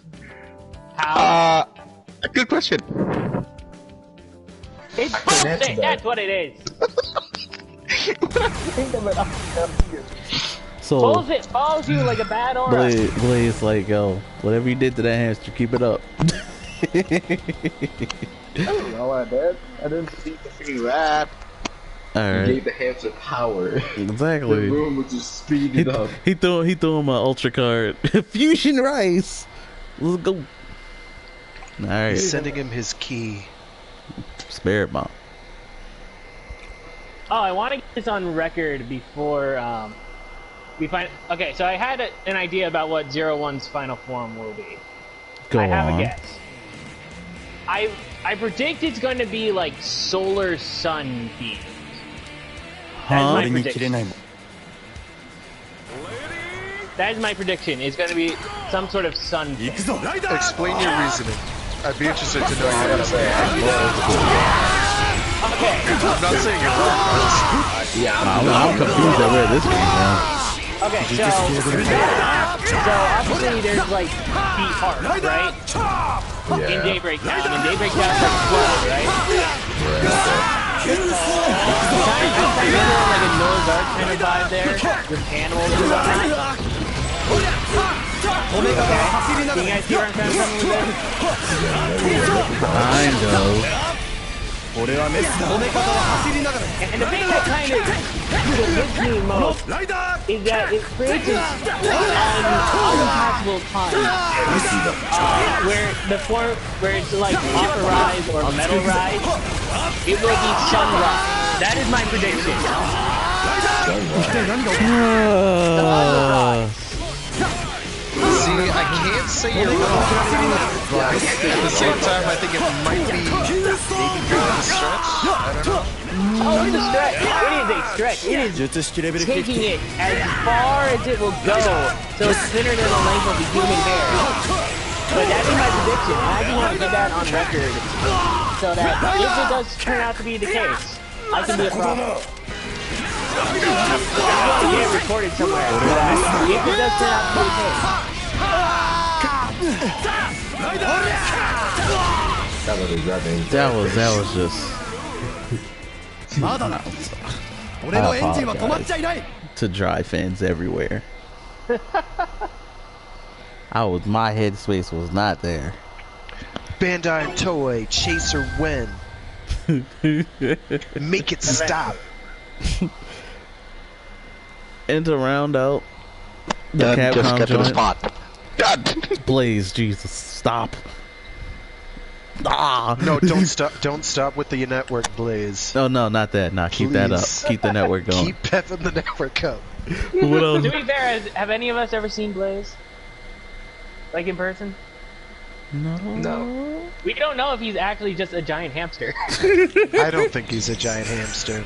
[SPEAKER 5] How?
[SPEAKER 3] Good question.
[SPEAKER 5] It's bullshit, that's what it is.
[SPEAKER 2] So,
[SPEAKER 5] bullshit follows you like a bad aura.
[SPEAKER 2] Blaze, like, yo, whatever you did to that hamster, keep it up.
[SPEAKER 3] I don't know what I did. I didn't see the freaking rat.
[SPEAKER 2] Alright.
[SPEAKER 1] He gave the hamster power.
[SPEAKER 2] Exactly.
[SPEAKER 1] The room was just speeding up.
[SPEAKER 2] He threw him an ultra card. Fusion rice. Let's go. Alright.
[SPEAKER 4] He's sending him his key.
[SPEAKER 2] Spirit bomb.
[SPEAKER 5] Oh, I want to get this on record before we find. Okay, so I had an idea about what 01's final form will be. I have a guess. I predict it's going to be like solar sun themed. That's my prediction. That is my prediction. It's going to be some sort of sun thing.
[SPEAKER 4] Explain your reasoning. I'd be interested to know your reasoning.
[SPEAKER 5] Okay.
[SPEAKER 4] I'm not saying you're wrong.
[SPEAKER 2] I'm confused at where this came from.
[SPEAKER 5] Okay, so obviously there's like the arc, right?
[SPEAKER 1] Yeah.
[SPEAKER 5] In Daybreak Town, and Daybreak Town's like 12, right? I'm kind of feeling like a Noah's Ark kind of vibe there, with animals and whatnot. Okay, can you guys see where I'm trying to come with this?
[SPEAKER 2] Kind of.
[SPEAKER 5] And the thing that kind of hits me most is that it creates an impossible time where it's like auto-rise or metal rise, it will be sunrise. That is my prediction.
[SPEAKER 4] See, I can't say you're wrong, but at the same time, I think it might be maybe going to stretch. I don't know.
[SPEAKER 5] Oh, it's a stretch. It is a stretch. It is taking it as far as it will go, so it's thinner than the length of a human hair. But that's my prediction. I just want to get that on record, so that if it does turn out to be the case, I can be a prophet. I want to get it recorded somewhere, so that if it does turn out to be the case.
[SPEAKER 2] That was just. I apologize to dry fans everywhere. My headspace was not there.
[SPEAKER 4] Bandai and Toei, Chaser when? Make it stop.
[SPEAKER 2] And to round out the Capcom joint, Blaze, Jesus, stop. Ah.
[SPEAKER 4] No, don't stop with the network, Blaze.
[SPEAKER 2] No, not that. Nah, keep that up. Keep the network going.
[SPEAKER 4] Keep pepping the network up.
[SPEAKER 5] To be fair, have any of us ever seen Blaze? Like in person?
[SPEAKER 1] No.
[SPEAKER 5] We don't know if he's actually just a giant hamster.
[SPEAKER 4] I don't think he's a giant hamster.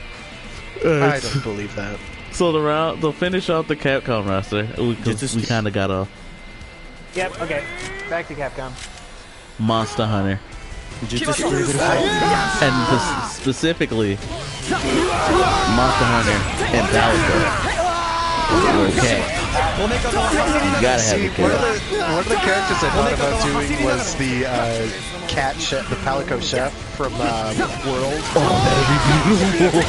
[SPEAKER 4] I don't believe that.
[SPEAKER 2] So to finish off the Capcom roster, we kind of got off.
[SPEAKER 5] Yep. Okay. Back to Capcom.
[SPEAKER 2] Monster Hunter. And specifically Monster Hunter and Palico. Okay. You gotta have the
[SPEAKER 4] one of the characters I thought about doing was the the Palico chef from World.
[SPEAKER 2] Oh, that'd be beautiful.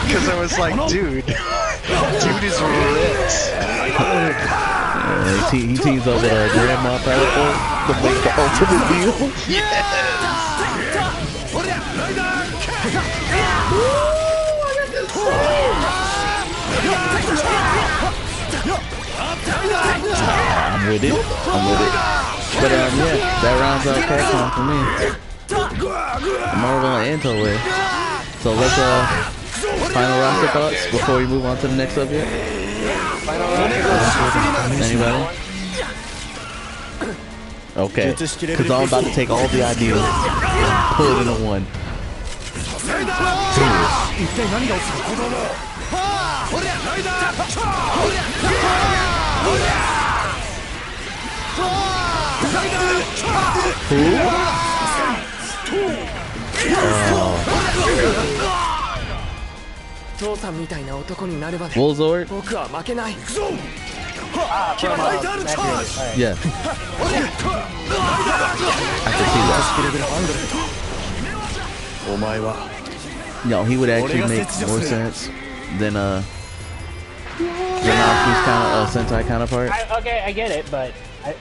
[SPEAKER 4] Because I was like, dude is ripped.
[SPEAKER 2] He teams up with Grandma Palico to make the ultimate deal.
[SPEAKER 4] Yes.
[SPEAKER 2] I'm with it. But yeah, that rounds out Capcom for me. Marvel and Toei. So let's final roster thoughts before we move on to the next subject. Anybody? Okay, because I'm about to take all the ideas and put it into one. Bullzord? Yeah. I can see that. No, he would actually make more sense than Yamaku's Sentai counterpart.
[SPEAKER 5] Okay, I get it, but I'm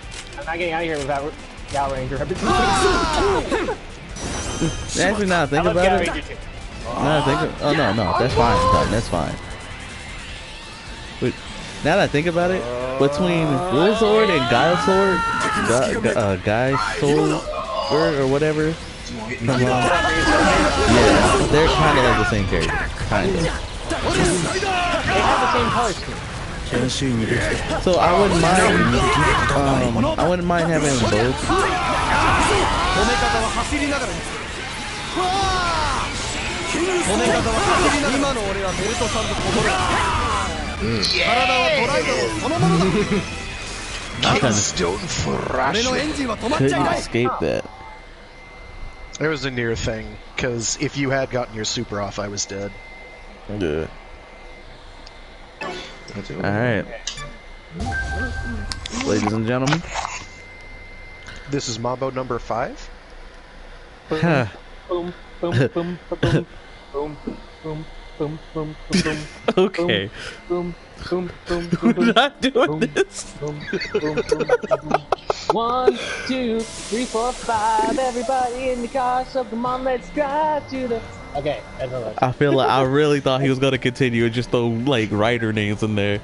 [SPEAKER 5] not getting out of here without Gal Ranger representation.
[SPEAKER 2] Actually, now think about it. No, that's fine. That's fine. But now that I think about it, between Bullzord and Guy or whatever, yeah, they're kind of like the same character, kind of.
[SPEAKER 5] They have the same color scheme.
[SPEAKER 2] So I wouldn't mind having them both. Couldn't escape that.
[SPEAKER 4] It was a near thing, because if you had gotten your super off, I was dead.
[SPEAKER 2] Yeah. Alright. Ladies and gentlemen.
[SPEAKER 4] This is Mambo number 5?
[SPEAKER 5] Boom, boom, boom, boom, boom, boom, boom, boom, boom, boom.
[SPEAKER 2] Okay.
[SPEAKER 5] Boom, boom, boom, boom,
[SPEAKER 2] We're not doing this.
[SPEAKER 5] Boom, boom, boom, boom. 1, 2, 3, 4, 5. Everybody in the car, so come on, let's drive to the. Okay, that's all right.
[SPEAKER 2] I feel like I really thought he was gonna continue and just throw like writer names in there.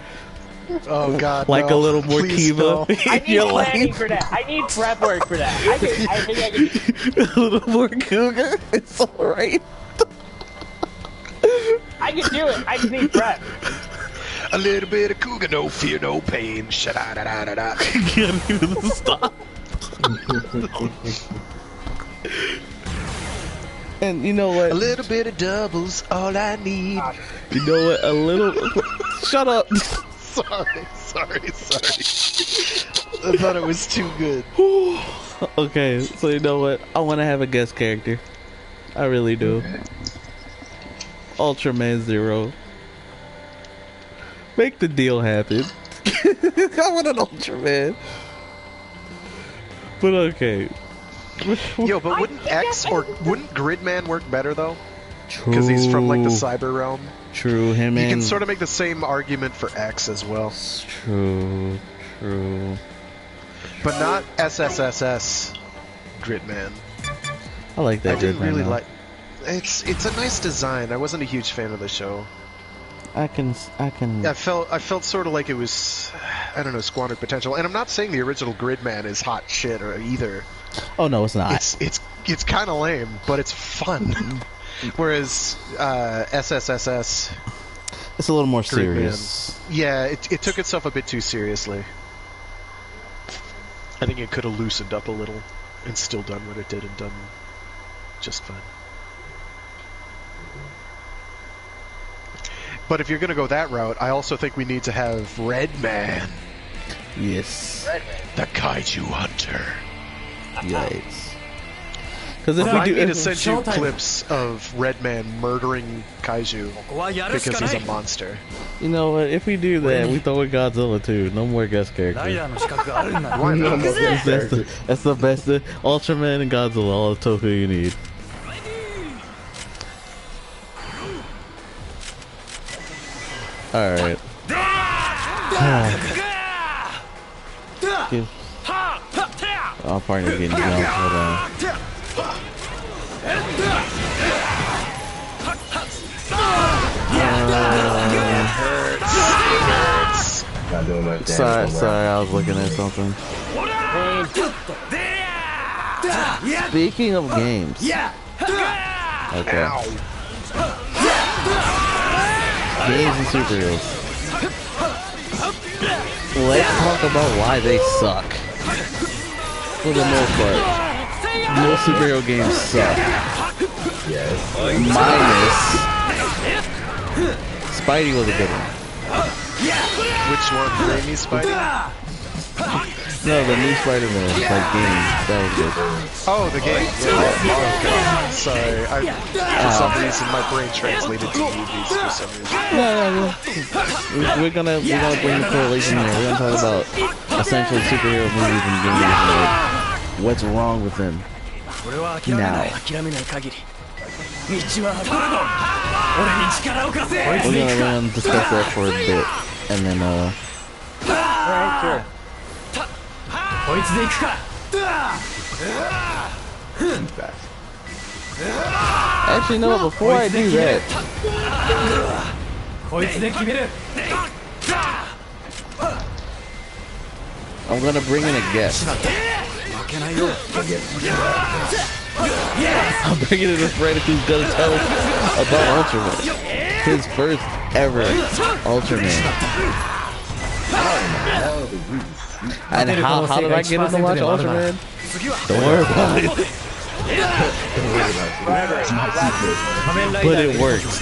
[SPEAKER 4] Oh God!
[SPEAKER 2] Like
[SPEAKER 4] no.
[SPEAKER 2] a little more
[SPEAKER 4] Please
[SPEAKER 2] Kiva.
[SPEAKER 4] No.
[SPEAKER 5] I need planning for that. I need prep work for that. I think I can.
[SPEAKER 2] A little more Cougar. It's alright.
[SPEAKER 5] I can do it. I just need prep.
[SPEAKER 4] A little bit of cougar, no fear, no pain. Sha-da-da-da-da-da.
[SPEAKER 2] Can't even stop. And you know what?
[SPEAKER 4] A little bit of doubles, all I need.
[SPEAKER 2] You know what? A little. Shut up.
[SPEAKER 4] Sorry. I thought it was too good.
[SPEAKER 2] Okay, so you know what? I want to have a guest character. I really do. Ultraman Zero. Make the deal happen. I want an Ultraman. But okay.
[SPEAKER 4] Yo, but wouldn't X or wouldn't Gridman work better though?
[SPEAKER 2] True.
[SPEAKER 4] Because he's from like the cyber realm.
[SPEAKER 2] True, him
[SPEAKER 4] You
[SPEAKER 2] and...
[SPEAKER 4] can sort of make the same argument for X as well.
[SPEAKER 2] True.
[SPEAKER 4] But not SSSS Gridman.
[SPEAKER 2] I like that.
[SPEAKER 4] I didn't
[SPEAKER 2] Gridman,
[SPEAKER 4] really
[SPEAKER 2] though.
[SPEAKER 4] like. It's a nice design. I wasn't a huge fan of the show.
[SPEAKER 2] I can.
[SPEAKER 4] I felt sort of like it was, I don't know, squandered potential. And I'm not saying the original Gridman is hot shit or either.
[SPEAKER 2] Oh no, it's not.
[SPEAKER 4] It's kind of lame, but it's fun. Whereas SSSS,
[SPEAKER 2] it's a little more
[SPEAKER 4] Gridman,
[SPEAKER 2] serious.
[SPEAKER 4] yeah, it took itself a bit too seriously. I think it could have loosened up a little and still done what it did and done just fine. But if you're going to go that route, I also think we need to have Redman.
[SPEAKER 2] Yes.
[SPEAKER 4] The Kaiju Hunter.
[SPEAKER 2] Yikes. Because if
[SPEAKER 4] I
[SPEAKER 2] we do,
[SPEAKER 4] need to send you clips of Redman murdering Kaiju because he's a monster.
[SPEAKER 2] you know what? If we do that, we throw in Godzilla too. No more guest characters.
[SPEAKER 4] Why not?
[SPEAKER 2] That's the best. Ultraman and Godzilla, all the Toku you need. Alright. Our partner's getting jumped. Hold on.
[SPEAKER 1] Not doing much damage.
[SPEAKER 2] Sorry, I was looking at something. Speaking of games. Okay. Games and superheroes. Let's talk about why they suck. For the most part, most superhero games suck.
[SPEAKER 1] Yes.
[SPEAKER 2] Minus Spidey was a good one.
[SPEAKER 4] Which one? Raimi Spidey?
[SPEAKER 2] No, the new Spider-Man like game. That was good.
[SPEAKER 4] Oh, the game. Yeah. Sorry, for some reason my brain translated to movies for some reason.
[SPEAKER 2] No. We're gonna bring the correlation here. We're gonna talk about essentially superhero movies and games and like what's wrong with them now. We're gonna discuss that for a bit, and then
[SPEAKER 5] Alright, sure.
[SPEAKER 2] actually no. Before I do that, I'm gonna bring in a guest. I'm bringing in a friend who's gonna tell us about Ultraman. His first ever Ultraman. And how did I get him to watch Ultraman? Don't worry about it. But it works.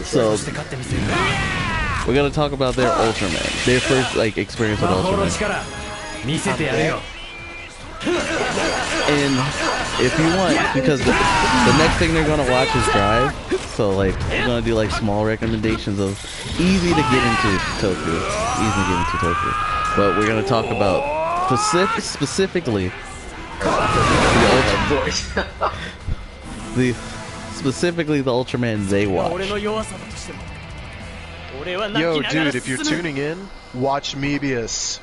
[SPEAKER 2] So we're gonna talk about their Ultraman, their first like experience with Ultraman. And if you want, because the next thing they're gonna watch is Drive, so like we're gonna do like small recommendations of easy to get into Toku, but we're gonna talk about specifically the Ultraman they watch.
[SPEAKER 4] Yo, dude, if you're tuning in, watch Mebius.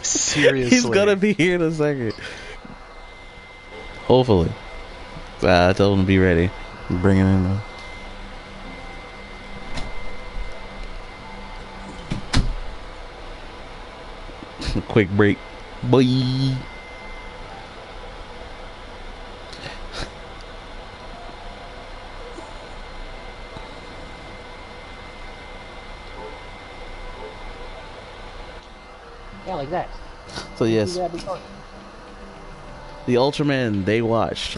[SPEAKER 4] Seriously.
[SPEAKER 2] He's gonna be here in a second. Hopefully. I told him to be ready. Bring it in though. Quick break. Bye.
[SPEAKER 5] that?
[SPEAKER 2] So yes, the Ultraman they watched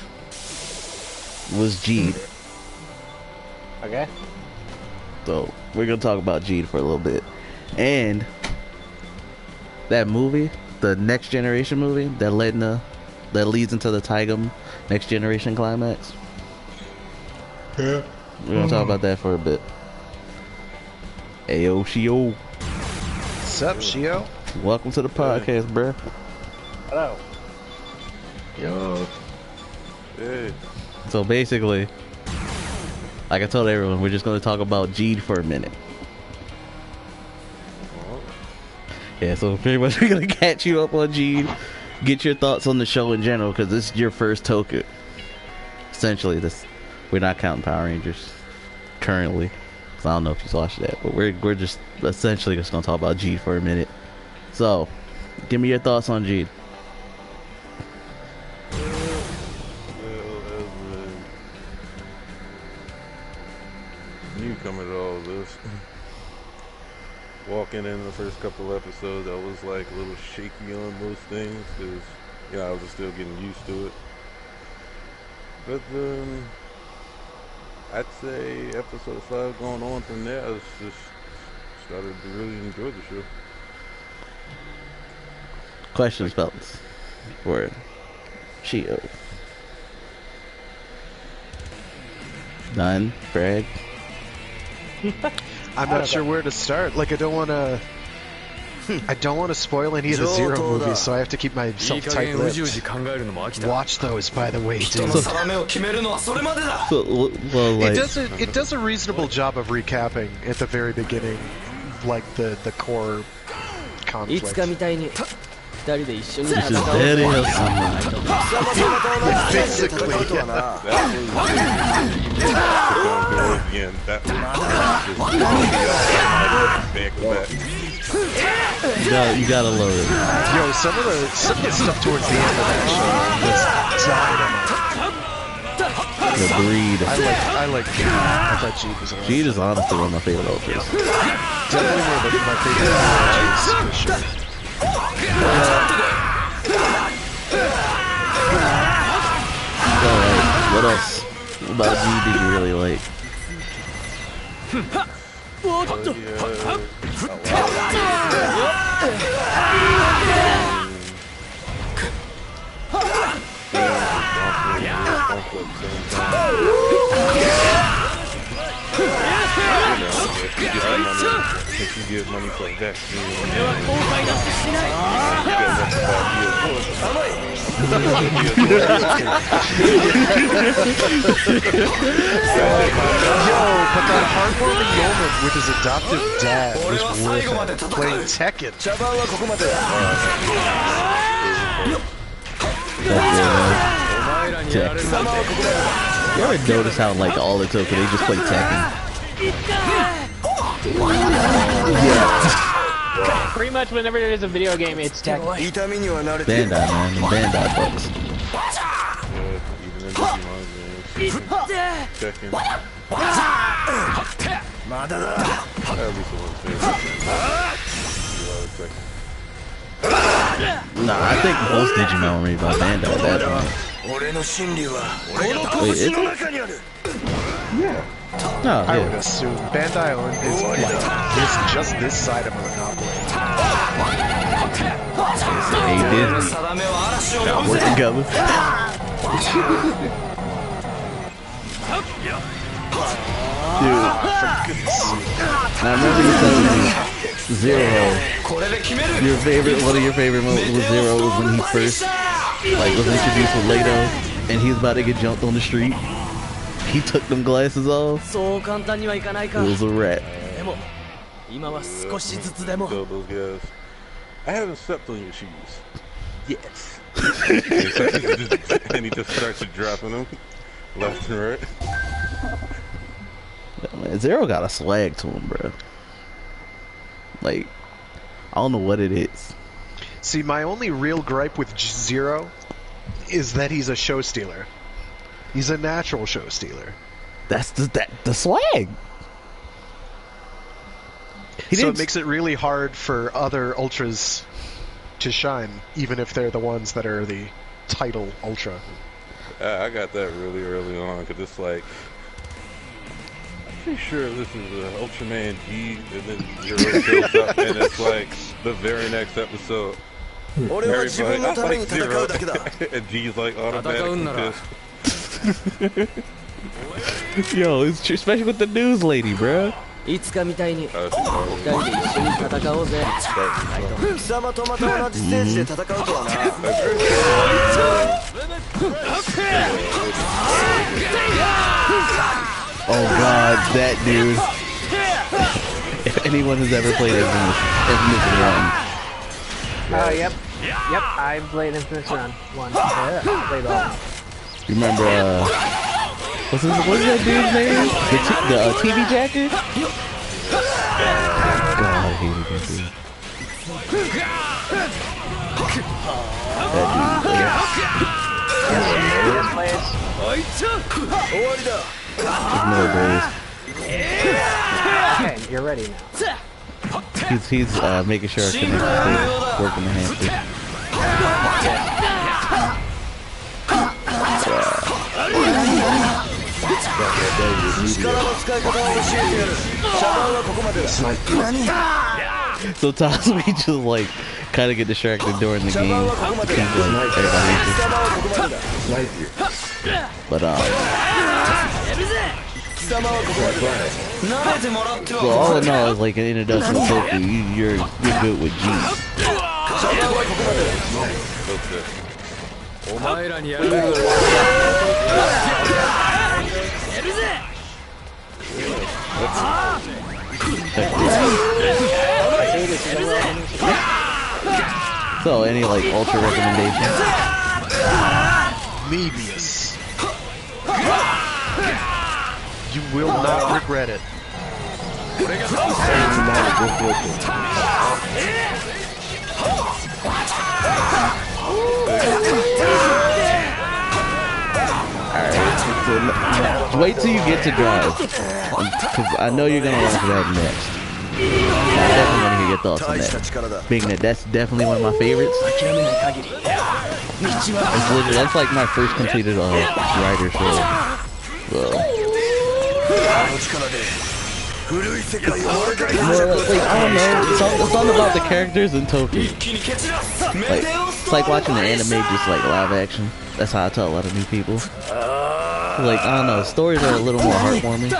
[SPEAKER 2] was Jeed.
[SPEAKER 5] Okay.
[SPEAKER 2] So we're gonna talk about Jeed for a little bit, and that movie, the Next Generation movie that leads into the Taigam Next Generation climax. Yeah. We're gonna talk about that for a bit. Ayo, Shio.
[SPEAKER 4] What's up, Shio?
[SPEAKER 2] Welcome to the podcast, bruh.
[SPEAKER 5] Hello.
[SPEAKER 1] Yo.
[SPEAKER 6] Hey.
[SPEAKER 2] So basically, like I told everyone, we're just gonna talk about Jeed for a minute. Yeah, so pretty much we're gonna catch you up on Jeed, get your thoughts on the show in general, because this is your first toku. Essentially, we're not counting Power Rangers currently. So I don't know if you watched that, but we're just essentially just gonna talk about Jeed for a minute. So, give me your thoughts on Jeed.
[SPEAKER 6] Well, as a newcomer to all this, walking in the first couple episodes, I was like a little shaky on most things because, I was still getting used to it. But then, I'd say episode 5 going on from there, I just started to really enjoy the show.
[SPEAKER 2] Questions, fellas, for Shio. None, Brad.
[SPEAKER 4] I'm not sure where to start. Like, I don't want to spoil any of the Zero movies, so I have to keep myself tight-lipped. Watch those, by the way, dude. It does a reasonable job of recapping at the very beginning, like the core conflict.
[SPEAKER 2] This is very awesome.
[SPEAKER 4] Basically,
[SPEAKER 2] You gotta love it.
[SPEAKER 4] Yo, some of the stuff towards the end of that show was dynamite.
[SPEAKER 2] The breed.
[SPEAKER 4] I like Jeed. I thought Jeed was awesome.
[SPEAKER 2] Jeed is honestly one of my favorite ultras.
[SPEAKER 4] Definitely one of my favorite ultras, for sure.
[SPEAKER 2] What else about Jeed did you really like?
[SPEAKER 6] If you give money for a vaccine,
[SPEAKER 4] but that heartwarming moment with his adoptive dad was worth it. Playing Tekken.
[SPEAKER 2] You ever notice how like all the token they just play Tekken?
[SPEAKER 5] Yeah. Pretty much whenever there is a video game, it's Tekken.
[SPEAKER 2] Bandai, man. Bandai books.
[SPEAKER 6] Even in Tekken.
[SPEAKER 2] Nah, I think most Digimon were made by Bandai at that point. Wait, is it?
[SPEAKER 1] Yeah.
[SPEAKER 2] No,
[SPEAKER 4] I would assume Bandai is like just this side of a monopoly.
[SPEAKER 2] Hey, Disney. Y'all work together. Dude, now remember you telling me Zero. One of your favorite moments with Zero was when he first was introduced with Leto, and he was about to get jumped on the street. He took them glasses off. It was a wrap.
[SPEAKER 6] Those guys. I haven't stepped on your shoes. Yes. And he just starts dropping them left and right.
[SPEAKER 2] Yeah, man, Zero got a swag to him, bro. Like, I don't know what it is.
[SPEAKER 4] See, my only real gripe with Zero is that he's a show stealer. He's a natural show stealer.
[SPEAKER 2] That's the swag.
[SPEAKER 4] So it makes it really hard for other ultras to shine, even if they're the ones that are the title Ultra.
[SPEAKER 6] I got that really early on because it's like, I'm pretty sure this is Ultraman G, and then Zero shows up, and it's like the very next episode. Everybody's like, I like Zero, and G's like automatically pissed.
[SPEAKER 2] Yo, it's especially with the news lady, bro.
[SPEAKER 7] いつかみたいに2人で一緒に戦おうぜ。貴様とまた同じステージで戦うとはな。
[SPEAKER 2] Oh god, that dude. If anyone has ever played Infamous 1.
[SPEAKER 5] Yep. I've played Infamous 1. Yeah, I played all.
[SPEAKER 2] You remember, what's that dude's name? The TV jacker? God, I hated that dude.
[SPEAKER 5] Okay, you're ready now.
[SPEAKER 2] He's making sure I can work in the hamster. Sometimes we just like kind of get distracted during the game. But so all in all, it's like an introduction to Toku. You're good with G. So, any like Ultra recommendations?
[SPEAKER 4] Mebius. You will not regret it.
[SPEAKER 2] Alright, wait till you get to Drive, because I know you're gonna watch that next. I definitely want to hear your thoughts on that. Being that that's definitely one of my favorites. It's literally, that's like my first completed writer show. Well, like, I don't know. It's something about the characters in Toku. Like, it's like watching the anime just like live action. That's how I tell a lot of new people. Like, I don't know. Stories are a little more heartwarming.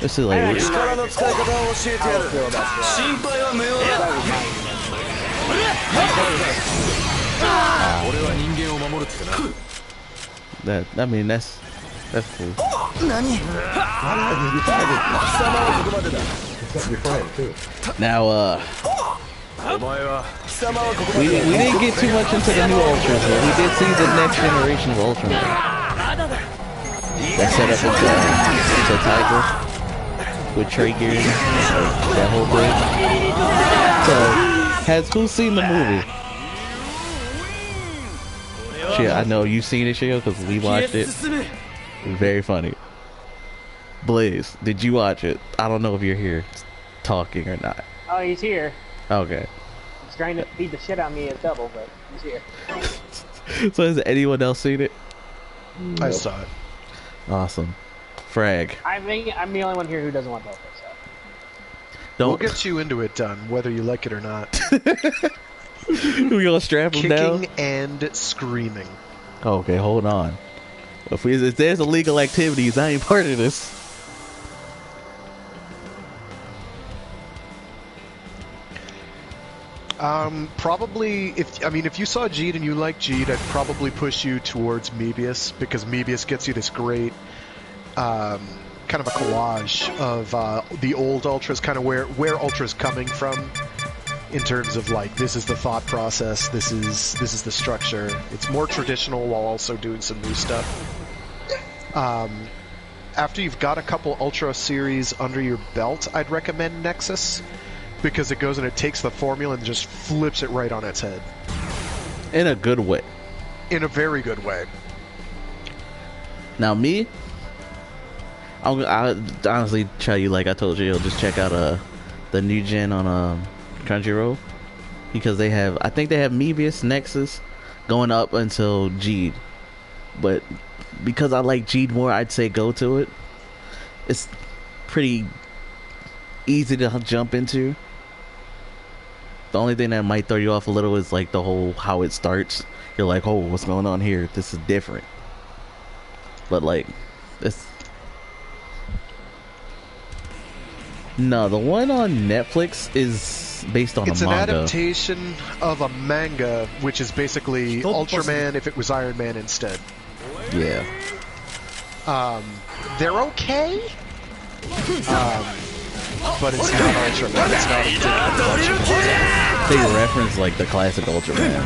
[SPEAKER 2] Let's see, like, that. I mean, that's cool. Now, we didn't get too much into the new Ultras, but we did see the next generation of Ultraman. That set up into Tiger with Traeger, that whole thing. So, who's seen the movie? Shit, I know you've seen it, Shio, because we watched it. Very funny. Blaze, did you watch it? I don't know if you're here talking or not.
[SPEAKER 5] Oh, he's here.
[SPEAKER 2] Okay.
[SPEAKER 5] He's trying to feed the shit out of me at double, but he's here.
[SPEAKER 2] So has anyone else seen it?
[SPEAKER 4] I saw it.
[SPEAKER 2] Awesome. Frag.
[SPEAKER 5] I'm the only one here who doesn't want both, so.
[SPEAKER 4] We'll get you into it, Dunn, whether you like it or not.
[SPEAKER 2] We gonna strap him down?
[SPEAKER 4] Kicking and screaming.
[SPEAKER 2] Okay, hold on. If there's illegal activities, I ain't part of this.
[SPEAKER 4] Probably, if you saw Jeed and you like Jeed, I'd probably push you towards Mebius, because Mebius gets you this great, kind of a collage of, the old Ultras, kind of where Ultra's coming from, in terms of, like, this is the thought process, this is the structure. It's more traditional while also doing some new stuff. After you've got a couple Ultra series under your belt, I'd recommend Nexus, because it goes and it takes the formula and just flips it right on its head.
[SPEAKER 2] In a good way.
[SPEAKER 4] In a very good way.
[SPEAKER 2] Now me, I'll honestly tell you, like I told you, just check out the new gen on Crunchyroll, because they have, I think they have Mebius, Nexus, going up until Geed. But because I like Geed more, I'd say go to it. It's pretty easy to jump into. The only thing that might throw you off a little is like the whole how it starts. You're like, oh, what's going on here? This is different. But like, it's no, the one on Netflix is based on a manga. It's an
[SPEAKER 4] adaptation of a manga, which is basically Ultraman if it was Iron Man instead.
[SPEAKER 2] Yeah.
[SPEAKER 4] They're okay. But it's not Ultraman. It's not indicative of Ultraman.
[SPEAKER 2] They reference like the classic Ultraman.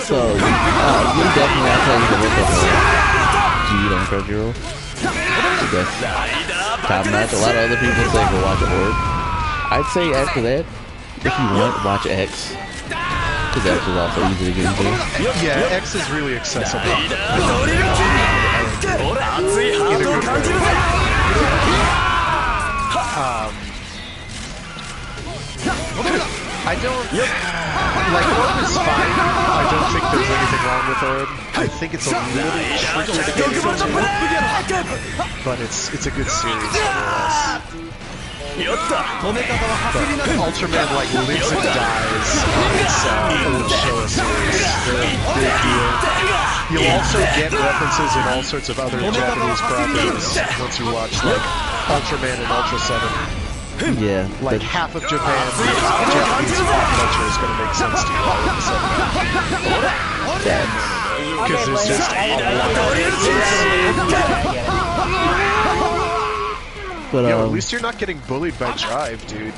[SPEAKER 2] So, you definitely have to look at Geed on Crunchyroll. That's top notch. A lot of other people say go watch Orb. I'd say after that, if you want, watch X. Because X is also easy to get into.
[SPEAKER 4] Yeah, X is really accessible. I don't like Orb is fine. I don't think there's anything wrong with Orb. I think it's a little trickier to get into, but it's a good series nonetheless. But Ultraman like lives and dies on its old show series. They're a big deal. You'll also get references in all sorts of other Japanese properties once you watch like Ultraman and Ultra 7.
[SPEAKER 2] Yeah.
[SPEAKER 4] Like half of Japan's Japanese pop culture is going to make sense to you all of a sudden. Because there's just a lot of
[SPEAKER 2] But
[SPEAKER 4] yo, at least you're not getting bullied by Drive, dude.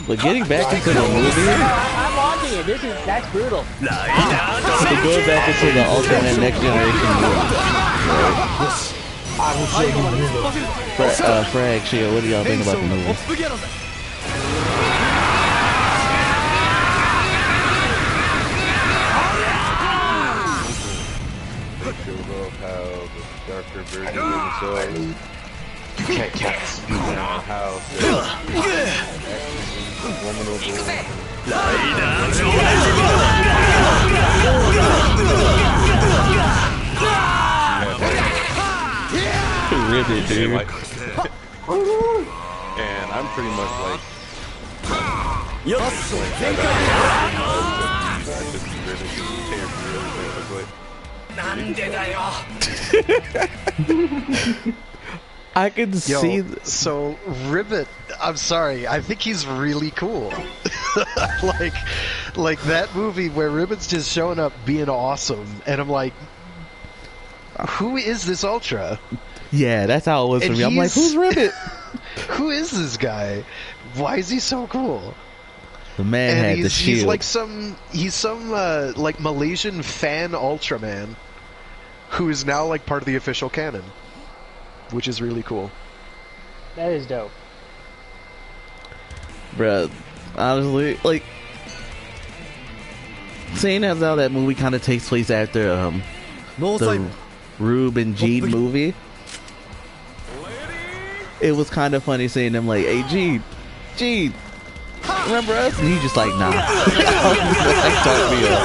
[SPEAKER 2] But getting back into the movie,
[SPEAKER 5] I'm watching it. That's brutal.
[SPEAKER 2] So going back into the Ultraman Next Generation movie, Frag, Shia, what do y'all think about the movie?
[SPEAKER 6] They showed off how the darker version of themselves. You can't catch how
[SPEAKER 2] Ribbit, dude.
[SPEAKER 6] And I'm pretty much like
[SPEAKER 2] I can see.
[SPEAKER 4] So Ribbit, I'm sorry, I think he's really cool. like that movie where Ribbit's just showing up being awesome, and I'm like, who is this Ultra?
[SPEAKER 2] Yeah, that's how it was for me. I'm like, who's Ribbit?
[SPEAKER 4] Who is this guy? Why is he so cool?
[SPEAKER 2] The man had the shield.
[SPEAKER 4] He's some like Malaysian fan Ultraman who is now like part of the official canon, which is really cool.
[SPEAKER 5] That is dope.
[SPEAKER 2] Bruh, honestly, like, seeing as how that movie kind of takes place after the Rube and Geed movie, it was kind of funny seeing them like, hey, Geed, remember us? And he just like, nah. Talk me up.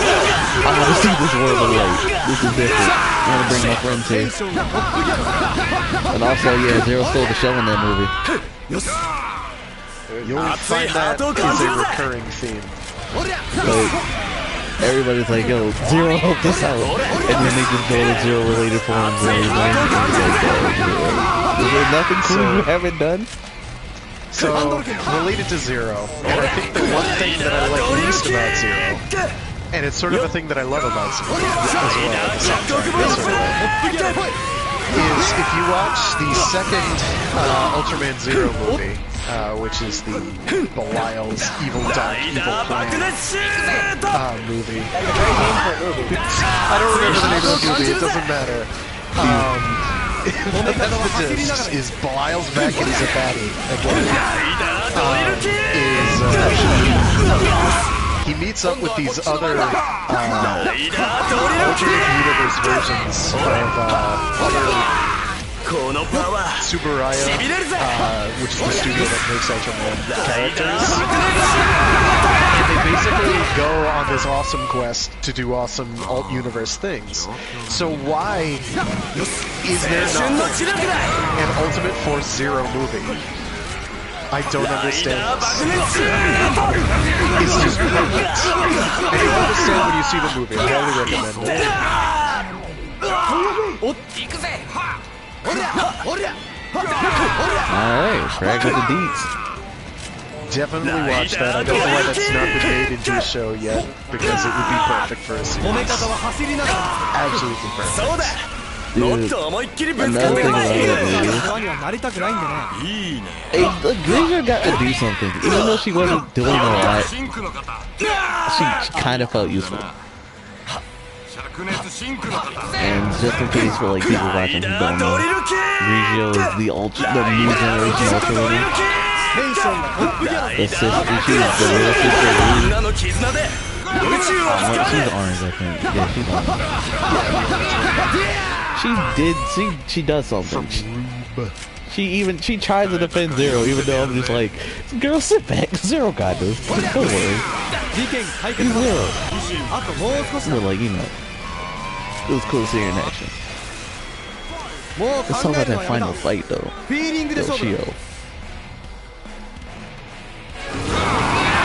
[SPEAKER 2] I want to see this world of light. This is different. I want to bring my friends here. And also, yeah, Zero stole the show in that movie.
[SPEAKER 4] You'll find that is a recurring theme.
[SPEAKER 2] Like, everybody's like, yo, Zero helped us out. And then they just go to Zero related forums and everything. Is there nothing cool you haven't done?
[SPEAKER 4] So, related to Zero, and I think the one thing that I like least about Zero, and it's sort of a thing that I love about Zero as well at the same time, is if you watch the second Ultraman Zero movie, which is the Belial's Evil Dark Evil Plan movie. I don't remember the name of the movie, it doesn't matter. That's the gist, is Belial's back and he's a baddie again. He meets up with these other alternate universe versions of other Tsuburaya, which is the studio that makes Ultraman characters. And they basically go on this awesome quest to do awesome alt-universe things. So why is there not an Ultimate Force Zero movie? I don't understand this. It's just perfect. And you'll understand when you see the movie. I highly recommend it.
[SPEAKER 2] Alright, Frag with the deets.
[SPEAKER 4] Definitely watch that. I don't know why that's not been made into a show yet, because it would be perfect for a series. Absolutely perfect.
[SPEAKER 2] Dude, another thing about that movie. Hey, Grisha got to do something. Even though she wasn't doing a lot, she kind of felt useful. And just in case for like people watching who don't know, Grigio is the new generation Ultra Woman. The sister, she's the little sister of she's orange, I think. Yeah, she's orange. She does something. She tries to defend Zero, even though I'm just like, girl, sit back. Zero got this. Don't worry. He's Zero. But like, you know, it was cool to see her in action. Let's talk about that final fight, though. Shio.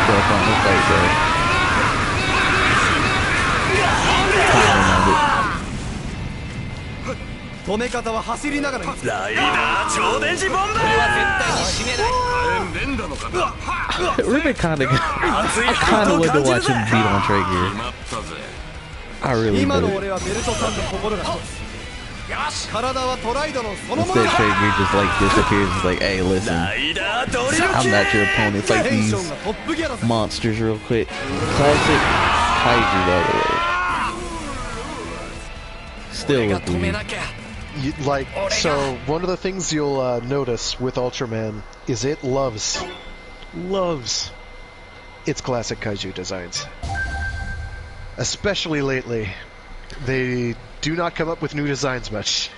[SPEAKER 2] That final fight, bro. It would be kind of good. I kind of wanted to watch him beat on Trigger. I really did. Instead, Trigger just like disappears. It's like, hey, listen, I'm not your opponent. Fight these monsters real quick. Classic Kaiju, by the way. Still with me.
[SPEAKER 4] So one of the things you'll notice with Ultraman is it loves its classic kaiju designs. Especially lately, they do not come up with new designs much.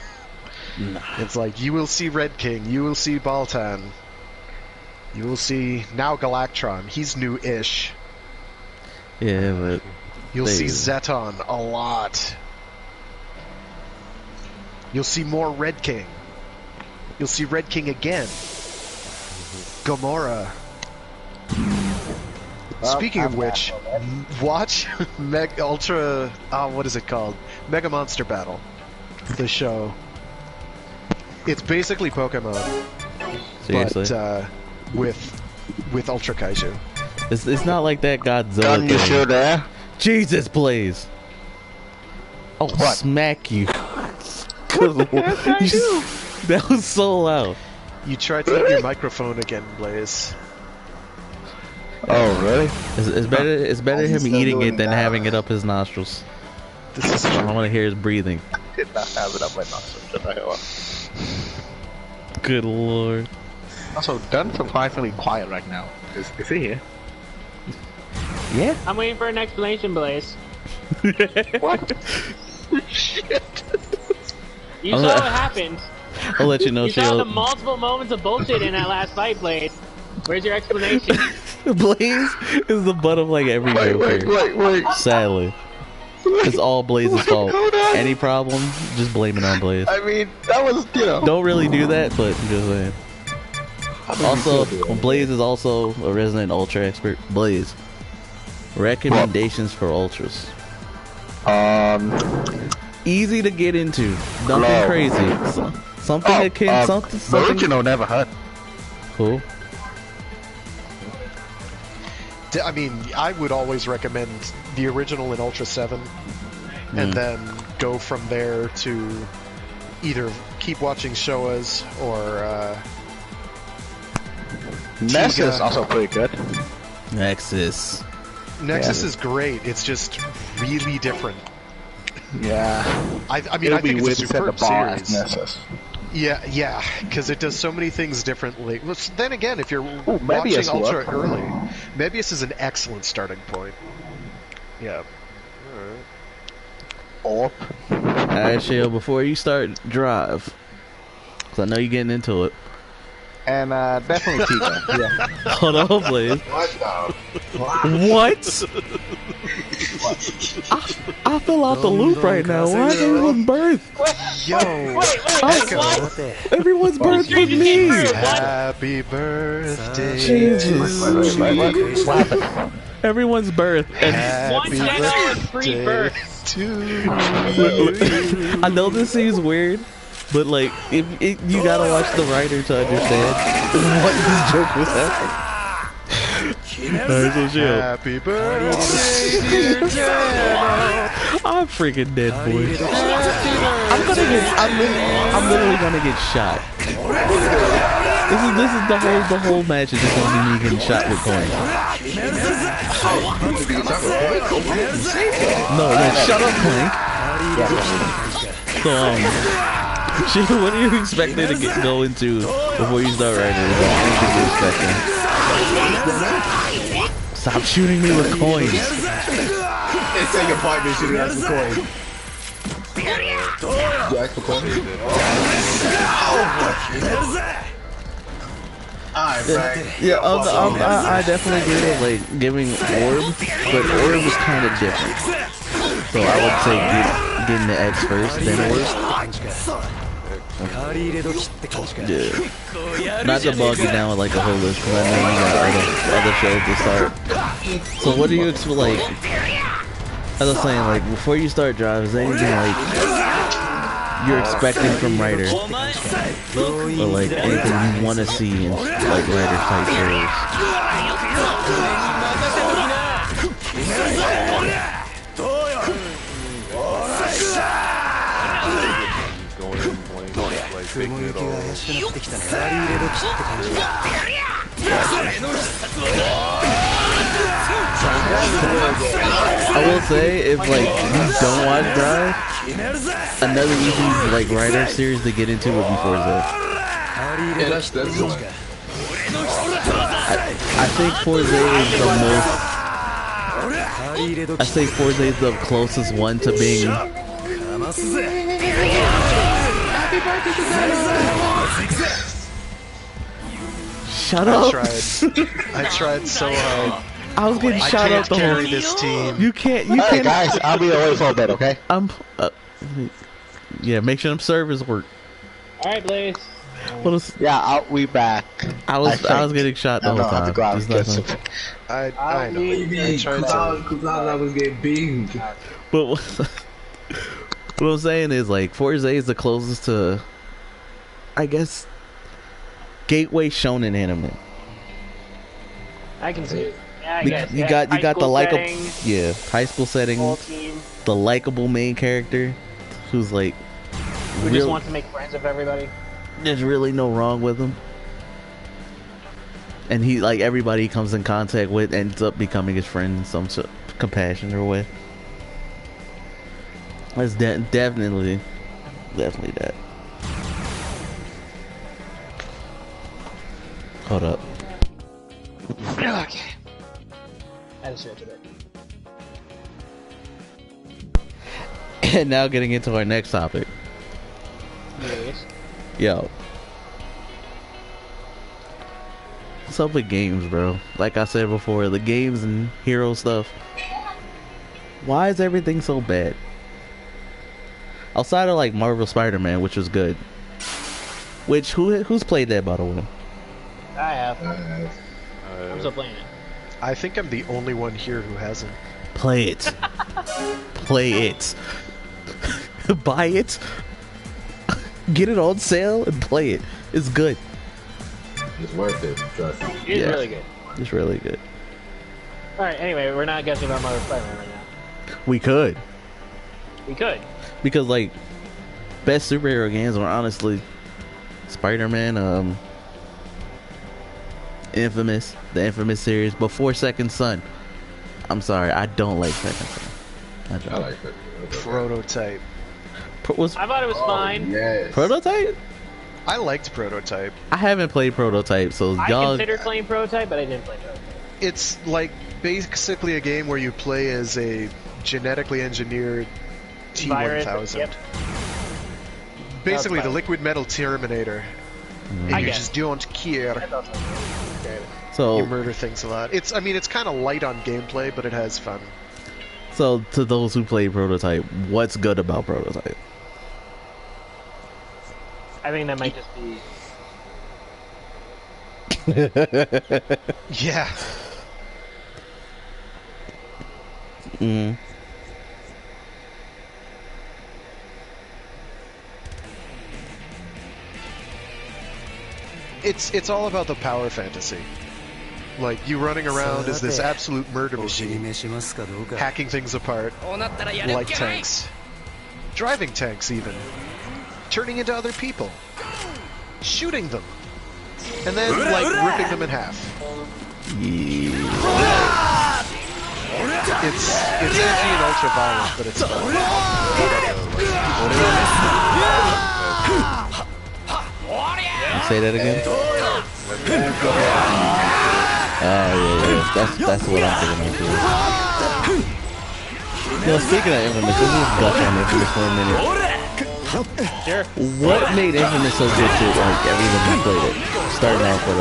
[SPEAKER 4] Nah. It's like you will see Red King, you will see Baltan, you will see now Galactron. He's new-ish.
[SPEAKER 2] Yeah, but
[SPEAKER 4] you'll see Zeton a lot. You'll see more Red King. You'll see Red King again. Gamora. Speaking of which, watch what is it called? Mega Monster Battle. The show. It's basically Pokemon.
[SPEAKER 2] Seriously?
[SPEAKER 4] But with Ultra Kaiju.
[SPEAKER 2] It's not like that Godzilla thing.
[SPEAKER 3] You sure there?
[SPEAKER 2] Jesus, Blaze. Oh, what? Smack you. That was so loud.
[SPEAKER 4] You tried to hit your microphone again, Blaze.
[SPEAKER 3] Oh, really?
[SPEAKER 2] It's better him eating it than having it up his nostrils.
[SPEAKER 4] This is true.
[SPEAKER 2] I want to hear his breathing.
[SPEAKER 3] I did not have it up my nostrils.
[SPEAKER 2] Good lord.
[SPEAKER 3] Also, Dun's surprisingly quiet right now. Is he here?
[SPEAKER 2] Yeah.
[SPEAKER 5] I'm waiting for an explanation, Blaze.
[SPEAKER 3] What? Shit.
[SPEAKER 5] You saw what happened.
[SPEAKER 2] I'll let you know.
[SPEAKER 5] You saw the multiple moments of bullshit in that last fight, Blaze. Where's your explanation?
[SPEAKER 2] Blaze is the butt of like every joke here.
[SPEAKER 3] Wait.
[SPEAKER 2] Sadly. It's all Blaze's fault. Any problem, just blame it on Blaze.
[SPEAKER 3] I mean, that was, you know.
[SPEAKER 2] Don't really do that, but I'm just saying. Also, Blaze is also a resident Ultra expert. Blaze. Recommendations for Ultras. Easy to get into. Nothing crazy. Something akin, something.
[SPEAKER 3] Original never had.
[SPEAKER 2] Cool.
[SPEAKER 4] I mean, I would always recommend the original in Ultra 7, and then go from there to either keep watching Showas or
[SPEAKER 3] Nexus is also pretty good.
[SPEAKER 2] Nexus
[SPEAKER 4] is great. It's just really different.
[SPEAKER 3] Yeah.
[SPEAKER 4] I mean, I think it's a superb series. Yeah, because it does so many things differently. Well, then again, if you're watching Ultra early, Mebius is an excellent starting point. Yeah.
[SPEAKER 2] Alright, Shale, before you start drive, Cause I know you're getting into it.
[SPEAKER 3] And definitely Tiga. Yeah.
[SPEAKER 2] Hold on, please. What? I fell out the loop right now. Why is everyone's birth?
[SPEAKER 4] Yo,
[SPEAKER 2] Everyone's birth for me.
[SPEAKER 4] Happy birthday.
[SPEAKER 2] Jesus.
[SPEAKER 3] What happened?
[SPEAKER 2] Everyone's birth. And
[SPEAKER 5] One free birth.
[SPEAKER 2] I know this seems weird, but like, you gotta watch the writer to understand what this joke was happening. Alright, so chill.
[SPEAKER 4] Happy birthday, dear Dad.
[SPEAKER 2] I'm freaking dead, boy. I'm literally gonna get shot. This is the whole match is just gonna be me getting shot with coins. No, shut up, Clank. So, shit, what are you expecting to go into before you start writing? What are you expecting? Stop shooting me with coins.
[SPEAKER 1] It's like your partner shooting us with coins. You ask for coins?
[SPEAKER 2] Yeah, I definitely agree with like giving orb, but orb is kind of different. So I would say getting the X first, then orb. Yeah. Not to bog you down with like a whole list, because I know you got other shows to start. So what do you expect, like, as I was saying, like, before you start Drive, is there anything like you're expecting from Writer? Or like anything you want to see in like Writer type series? I will say, if like you don't watch Drive, another easy like writer series to get into would be Forza. I think Forza is the most. I say Forza is the closest one to being. Shut up!
[SPEAKER 4] I tried so hard.
[SPEAKER 2] I was getting shot up the whole
[SPEAKER 4] carry this team.
[SPEAKER 2] You can't.
[SPEAKER 3] Hey guys, I'll be away for a bit, okay?
[SPEAKER 2] Yeah, make sure them servers work.
[SPEAKER 5] All right, Blaze.
[SPEAKER 3] Yeah, I'll be back.
[SPEAKER 2] I was getting shot the whole time.
[SPEAKER 3] I have to go out and get some.
[SPEAKER 4] I know. I tried to.
[SPEAKER 1] I was getting beamed.
[SPEAKER 2] But what I'm saying is, like, Forza is the closest to, I guess, gateway shonen anime.
[SPEAKER 5] I can see it. Yeah, I guess.
[SPEAKER 2] You got the likable,
[SPEAKER 5] settings,
[SPEAKER 2] high school setting, the likable main character, who's like,
[SPEAKER 5] who just wants to make friends with everybody.
[SPEAKER 2] There's really no wrong with him, and he like everybody he comes in contact with ends up becoming his friend in some sort of compassionate way. That's definitely that. Hold up.
[SPEAKER 5] Okay. I had to stretch it.
[SPEAKER 2] And now getting into our next topic.
[SPEAKER 5] Yes.
[SPEAKER 2] Yo. What's up with games, bro? Like I said before, the games and hero stuff. Why is everything so bad? Outside of like Marvel Spider-Man, which was good. Which who's played that, by the way?
[SPEAKER 5] I have. I'm still playing it.
[SPEAKER 4] I think I'm the only one here who hasn't.
[SPEAKER 2] Play it. Play it. Buy it. Get it on sale and play it. It's good.
[SPEAKER 1] It's worth it. Trust me.
[SPEAKER 5] It's really good.
[SPEAKER 2] It's really good.
[SPEAKER 5] Alright, anyway, we're not guessing about Marvel Spider-Man right now.
[SPEAKER 2] We could.
[SPEAKER 5] We could.
[SPEAKER 2] Because, like, best superhero games were honestly Spider-Man, Infamous, the Infamous series, before Second Son. I'm sorry, I don't like Second Son.
[SPEAKER 1] I like it.
[SPEAKER 4] Prototype.
[SPEAKER 5] I thought it was fine.
[SPEAKER 1] Yes.
[SPEAKER 2] Prototype?
[SPEAKER 4] I liked Prototype.
[SPEAKER 2] I haven't played Prototype, so
[SPEAKER 5] I
[SPEAKER 2] y'all...
[SPEAKER 5] considered playing Prototype, but I didn't play Prototype.
[SPEAKER 4] It's like basically a game where you play as a genetically engineered T-1000.
[SPEAKER 5] Yep.
[SPEAKER 4] basically the liquid metal Terminator. And you just don't care.
[SPEAKER 2] So
[SPEAKER 4] you murder things a lot. It's kind of light on gameplay, but it has fun.
[SPEAKER 2] So to those who play Prototype, what's good about Prototype?
[SPEAKER 5] I think that might just be.
[SPEAKER 4] Yeah.
[SPEAKER 2] Mm.
[SPEAKER 4] It's all about the power fantasy. Like, you running around as this absolute murder machine, hacking things apart, like tanks. Driving tanks, even. Turning into other people. Shooting them. And then, like, ripping them in half.
[SPEAKER 2] Yeah.
[SPEAKER 4] It's edgy and ultra-violent, but it's fun.
[SPEAKER 2] Say that again? Yeah. That's what I'm thinking of. Yo, speaking of Infamous, let's just gush on Infamous for a minute.
[SPEAKER 5] Sure.
[SPEAKER 2] What made Infamous so good to like everyone who played it? Starting out with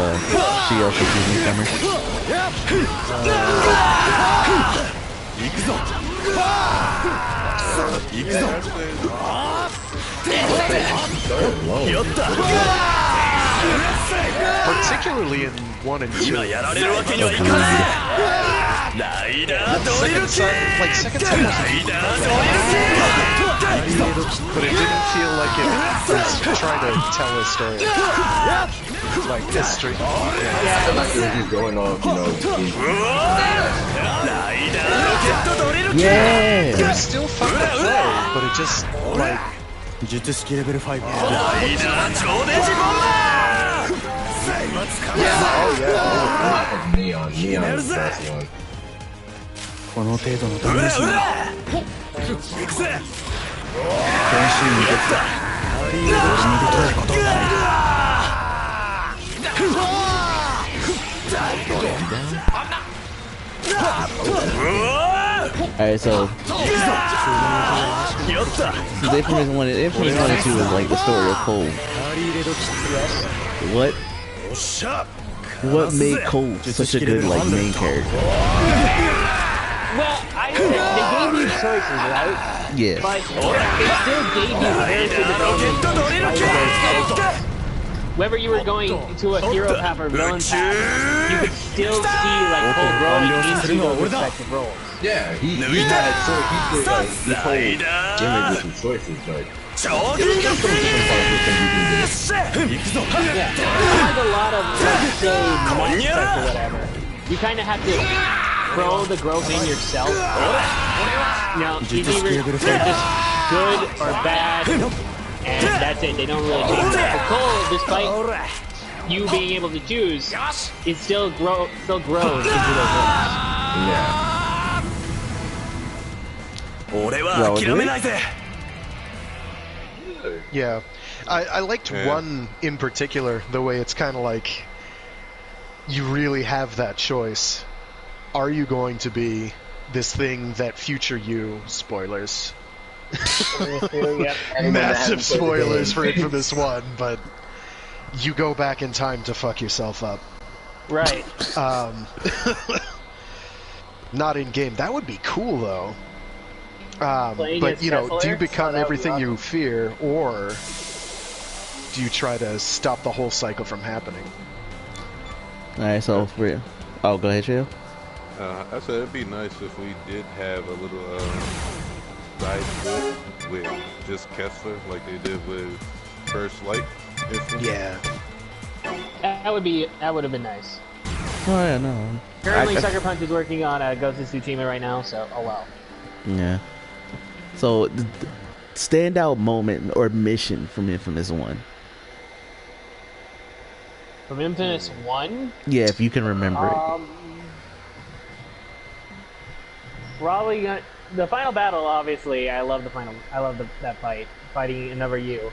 [SPEAKER 2] CL for newcomers.
[SPEAKER 4] Particularly in 1 and 2. Second Son but it didn't feel like it was trying to tell a story. Like history.
[SPEAKER 1] I feel like it was just going off,
[SPEAKER 2] Yeah!
[SPEAKER 4] It was still fun to play, but it just, like...
[SPEAKER 1] Neon is the best one.
[SPEAKER 2] Alright, so the Infamous 1 and 2 is like the story of Cole. What made Cole such a good like main character?
[SPEAKER 5] Well, they gave you choices, right?
[SPEAKER 2] Yeah.
[SPEAKER 5] But it still gave you character development. Whether you were going to a hero path or villain path, you could still see like Cole growing into those respective roles.
[SPEAKER 1] Yeah, he had this whole gimmick with his choices, but
[SPEAKER 5] Unlike a lot of, let's say, mindset or whatever, you kind of have to grow the growth in yourself. You know, either they're just good or bad, and that's it. They don't really change that. But Cole, despite you being able to choose, it still grows into those roles.
[SPEAKER 1] yeah.
[SPEAKER 4] Yeah. I liked 1 in particular, the way it's kind of like you really have that choice. Are you going to be this thing that future you, spoilers, massive spoilers for Infamous 1, but you go back in time to fuck yourself up.
[SPEAKER 5] Right.
[SPEAKER 4] Not in game. That would be cool, though. But, you know, do you become everything you fear, or do you try to stop the whole cycle from happening?
[SPEAKER 2] Alright, so for real. Oh, go ahead, Chill.
[SPEAKER 6] I said it'd be nice if we did have a little side quest with just Kessler, like they did with First Light.
[SPEAKER 4] Yeah.
[SPEAKER 5] That would have been nice.
[SPEAKER 2] Oh yeah, no.
[SPEAKER 5] Currently, Sucker Punch is working on Ghost of Tsushima right now, so oh well.
[SPEAKER 2] Yeah. So, standout moment or mission from Infamous 1?
[SPEAKER 5] From Infamous 1?
[SPEAKER 2] Yeah, if you can remember it.
[SPEAKER 5] Probably the final battle. Obviously, I love that fight, fighting another you.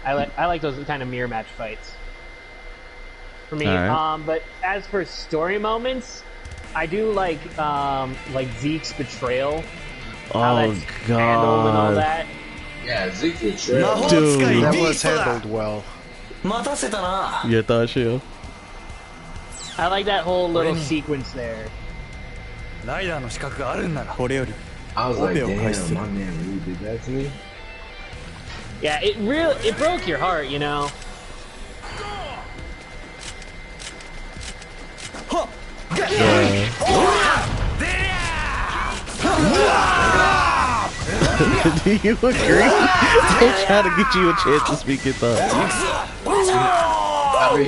[SPEAKER 5] I like those kind of mirror match fights. For me,
[SPEAKER 2] right.
[SPEAKER 5] But as for story moments, I do like Zeke's betrayal. How that's handled and all that.
[SPEAKER 1] Yeah, Zeke's betrayal.
[SPEAKER 2] Dude.
[SPEAKER 4] That was handled well.
[SPEAKER 2] You thought so?
[SPEAKER 5] I like that whole little sequence there.
[SPEAKER 8] I was like, damn, my
[SPEAKER 1] man really did that to me.
[SPEAKER 5] Yeah, it broke your heart, you know.
[SPEAKER 2] Do you agree? I'm trying to get you a chance to speak your thoughts.
[SPEAKER 1] I mean,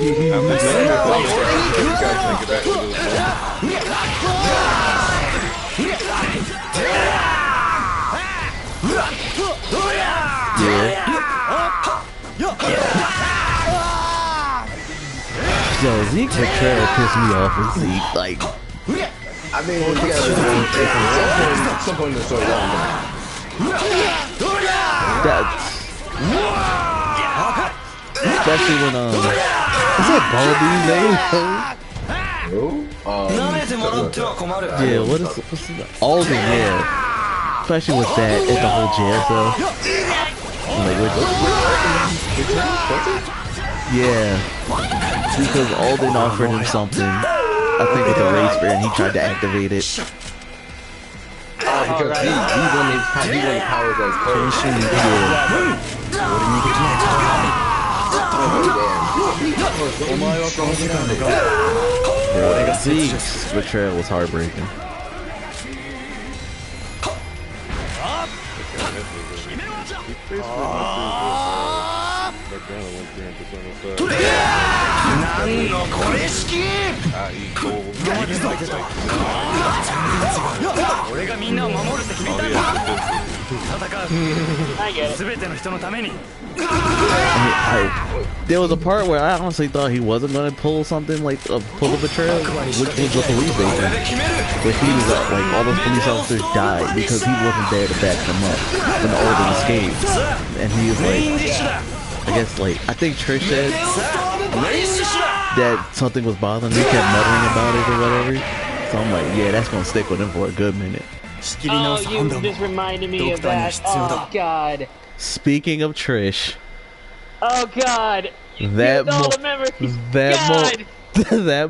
[SPEAKER 2] Yo, Zeke's betrayal pissed me off with Zeke. Like,
[SPEAKER 1] I mean, you gotta at some point in the story,
[SPEAKER 2] that's especially when is that Baldy's name? Yeah, what's Alden? Yeah, especially with that at the whole jail cell. Yeah, because Alden offered him something. I think with a race fair, and he tried to activate it.
[SPEAKER 1] Because he won his powers as coach.
[SPEAKER 2] Yeah. Zeke's betrayal was heartbreaking. There was a part where I honestly thought he wasn't going to pull something like pull a betrayal, which was the police station. But he was like all those police officers died because he wasn't there to back them up when Alden escaped, and he was like, I guess like I think Trish said that something was bothering him. He kept muttering about it or whatever. So I'm like, yeah, that's gonna stick with him for a good minute.
[SPEAKER 5] Oh, you just reminded me of that. Oh God.
[SPEAKER 2] Speaking of Trish.
[SPEAKER 5] Oh God.
[SPEAKER 2] That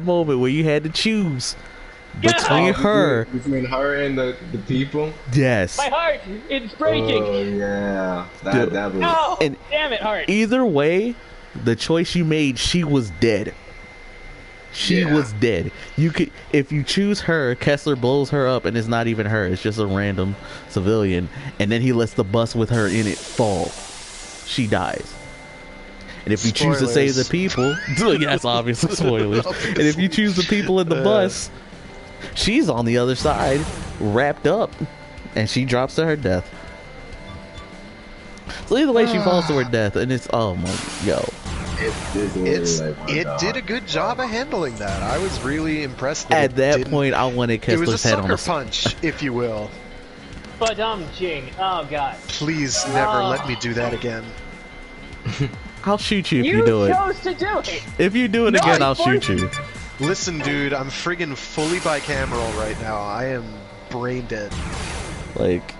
[SPEAKER 2] moment where you had to choose between her
[SPEAKER 1] and the people.
[SPEAKER 2] Yes.
[SPEAKER 5] My heart, it's breaking.
[SPEAKER 1] Oh yeah, that was.
[SPEAKER 5] Oh, damn it, heart.
[SPEAKER 2] Either way, the choice you made, she was dead. She was dead. You could, if you choose her, Kessler blows her up, and it's not even her. It's just a random civilian, and then he lets the bus with her in it fall. She dies. And if you choose to save the people, yes, obviously spoilers. And if you choose the people in the bus, she's on the other side, wrapped up, and she drops to her death. So either way, she falls to her death, and it's
[SPEAKER 4] It did a good job of handling that. I was really impressed.
[SPEAKER 2] At that point, I wanted Kessler's head on
[SPEAKER 4] a sucker punch, if you will.
[SPEAKER 5] But Jing, oh God!
[SPEAKER 4] Please never let me do that again.
[SPEAKER 2] I'll shoot you if you do it.
[SPEAKER 5] You chose to do it.
[SPEAKER 2] If you do it again, I'll shoot you.
[SPEAKER 4] Listen, dude, I'm friggin' fully bicameral right now. I am brain dead.
[SPEAKER 2] Like,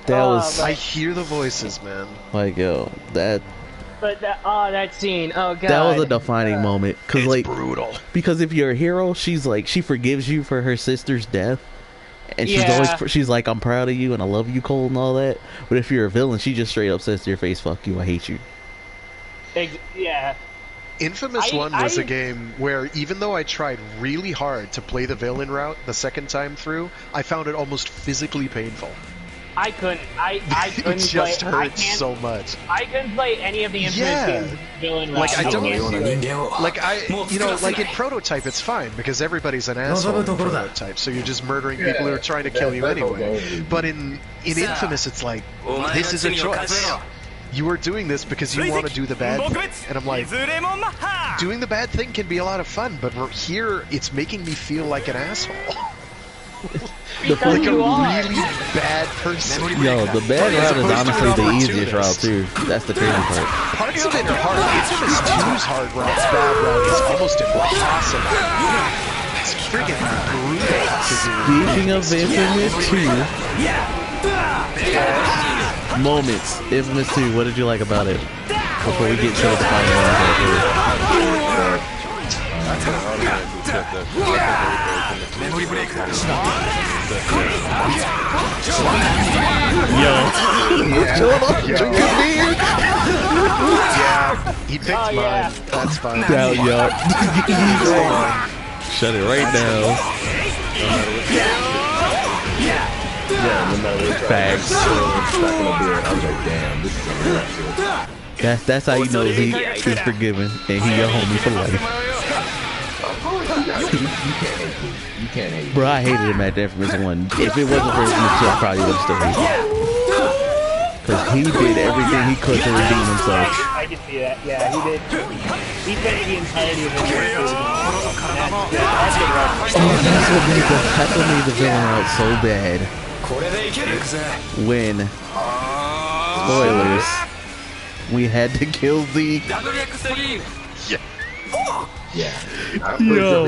[SPEAKER 2] that was.
[SPEAKER 4] I hear the voices, man.
[SPEAKER 2] Like, yo, that.
[SPEAKER 5] But that scene, oh God.
[SPEAKER 2] That was a defining moment. Cause
[SPEAKER 4] it's
[SPEAKER 2] like,
[SPEAKER 4] brutal.
[SPEAKER 2] Because if you're a hero, she's like, she forgives you for her sister's death. And she's like, I'm proud of you and I love you, Cole, and all that. But if you're a villain, she just straight up says to your face, fuck you, I hate you.
[SPEAKER 5] Yeah.
[SPEAKER 4] Infamous 1 was a game where even though I tried really hard to play the villain route the second time through, I found it almost physically painful.
[SPEAKER 5] I couldn't. I couldn't
[SPEAKER 4] it just hurt so much.
[SPEAKER 5] I couldn't play any of the Infamous games villain route.
[SPEAKER 4] Like I don't like in Prototype it's fine because everybody's an asshole in Prototype, so you're just murdering people who are trying to kill you anyway. But in Infamous it's like, this is a choice. You are doing this because you want to do the bad thing. And I'm like, doing the bad thing can be a lot of fun, but here it's making me feel like an asshole. Like a really bad person.
[SPEAKER 2] Yo, the bad route is honestly the easiest route too. That's the crazy part.
[SPEAKER 4] Parts of it are hard. Infamous 2's hard route, bad route is almost impossible. It's friggin' brutal to do.
[SPEAKER 2] Speaking of Infamous 2, moments. Infamous 2, what did you like about it? Before we get to the final Yo, what's going on? Drinking beer?
[SPEAKER 4] Yeah, he picked mine. That's fine.
[SPEAKER 2] Down, yo. Shut it right now.
[SPEAKER 1] Yeah, no matter what.
[SPEAKER 2] Facts.
[SPEAKER 1] I was like, damn, this is a real shit.
[SPEAKER 2] That's how you know Zeke is forgiven and he your homie for life.
[SPEAKER 1] You can't hate.
[SPEAKER 2] Bro, I hated him at the Infamous 1. If it wasn't for Infamous 2, I probably would have still hated him. Because he did everything he could to redeem himself.
[SPEAKER 5] I can see that. Yeah, he did. He spent the entirety of the game.
[SPEAKER 2] That's what made the villain out so bad. When, spoilers, we had to kill Zeke.
[SPEAKER 1] Yeah.
[SPEAKER 2] Yo.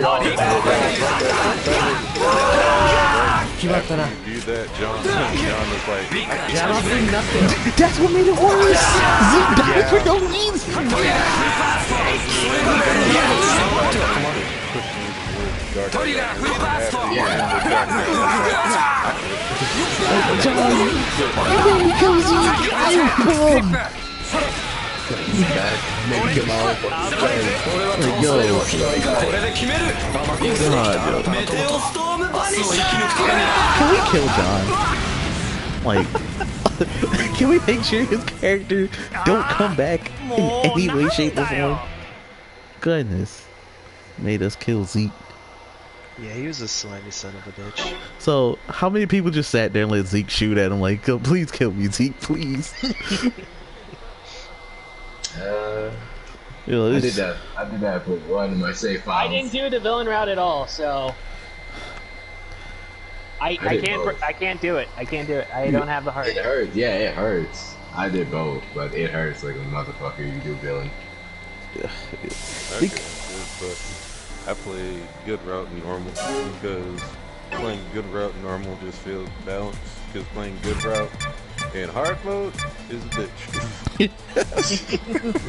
[SPEAKER 6] Do that, John. John is like,
[SPEAKER 2] That's what made it worse. Zeke died for no reason. John, you made me kill Zeke. I will come.
[SPEAKER 1] Make him all
[SPEAKER 2] Yo. Can we kill John? Like, can we make sure his character don't come back in any way, shape, or form? Goodness. Made us kill Zeke.
[SPEAKER 4] Yeah, he was a slimy son of a bitch.
[SPEAKER 2] So, how many people just sat there and let Zeke shoot at him like, please kill me, Zeke, please?
[SPEAKER 1] I did that for one of my save files.
[SPEAKER 5] I didn't do the villain route at all, so I can't do it. I can't do it. I don't have the heart.
[SPEAKER 1] It hurts. Yeah, it hurts. I did both, but it hurts like a motherfucker. You do villain.
[SPEAKER 6] I play good route and normal because playing good route and normal just feels balanced. Because playing good route in hard mode is a bitch.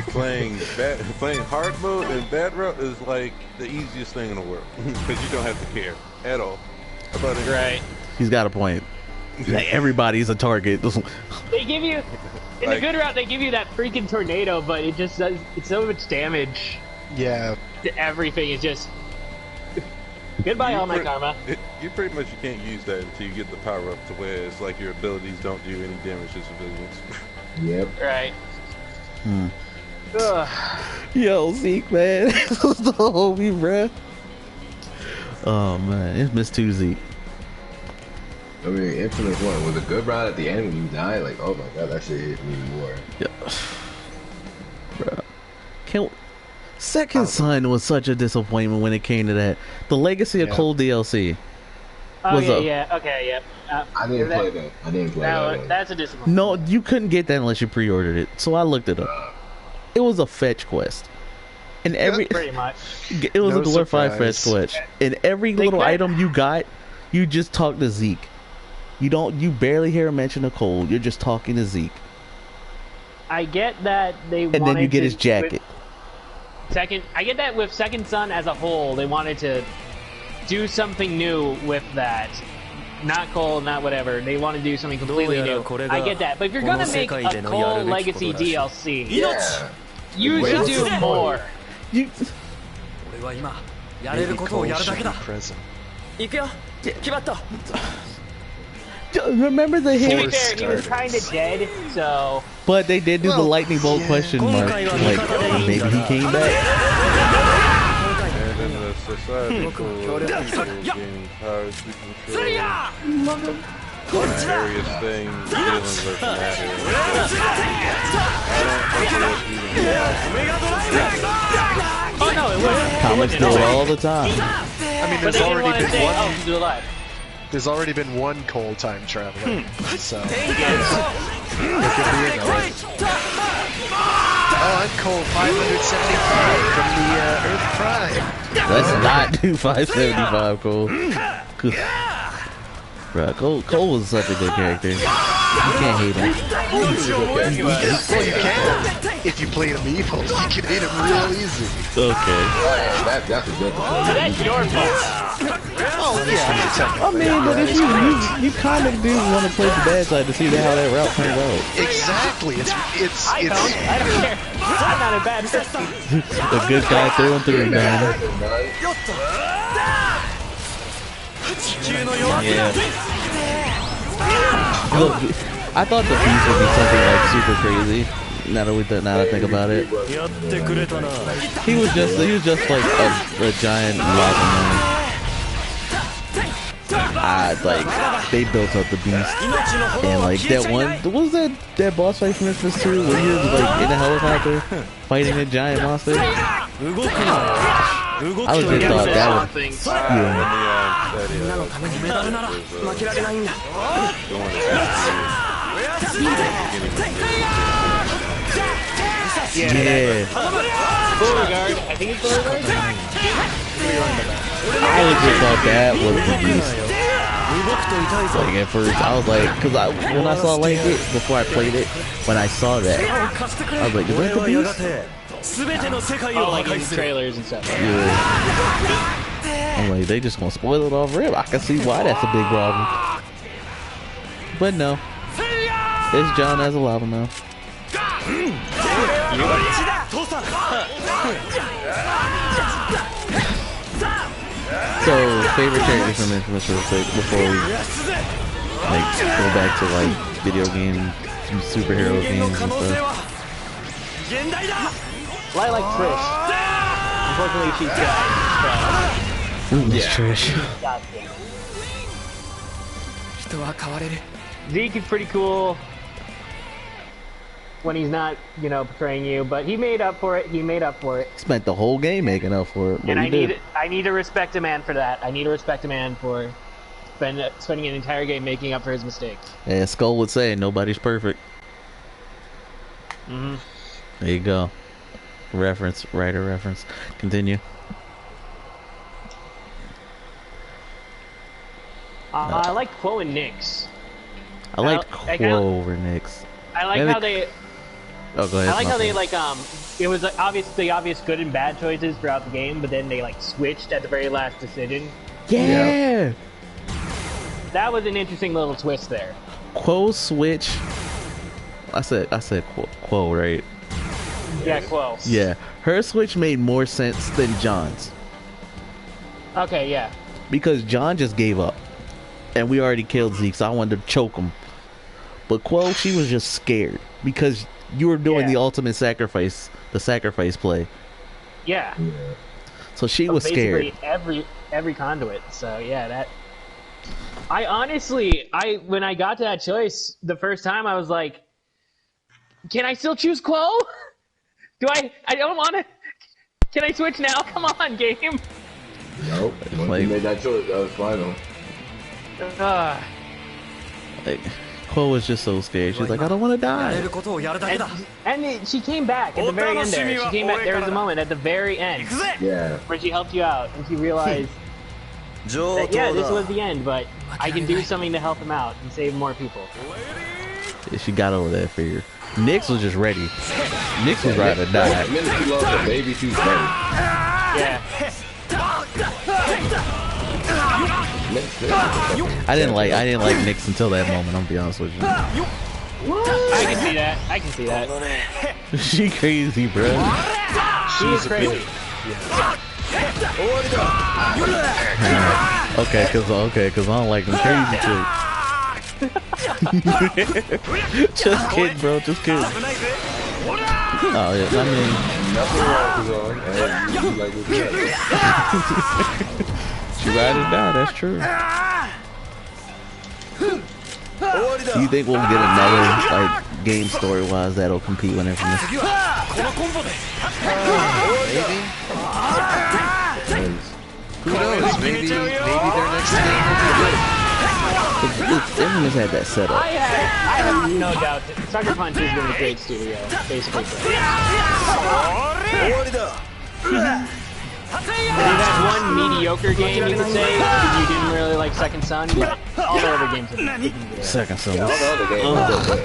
[SPEAKER 6] playing hard mode and bad route is like the easiest thing in the world because you don't have to care at all about it.
[SPEAKER 5] Right.
[SPEAKER 2] He's got a point. Like, everybody's a target.
[SPEAKER 5] They give you in the good route. They give you that freaking tornado, but it just does. It's so much damage.
[SPEAKER 4] Yeah.
[SPEAKER 5] To everything is just goodbye all my karma.
[SPEAKER 6] You pretty much can't use that until you get the power up to where it's like your abilities don't do any damage to civilians.
[SPEAKER 1] Yep.
[SPEAKER 5] Right.
[SPEAKER 2] Yo, Zeke, man. This was the homie, bruh. Oh, man. It's Miss 2 Zeke.
[SPEAKER 1] I mean, Infamous 1 was a good route at the end when you died. Like, oh my god, that shit hit me more.
[SPEAKER 2] Yeah. Bruh. Second Son was such a disappointment when it came to that. The Legacy of Cold DLC.
[SPEAKER 5] Oh, okay, yeah.
[SPEAKER 1] I didn't play that.
[SPEAKER 5] No, that's a disappointment.
[SPEAKER 2] No, you couldn't get that unless you pre-ordered it. So I looked it up. It was a fetch quest. And
[SPEAKER 5] pretty much.
[SPEAKER 2] It was a glorified fetch quest. And every little item you got, you just talk to Zeke. You barely hear him mention a Cold. You're just talking to Zeke.
[SPEAKER 5] I get that they
[SPEAKER 2] and then you get his jacket.
[SPEAKER 5] I get that with Second Son as a whole, they wanted to do something new with that. Not Cole, not whatever. They want to do something completely new. I get that. But if you're gonna make a Cole Legacy DLC, you should do more.
[SPEAKER 2] Remember the hint?
[SPEAKER 5] To be fair, he was kind of dead, so.
[SPEAKER 2] But they did do the lightning bolt question mark. Like, maybe he came back.
[SPEAKER 6] And then the society gaining powers to control various things dealing with matter.
[SPEAKER 5] Oh no, it wasn't.
[SPEAKER 2] Comics do it all the time.
[SPEAKER 4] I mean, there's already been one. There's already been one Cole time traveler, so. Oh, I'm Cole 575 from the Earth Prime.
[SPEAKER 2] Let's not do 575, Cole. Bro, Cole was such a good character. can't hate him.
[SPEAKER 4] Well, you can. If you play him evil, you can hit him real easy.
[SPEAKER 2] Okay.
[SPEAKER 1] That's a different
[SPEAKER 5] That's your fault.
[SPEAKER 4] Oh, yeah.
[SPEAKER 2] I mean, but if you kind of do want to play the bad side to see how that route turns out.
[SPEAKER 4] Exactly.
[SPEAKER 5] I don't care. I'm not a bad person.
[SPEAKER 2] A good guy through and through, man. Yeah. Look, I thought the beast would be something like super crazy. Now that I think about it, he was just like a giant lava man. Like they built up the beast, and like that one, what was that boss fight from Infamous 2 where he was like in a helicopter fighting a giant monster? I was just thought that was yeah.
[SPEAKER 5] Beauregard, I think it's Beauregard.
[SPEAKER 2] I just thought that was the beast. Like at first, I was like, because when I saw like it before I played it, when I saw that, I was like, is that the beast?
[SPEAKER 5] Oh, like in trailers and stuff.
[SPEAKER 2] Yeah. I'm like, they just gonna spoil it off rip. I can see why that's a big problem. But no, it's John as a lava now. So, favorite character from Infamous real quick before we like go back to like video game, superhero games and stuff.
[SPEAKER 5] Well, I like Trish. Unfortunately, she's died.
[SPEAKER 2] Ooh, Miss Trish.
[SPEAKER 5] Zeke is pretty cool when he's not, portraying you, but he made up for it.
[SPEAKER 2] Spent the whole game making up for it, but
[SPEAKER 5] and
[SPEAKER 2] he did.
[SPEAKER 5] I need to respect a man for that. I need to respect a man for spending an entire game making up for his mistakes.
[SPEAKER 2] Yeah, Skull would say, nobody's perfect.
[SPEAKER 5] Mm-hmm.
[SPEAKER 2] There you go. Writer reference. Continue.
[SPEAKER 5] I like Quo and Nyx.
[SPEAKER 2] I like Quo over Nyx.
[SPEAKER 5] I like how they...
[SPEAKER 2] Oh, go ahead.
[SPEAKER 5] I like how they, it was obvious good and bad choices throughout the game, but then they, switched at the very last decision.
[SPEAKER 2] Yeah!
[SPEAKER 5] That was an interesting little twist there.
[SPEAKER 2] Quo switch... I said Quo, right?
[SPEAKER 5] Yeah, Quo.
[SPEAKER 2] Yeah. Her switch made more sense than John's.
[SPEAKER 5] Okay, yeah.
[SPEAKER 2] Because John just gave up. And we already killed Zeke, so I wanted to choke him. But Quo, she was just scared. Because you were doing the ultimate sacrifice, the sacrifice play.
[SPEAKER 5] Yeah.
[SPEAKER 2] So she was scared.
[SPEAKER 5] Every conduit. So yeah, that. I honestly, when I got to that choice the first time, I was like, can I still choose Quo? I don't want to. Can I switch now? Come on, game.
[SPEAKER 1] Nope. Once you made that choice, that was final.
[SPEAKER 2] Like, Quo was just so scared. She's like, I don't want to die.
[SPEAKER 5] And she came back at the very end there. She came back. There was a moment at the very end.
[SPEAKER 1] Yeah.
[SPEAKER 5] Where she helped you out, and she realized that, yeah, this was the end, but I can do something to help him out and save more people.
[SPEAKER 2] Yeah, she got over that fear. Nyx was just ready. Nyx was ready to die.
[SPEAKER 1] The minute she lost her baby, she was ready.
[SPEAKER 5] Yeah.
[SPEAKER 2] I didn't like Nyx until that moment. I'm gonna be honest with you.
[SPEAKER 5] I can see that.
[SPEAKER 2] She crazy, bro.
[SPEAKER 5] She's crazy.
[SPEAKER 2] Okay, cause I don't like them crazy too. Just kidding, bro. Just kidding. Oh yeah, I mean.
[SPEAKER 1] Nothing wrong with her.
[SPEAKER 2] She ride or die, that's true. Do you think we'll get another game story-wise that'll compete with Infamous?
[SPEAKER 4] Maybe. Who knows? Maybe their next game will be good.
[SPEAKER 2] Infamous had that setup.
[SPEAKER 5] I have no doubt that Sucker Punch has been a great studio, basically. had one mediocre game, you could say, if you didn't really like Second Son, but all the other games have been good.
[SPEAKER 2] Second Son.
[SPEAKER 1] Yeah, all the other games are good.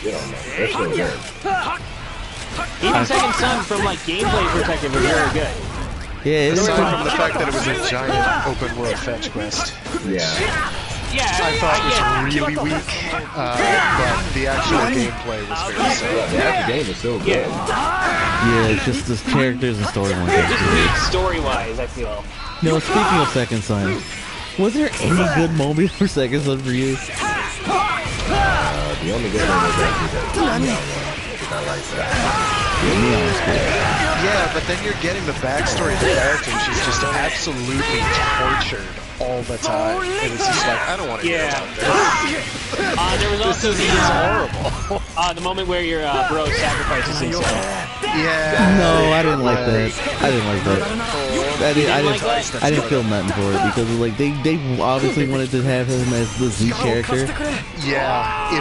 [SPEAKER 1] You know, they're still good.
[SPEAKER 5] Even Second Son, from like gameplay perspective, was very good.
[SPEAKER 2] Yeah, it's
[SPEAKER 4] aside from the fact that it was a giant open world fetch quest.
[SPEAKER 1] Yeah.
[SPEAKER 5] Yeah,
[SPEAKER 4] I thought it was really weak, but the actual gameplay was very solid.
[SPEAKER 1] The actual game is still good.
[SPEAKER 2] Yeah, it's just the characters and story ones.
[SPEAKER 5] It's just weak story-wise, I feel.
[SPEAKER 2] No, speaking of Second Son, was there any good moment for Second Son for you?
[SPEAKER 1] The only good one was actually that Neon one, because I like that.
[SPEAKER 4] Yeah, but then you're getting the backstory of the character. She's just absolutely tortured all the time, and it's just like, I don't want to hear about this.
[SPEAKER 5] There was also
[SPEAKER 4] This is horrible.
[SPEAKER 5] the moment where your bro sacrifices himself.
[SPEAKER 4] Yeah.
[SPEAKER 2] No, I didn't like that. I didn't like that. I didn't feel nothing for it because like they obviously wanted to have him as the Z character.
[SPEAKER 4] Yeah,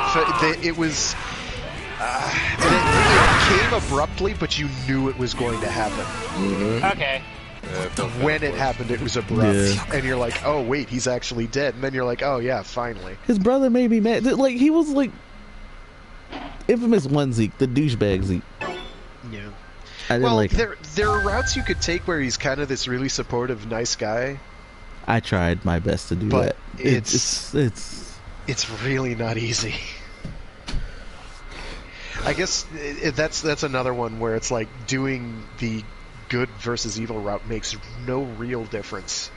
[SPEAKER 4] it was. It came abruptly, but you knew it was going to happen.
[SPEAKER 1] Mm-hmm.
[SPEAKER 5] Okay.
[SPEAKER 4] When it happened, it was abrupt, and you're like, "Oh wait, he's actually dead." And then you're like, "Oh yeah, finally."
[SPEAKER 2] His brother made me mad. Like he was like infamous one Zeke, the douchebag Zeke.
[SPEAKER 4] Yeah.
[SPEAKER 2] I didn't like.
[SPEAKER 4] there are routes you could take where he's kind of this really supportive, nice guy.
[SPEAKER 2] I tried my best to do
[SPEAKER 4] But
[SPEAKER 2] that.
[SPEAKER 4] It's really not easy. I guess that's another one where it's like doing the good versus evil route makes no real difference.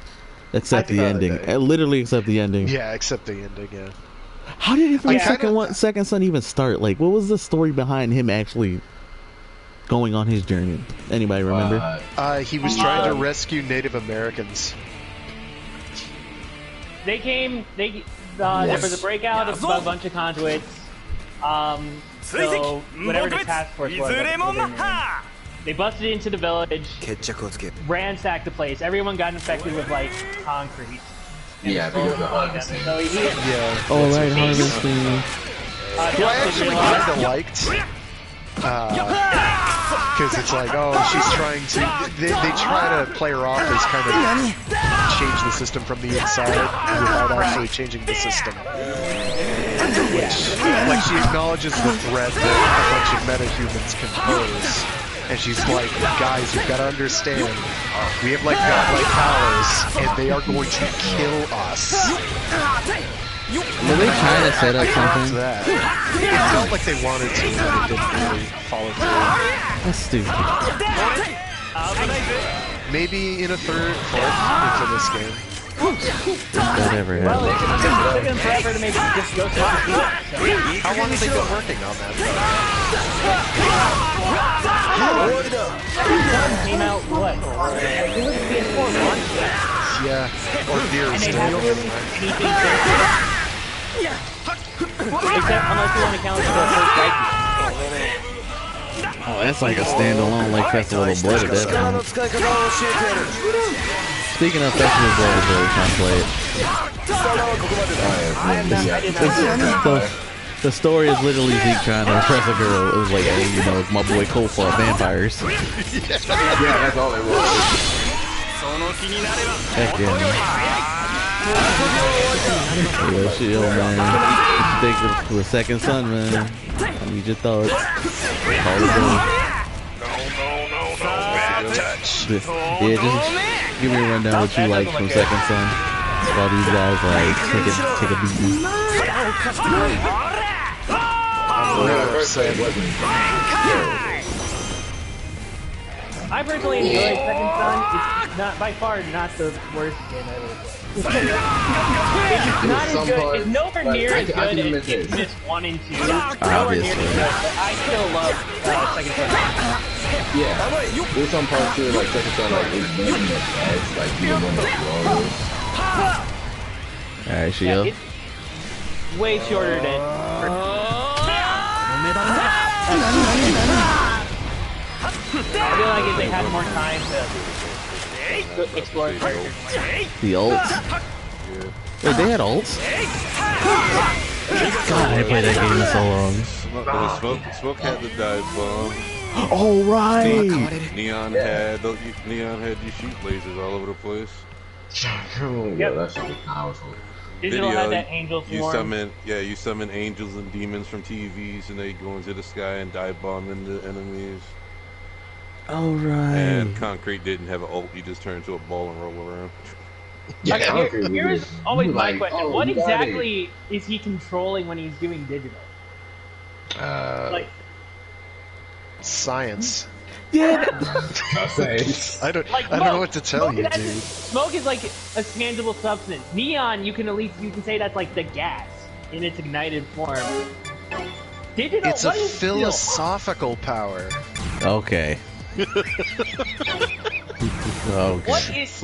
[SPEAKER 2] Except the ending. Literally except the ending.
[SPEAKER 4] Yeah, except the ending, yeah.
[SPEAKER 2] How did Second Son even start? Like, what was the story behind him actually going on his journey? Anybody remember?
[SPEAKER 4] He was trying to rescue Native Americans.
[SPEAKER 5] There was a breakout of a bunch of conduits. So, whatever the task force was, they busted into the village, ransacked the place. Everyone got infected with, like, concrete.
[SPEAKER 1] Yeah, because of the harvesting.
[SPEAKER 5] So
[SPEAKER 2] Oh, right, harvesting.
[SPEAKER 4] Who I actually kind of liked. Because it's like, oh, she's trying to... They try to play her off as kind of change the system from the inside without actually changing the system. Like, she acknowledges the threat that a bunch of metahumans can pose. And she's like, guys, you've got to understand, we have like godlike powers, and they are going to kill us.
[SPEAKER 2] Were they trying to set up something?
[SPEAKER 4] It felt like they wanted to, but it didn't really follow through.
[SPEAKER 2] That's stupid.
[SPEAKER 4] Maybe in a third, fourth into this game.
[SPEAKER 2] Whatever
[SPEAKER 5] Well,
[SPEAKER 2] happened.
[SPEAKER 5] it took them forever to make it just go so
[SPEAKER 4] How long have they been working on that?
[SPEAKER 5] came out what? It was PS4 launch.
[SPEAKER 4] Yeah, or near
[SPEAKER 5] And
[SPEAKER 4] its
[SPEAKER 5] they
[SPEAKER 4] day.
[SPEAKER 5] haven't released anything since. Except unless you want to count the first Psyche.
[SPEAKER 2] Oh, that's like a standalone, like Festival of Blood at that point. Speaking of Festival of Blood, I really trying to play it. The story is literally Zeke trying to impress a girl. It was like, hey, you know, my boy Cole fought vampires.
[SPEAKER 1] Yeah, that's all it was.
[SPEAKER 2] Heck yeah. Yo, shit, yo, man. What you think of the Second Son, man? I need your thoughts. Call it in. Yeah, just give me a rundown what you like from Second Son. While these guys like take a beating.
[SPEAKER 5] I personally enjoyed Second Son. It's not by far not the worst game I ever played. It's not as good. It's nowhere near as good as Infamous 1 and 2. Nowhere near as good, but I still love Second Son.
[SPEAKER 1] Yeah, there's some parts to it, like Second Son, like it's better than it's like even when it's wrong.
[SPEAKER 2] Alright, Shio.
[SPEAKER 5] It's way shorter than. I feel like if they had more time to explore characters.
[SPEAKER 2] The ults? Wait, they had ults? God, I played that game so long.
[SPEAKER 6] Smoke had the dive bomb.
[SPEAKER 2] Oh right.
[SPEAKER 6] Neon had you shoot lasers all over the place.
[SPEAKER 1] Yeah, that shit was powerful.
[SPEAKER 5] Digital had that angel form.
[SPEAKER 6] You summon angels and demons from TVs, and they go into the sky and dive bomb into enemies.
[SPEAKER 2] Oh right.
[SPEAKER 6] And Concrete didn't have an ult; he just turned into a ball and roll around.
[SPEAKER 5] Yeah, okay, here's always my question: what exactly is he controlling when he's doing digital? Like
[SPEAKER 4] science.
[SPEAKER 5] Yeah.
[SPEAKER 4] I don't know what to tell you, dude.
[SPEAKER 5] Smoke is like a tangible substance. Neon, you can say that's like the gas in its ignited form. Digital,
[SPEAKER 4] it's a philosophical power.
[SPEAKER 2] Okay. Okay.
[SPEAKER 5] What is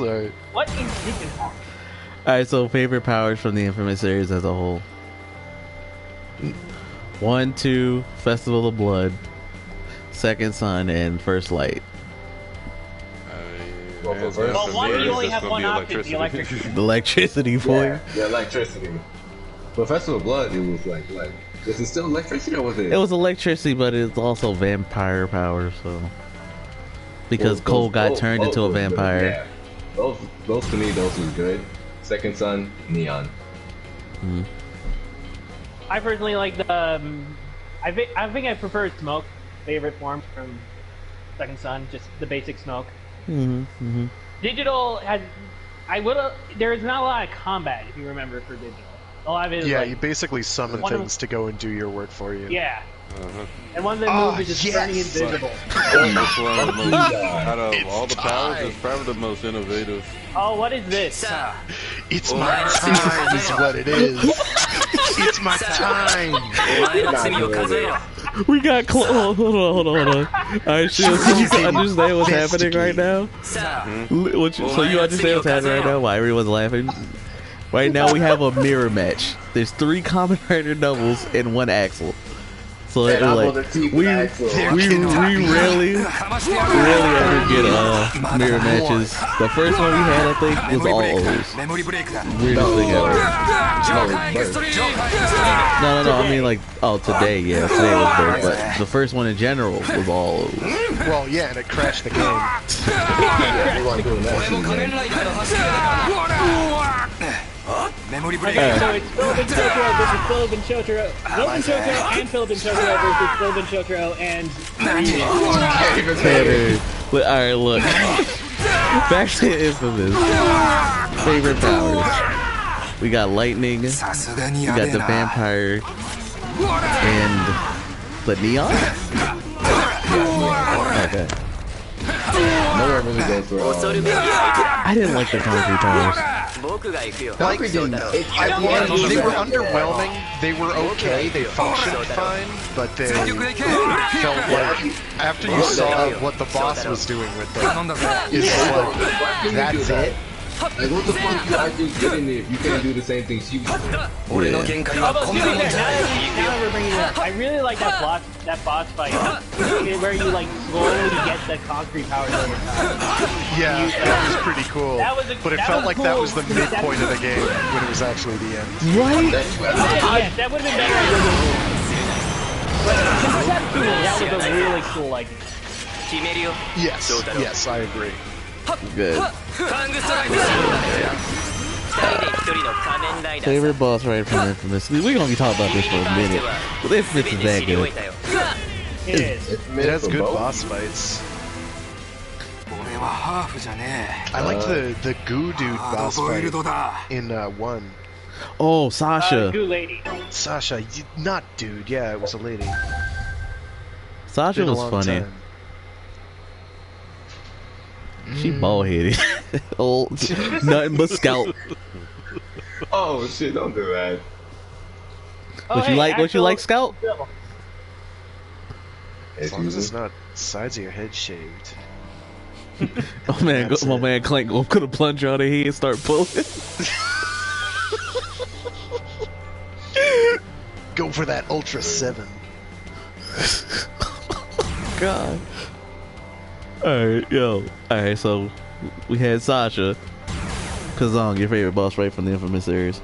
[SPEAKER 5] digital?
[SPEAKER 2] Alright, so favorite powers from the Infamous series as a whole. 1, 2, Festival of Blood, Second Son, and First Light.
[SPEAKER 5] Well, one you only have one option, the electricity.
[SPEAKER 2] The electricity for you?
[SPEAKER 1] Yeah, electricity. But Festival of Blood, it was like, is it still electricity or was it?
[SPEAKER 2] It was electricity, but it's also vampire power, so. Because Cole got turned into a vampire.
[SPEAKER 1] Yeah. Those to me, those was good. Second Son, Neon.
[SPEAKER 2] Mm-hmm.
[SPEAKER 5] I personally like the. I think I prefer Smoke favorite form from Second Son, just the basic Smoke.
[SPEAKER 2] Mm-hmm.
[SPEAKER 5] Digital has. There's not a lot of combat if you remember for Digital. A lot of it is
[SPEAKER 4] you basically summon things to go and do your work for you.
[SPEAKER 5] Yeah. And one of the moves is just turning invisible.
[SPEAKER 6] Out of all the powers, it's probably the most innovative.
[SPEAKER 5] Oh, what is this?
[SPEAKER 4] It's my time is what it is. It's my time.
[SPEAKER 2] We got hold on. Alright, Shield, so you understand what's happening right now? So you understand what's happening right now? Why everyone's laughing? Right now we have a mirror match. There's 3 Kamen Rider doubles and 1 Axel. So like, we rarely ever get mirror matches. The first one we had, I think, was all O's. Weirdest thing ever. No. I mean, like, today, yeah, today was birth, but the first one in general was all O's.
[SPEAKER 4] Well, yeah, and it crashed the game.
[SPEAKER 5] Okay, so it's Philip and Chotaro versus Philip and Chotaro. Philip and Chotaro and Philip and Chotaro versus Philip and Chotaro and
[SPEAKER 2] Alright, look. Back to Infamous. Favorite powers. We got lightning. We got the vampire. And the neon? Okay.
[SPEAKER 1] Nowhere really goes for
[SPEAKER 2] I didn't like the concrete powers.
[SPEAKER 4] They were underwhelming. They were okay. They functioned fine, but they felt like after you saw what the boss was doing with them, it's like that's it.
[SPEAKER 1] Like, what the fuck you actually get in there if you can't do the same thing she was doing?
[SPEAKER 5] Now that we're bringing it up, I really like that boss fight where you like slowly get the concrete powers over time.
[SPEAKER 4] Yeah, that was pretty cool. But it felt like that was the midpoint of the game when it was actually the end.
[SPEAKER 2] Right?
[SPEAKER 5] Yeah, that would have been better. But conceptually, that was a really cool idea.
[SPEAKER 4] Yes, I agree.
[SPEAKER 2] Good. Favorite boss right from Infamous. We're gonna be talking about this for a minute, but Infamous is that good.
[SPEAKER 5] It is.
[SPEAKER 4] It has good boss fights. I like the goo dude boss fight in 1.
[SPEAKER 2] Oh, Sasha.
[SPEAKER 5] Goo lady.
[SPEAKER 4] Sasha, not dude. Yeah, it was a lady.
[SPEAKER 2] Sasha was funny.
[SPEAKER 4] Time.
[SPEAKER 2] She bald headed. Old, nothing but scalp.
[SPEAKER 1] Oh shit! Don't do that.
[SPEAKER 2] What you like, scalp?
[SPEAKER 4] As long as it's not sides of your head shaved.
[SPEAKER 2] Oh man, my man Clank gonna plunge out of here and start pulling.
[SPEAKER 4] Go for that Ultra 7.
[SPEAKER 2] God. Alright, so we had Sasha. Kazong, your favorite boss right from the Infamous series.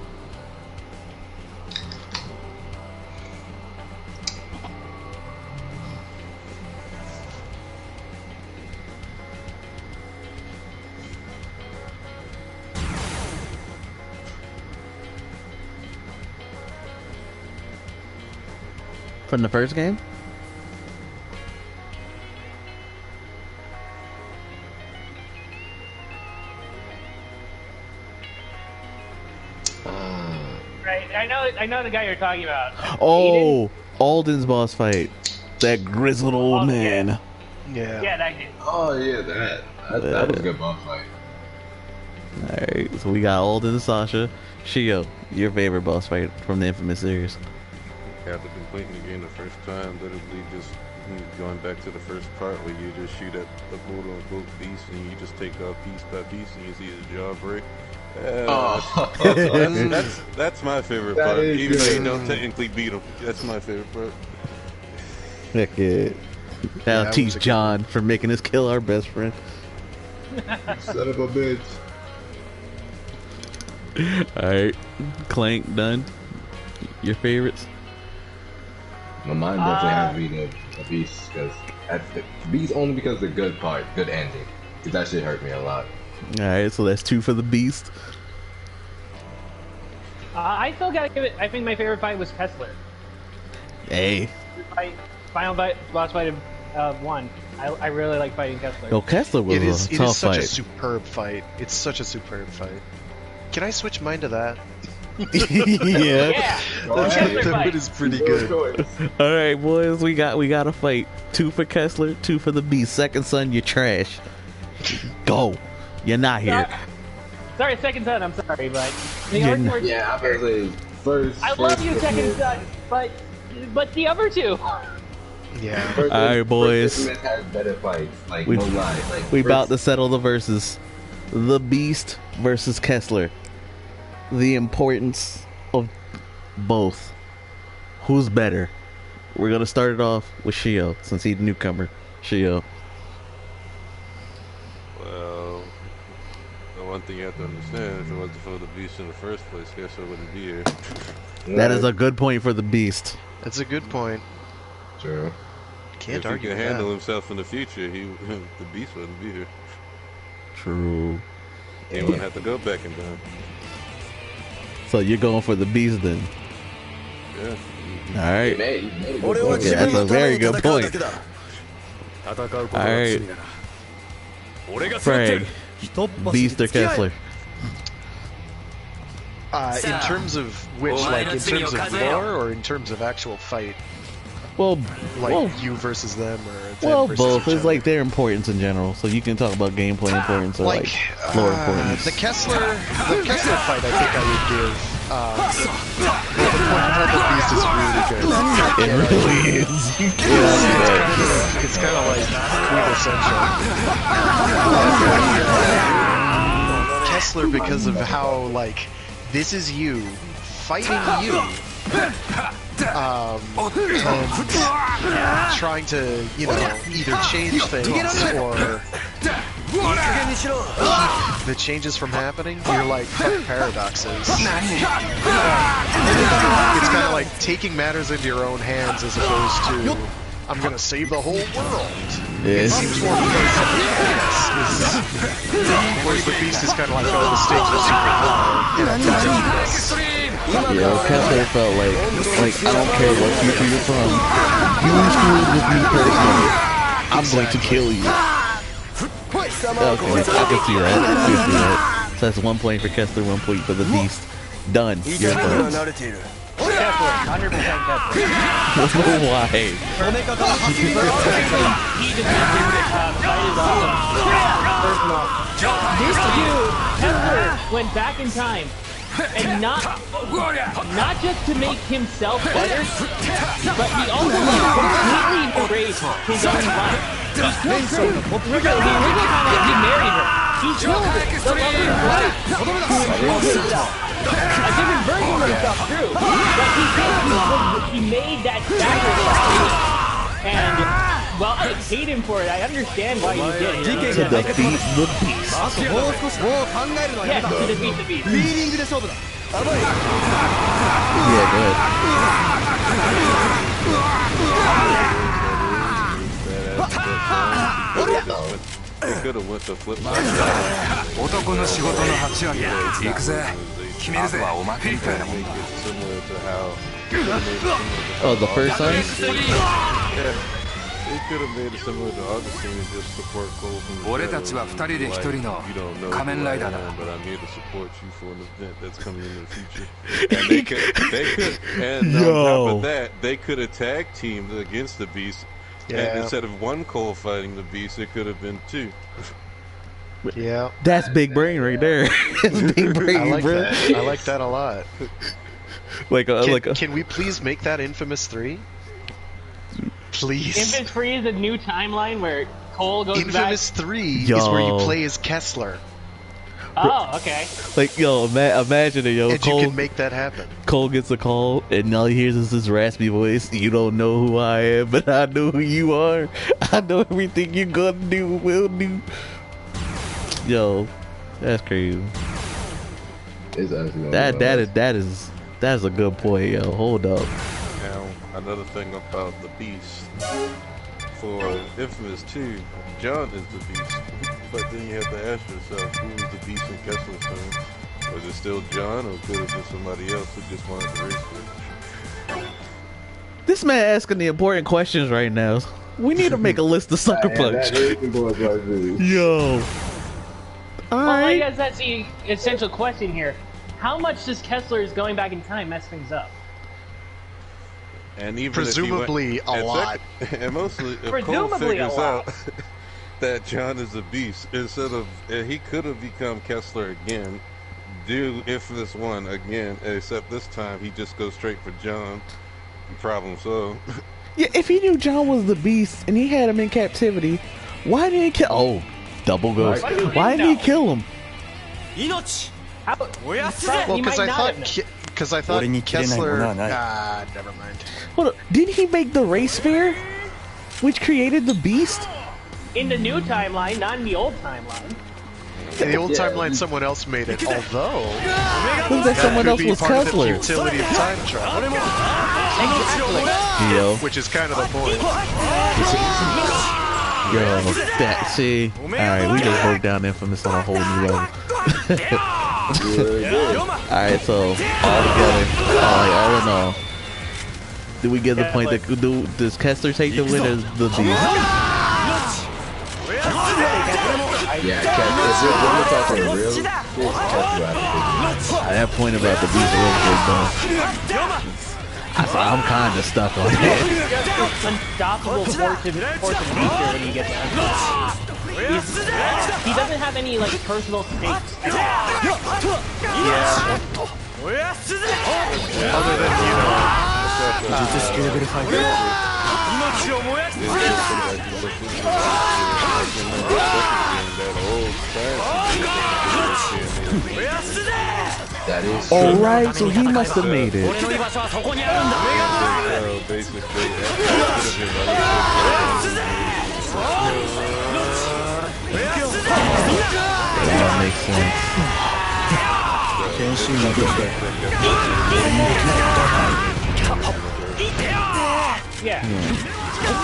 [SPEAKER 2] From the first game?
[SPEAKER 5] Right, I know the guy you're talking about.
[SPEAKER 2] Oh, Alden's boss fight. That grizzled old man.
[SPEAKER 4] Yeah.
[SPEAKER 5] Yeah, that kid.
[SPEAKER 1] Oh yeah, that was a good boss fight.
[SPEAKER 2] Alright, so we got Alden and Sasha. Shio, your favorite boss fight from the Infamous series?
[SPEAKER 6] After completing the game the first time, literally just going back to the first part where you just shoot at the portal on both beasts and you just take off piece by piece and you see his jaw break. That's my favorite part. Even though you don't technically beat him, that's my favorite part.
[SPEAKER 2] Heck yeah. That'll teach John for making us kill our best friend.
[SPEAKER 1] Son of a bitch.
[SPEAKER 2] Alright, Clank, done. Your favorites?
[SPEAKER 1] My mind definitely has to be the Beast, because that's the Beast only because the good part, good ending. Because that shit hurt me a lot.
[SPEAKER 2] Alright, so that's 2 for the Beast.
[SPEAKER 5] I still gotta give it. I think my favorite fight was Kessler.
[SPEAKER 2] Hey.
[SPEAKER 5] Final fight, boss fight of 1. I really like fighting Kessler.
[SPEAKER 2] Yo, Kessler was
[SPEAKER 4] It is
[SPEAKER 2] a tough
[SPEAKER 4] such
[SPEAKER 2] fight.
[SPEAKER 4] a superb fight. It's such a superb fight. Can I switch mine to that?
[SPEAKER 2] Yeah.
[SPEAKER 4] That is pretty good.
[SPEAKER 2] Alright, boys, we got a fight. 2 for Kessler, 2 for the Beast. Second son, you're trash. Go. You're not here.
[SPEAKER 5] Sorry, second son. I'm sorry, but
[SPEAKER 1] Yeah, I'm gonna say first.
[SPEAKER 5] I love you, second son, but the other 2.
[SPEAKER 4] Yeah.
[SPEAKER 2] Alright, boys.
[SPEAKER 1] Has better fights. Like,
[SPEAKER 2] We
[SPEAKER 1] no lie. Like,
[SPEAKER 2] we about to settle the verses. The Beast versus Kessler. The importance of both. Who's better? We're gonna start it off with Shio, since he's the newcomer. Shio.
[SPEAKER 6] Well, the one thing you have to understand, if it wasn't for the Beast in the first place, Kessler wouldn't be here.
[SPEAKER 2] That is a good point for the Beast.
[SPEAKER 4] That's a good point.
[SPEAKER 1] True.
[SPEAKER 4] Can't
[SPEAKER 6] if
[SPEAKER 4] argue
[SPEAKER 6] he could
[SPEAKER 4] with
[SPEAKER 6] handle
[SPEAKER 4] that.
[SPEAKER 6] himself in the future, the Beast wouldn't be here.
[SPEAKER 2] True.
[SPEAKER 6] He wouldn't have to go back in time.
[SPEAKER 2] So you're going for the Beast then?
[SPEAKER 6] Yeah.
[SPEAKER 2] Alright. Okay, that's a very good point. Alright. Frank, Beast or Kessler?
[SPEAKER 4] In terms of which, like in terms of lore or in terms of actual fight?
[SPEAKER 2] Well,
[SPEAKER 4] you versus them, or them
[SPEAKER 2] well,
[SPEAKER 4] versus
[SPEAKER 2] both.
[SPEAKER 4] each
[SPEAKER 2] It's like their importance in general. So you can talk about gameplay importance or like lore importance.
[SPEAKER 4] The Kessler fight, I think I would give. The Beast is really good.
[SPEAKER 2] It really is.
[SPEAKER 4] It's kind of like quintessential. Kessler, because of how like this is you fighting you. And trying to, either change things or keep the changes from happening. You're like, fuck paradoxes. It's kind of like taking matters into your own hands as opposed to, I'm gonna save the whole world. It seems more whereas the Beast is kind of like, oh, the stakes are super high, and I'm dying this.
[SPEAKER 2] Yeah, Kessler felt like I don't care what future you're from. You screwed with me personally. I'm going to kill you. Okay, I can see that. So that's 1 point for Kessler, 1 point for the Beast. Done. Your thoughts.
[SPEAKER 5] Kessler, 100% Kessler.
[SPEAKER 2] Why?
[SPEAKER 5] He just fight is awesome. First of all, this dude, Kessler, went back in time. And not just to make himself better, but he also completely erased his own life. He killed her. He married her. He killed the love of his life to improve himself. A different version of himself, true. But he made that sacrifice. And, well, I hate him for it. I understand why he did it.
[SPEAKER 2] To defeat the Beast.
[SPEAKER 5] Yes, to defeat the Beast.
[SPEAKER 2] Yeah, good.
[SPEAKER 6] They could have went the flip side.
[SPEAKER 2] Oh, the first son?
[SPEAKER 6] Yeah. They could have made it similar to Augustine and just support Cole from the shadows. You don't know who I am, but I'm here to support you for an event that's coming in the future. And they could, and on top of that, they could have tag teamed against the Beast. Yeah. And instead of one Cole fighting the Beast, it could have been two.
[SPEAKER 4] Yeah.
[SPEAKER 2] That's big brain right there. That's big brain,
[SPEAKER 4] I like
[SPEAKER 2] bro.
[SPEAKER 4] that. I like that a lot. Can we please make that Infamous 3? Please.
[SPEAKER 5] Infamous 3 is a new timeline where Cole goes
[SPEAKER 4] Infamous
[SPEAKER 5] back.
[SPEAKER 4] 3 is where you play as Kessler.
[SPEAKER 5] Oh, okay.
[SPEAKER 2] Like, yo, imagine it, yo.
[SPEAKER 4] And
[SPEAKER 2] Cole,
[SPEAKER 4] you can make that happen.
[SPEAKER 2] Cole gets a call, and all he hears is this raspy voice. You don't know who I am, but I know who you are. I know everything you're gonna do, will do. Yo, that's crazy. That's a good point, yo. Hold up.
[SPEAKER 6] Now, another thing about the Beast. For Infamous 2, John is the Beast. But then you have to ask yourself, who was the Beast in Kessler's time? Was it still John, or could it have been somebody else who just wanted to race with?
[SPEAKER 2] This man asking the important questions right now. We need to make a list of Sucker Punch. Yo.
[SPEAKER 5] Well, I guess that's the essential question here. How much does Kessler's going back in time mess things up?
[SPEAKER 6] And even
[SPEAKER 4] presumably a lot.
[SPEAKER 6] And mostly, if Cole figures out that John is a beast, instead of he could have become Kessler again, do Infamous 1 again, except this time he just goes straight for John. Problem solved.
[SPEAKER 2] Yeah, if he knew John was the beast and he had him in captivity, why didn't he kill? Oh, double ghost. Why didn't he kill him?
[SPEAKER 4] Well, because I thought Kessler. Never mind.
[SPEAKER 2] Hold up. Didn't he make the ray sphere, which created the beast?
[SPEAKER 5] In the new timeline, not in the old timeline.
[SPEAKER 4] In the old timeline, someone else made it. Although
[SPEAKER 2] that someone else was Kessler.
[SPEAKER 4] The futility of time travel.
[SPEAKER 2] Yo.
[SPEAKER 4] Which is kind of the point.
[SPEAKER 2] Yo, that see. All right, we just broke down Infamous on a whole new level. All right, so all together, all in all, do we get the point that does Kessler take the win as the beast?
[SPEAKER 1] Yeah, if we're talking real,
[SPEAKER 2] that point about the beast real good though. I'm kind of stuck on that.
[SPEAKER 5] Unstoppable force of nature when you get there. He doesn't have any like personal stakes.
[SPEAKER 4] Yeah. Other than
[SPEAKER 1] that is
[SPEAKER 2] all right, so he must have made it. That makes sense.
[SPEAKER 5] Yeah.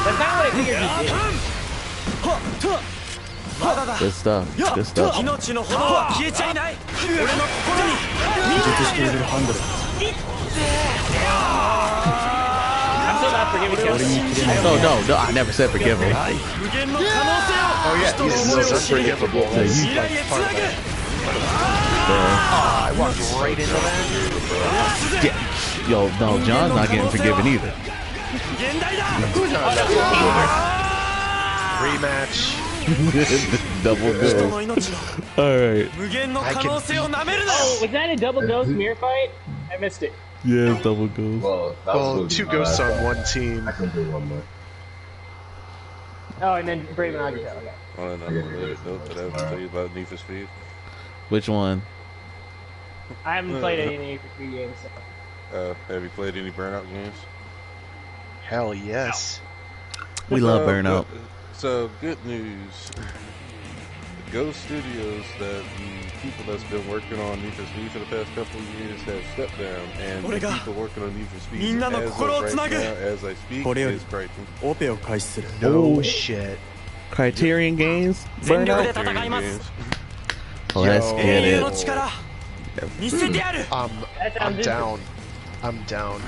[SPEAKER 5] That's not what I figured he did.
[SPEAKER 2] Good stuff. Good stuff.
[SPEAKER 5] I'm still not forgiving him.
[SPEAKER 2] No, I never said forgive him.
[SPEAKER 4] oh yeah, he's unforgivable. I walked right into that.
[SPEAKER 2] Yeah. Yo, no, John's not getting forgiven either.
[SPEAKER 4] Rematch.
[SPEAKER 2] Double ghost. Alright.
[SPEAKER 5] Oh, was that a double ghost mirror fight? I missed it.
[SPEAKER 2] Yeah, it's double ghost.
[SPEAKER 4] Well, two ghosts on one team.
[SPEAKER 1] I can do one more.
[SPEAKER 5] Oh, and then Brave and Agita. Okay.
[SPEAKER 6] On another note that I have to tell you about Need for Speed.
[SPEAKER 2] Which one?
[SPEAKER 5] I haven't played any Need for Speed games. So.
[SPEAKER 6] Have you played any Burnout games?
[SPEAKER 4] Hell yes.
[SPEAKER 2] We love Burnout.
[SPEAKER 6] So, good news. The Ghost Studios, that the people that's been working on Need for Speed for the past couple of years have stepped down, and the people working on Need for Speed as of right now, as I speak, is Crichton.
[SPEAKER 4] No shit.
[SPEAKER 2] Criterion Games? Burnout?
[SPEAKER 6] Games.
[SPEAKER 2] Let's get it.
[SPEAKER 4] I'm down. I'm down.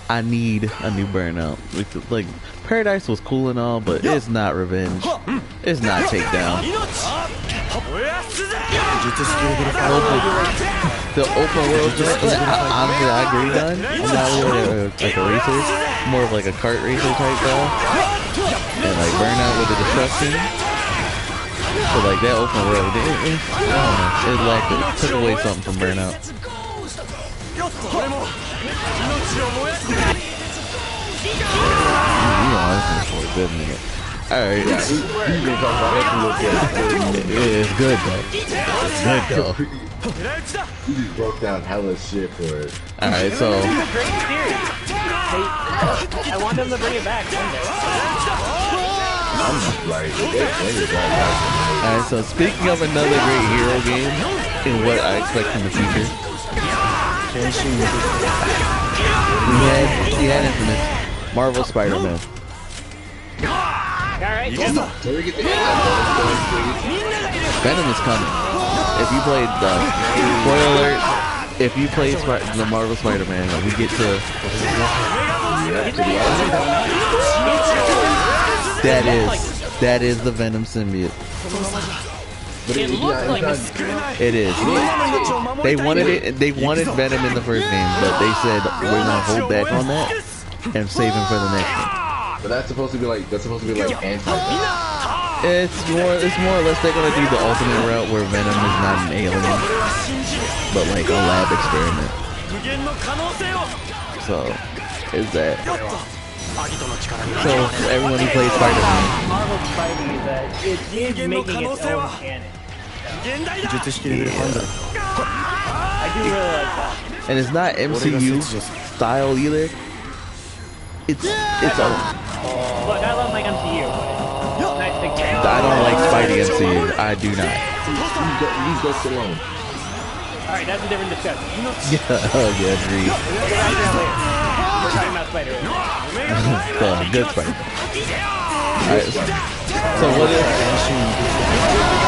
[SPEAKER 2] I need a new Burnout. Like, Paradise was cool and all, but it's not Revenge. It's not Takedown. The open world, honestly, I agree on. I'm not really like a racer, more of like a kart racer type guy. And like Burnout with the destruction. So like that open world, I don't know, it took away something from Burnout. For a good minute. Alright. Yeah, he's been talking about it. It's good though. It's good though.
[SPEAKER 1] He just broke down hella shit for it.
[SPEAKER 2] Alright, so
[SPEAKER 5] I want them to bring it back one day.
[SPEAKER 1] I'm like,
[SPEAKER 2] alright, so speaking of another great hero game and what I expect in the future. We had Infinite. Marvel Spider-Man.
[SPEAKER 5] Alright,
[SPEAKER 2] Venom is coming. If you played spoiler alert, if you played the Marvel Spider-Man, we get to that is the Venom symbiote. It is. They wanted Venom in the first game, but they said we're gonna hold back on that and save him for the next one.
[SPEAKER 1] But that's supposed to be like anti.
[SPEAKER 2] It's more or less they're gonna do the ultimate route where Venom is not an alien, but like a lab experiment. So, is that? So everyone who plays Spider-Man.
[SPEAKER 5] Marvel Spidey is that it is making its own canon. I do really like that.
[SPEAKER 2] And it's not MCU style either. It's own.
[SPEAKER 5] Look, I love my MCU. Nice big game.
[SPEAKER 2] I don't like Spidey MCU. I do not.
[SPEAKER 1] He's just alone.
[SPEAKER 5] Alright, that's a different discussion.
[SPEAKER 2] Yeah, agreed.
[SPEAKER 5] We're talking about Spider-Man.
[SPEAKER 2] Good Spider-Man. Alright, so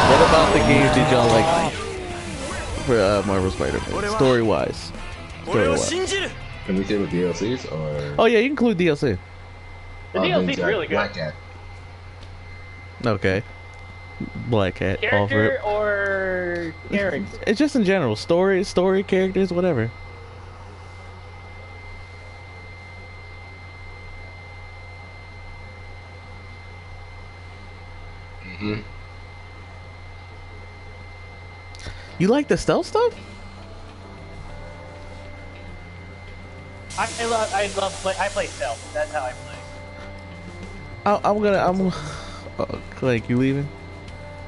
[SPEAKER 2] what about the games did y'all like for Marvel Spider-Man? Story-wise.
[SPEAKER 1] Can we say with DLCs or?
[SPEAKER 2] Oh yeah, you include DLC.
[SPEAKER 5] The DLC's really good.
[SPEAKER 1] Black Cat.
[SPEAKER 2] Okay. Black Cat.
[SPEAKER 5] Character or character?
[SPEAKER 2] It's just in general. Story, characters, whatever. You like the stealth stuff?
[SPEAKER 5] I play stealth. That's how I play.
[SPEAKER 2] I'm like, you leaving?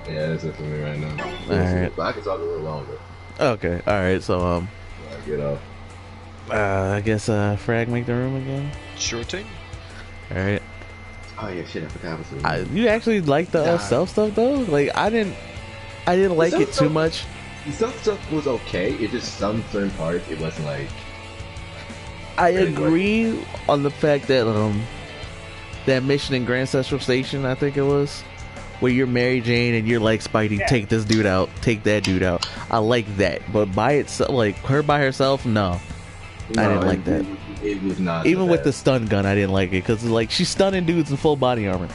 [SPEAKER 1] Yeah, that's it for me right now.
[SPEAKER 2] Alright.
[SPEAKER 1] I can talk a little longer.
[SPEAKER 2] Okay, alright, so
[SPEAKER 1] Get off.
[SPEAKER 2] I guess Frag make the room again.
[SPEAKER 4] Sure thing.
[SPEAKER 2] Alright.
[SPEAKER 1] Oh yeah, shit, I forgot what's
[SPEAKER 2] You actually like the stealth stuff though? Like I didn't like it too much.
[SPEAKER 1] The stealth stuff was okay. It just some certain parts it wasn't like.
[SPEAKER 2] I agree on the fact that that mission in Grand Central Station, I think it was, where you're Mary Jane and you're like Spidey, take this dude out, take that dude out. I like that, but by itself, like her by herself, no, I didn't like that.
[SPEAKER 1] It was not.
[SPEAKER 2] Even with the stun gun, I didn't like it because like she's stunning dudes in full body armor.